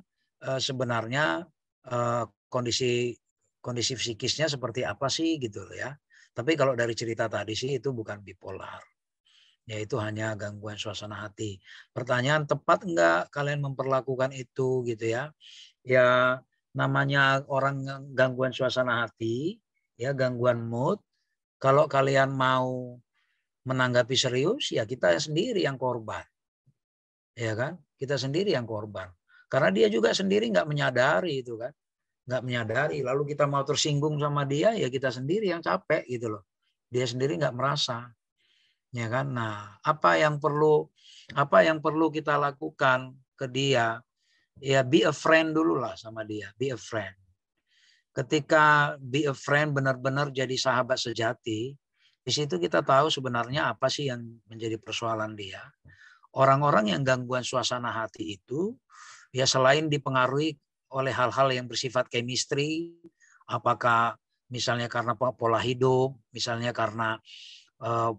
sebenarnya kondisi psikisnya seperti apa sih gitu ya. Tapi kalau dari cerita tadi sih itu bukan bipolar. Ya itu hanya gangguan suasana hati. Pertanyaan, tepat enggak kalian memperlakukan itu gitu ya. Ya namanya orang gangguan suasana hati, ya gangguan mood. Kalau kalian mau menanggapi serius, ya kita sendiri yang korban. Ya kan? Kita sendiri yang korban. Karena dia juga sendiri nggak menyadari itu kan. Nggak menyadari. Lalu kita mau tersinggung sama dia, ya kita sendiri yang capek gitu loh. Dia sendiri nggak merasa. Ya kan? Nah, apa yang perlu kita lakukan ke dia? Ya be a friend dulu lah sama dia. Be a friend. Ketika be a friend benar-benar jadi sahabat sejati, di situ kita tahu sebenarnya apa sih yang menjadi persoalan dia. Orang-orang yang gangguan suasana hati itu, ya selain dipengaruhi oleh hal-hal yang bersifat chemistry, apakah misalnya karena pola hidup, misalnya karena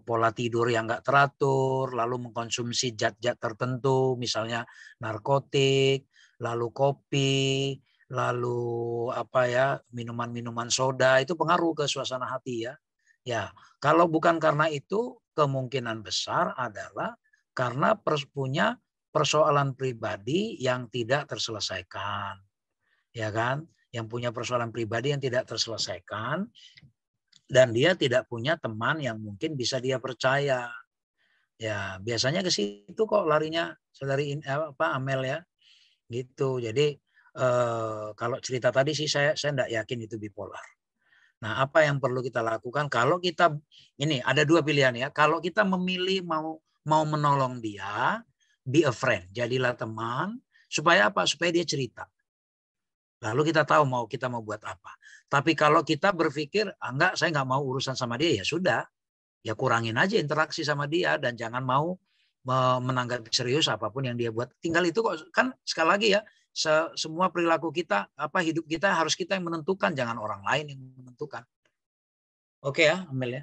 pola tidur yang nggak teratur, lalu mengkonsumsi zat-zat tertentu, misalnya narkotik, lalu kopi, lalu apa ya, minuman-minuman soda, itu pengaruh ke suasana hati ya. Ya, kalau bukan karena itu, kemungkinan besar adalah karena punya persoalan pribadi yang tidak terselesaikan. Ya kan? Yang punya persoalan pribadi yang tidak terselesaikan, dan dia tidak punya teman yang mungkin bisa dia percaya. Ya, biasanya ke situ kok larinya saudari Amel ya. Gitu. Jadi kalau cerita tadi sih saya enggak yakin itu bipolar. Nah, apa yang perlu kita lakukan kalau kita ini ada dua pilihan ya. Kalau kita memilih mau menolong dia, be a friend, jadilah teman, supaya apa? Supaya dia cerita. Lalu kita tahu kita mau buat apa. Tapi kalau kita berpikir, enggak, saya nggak mau urusan sama dia, ya sudah. Ya kurangin aja interaksi sama dia dan jangan mau menanggapi serius apapun yang dia buat. Tinggal itu kok, kan sekali lagi ya, semua perilaku kita, hidup kita harus kita yang menentukan, jangan orang lain yang menentukan. Oke ya, Amel ya.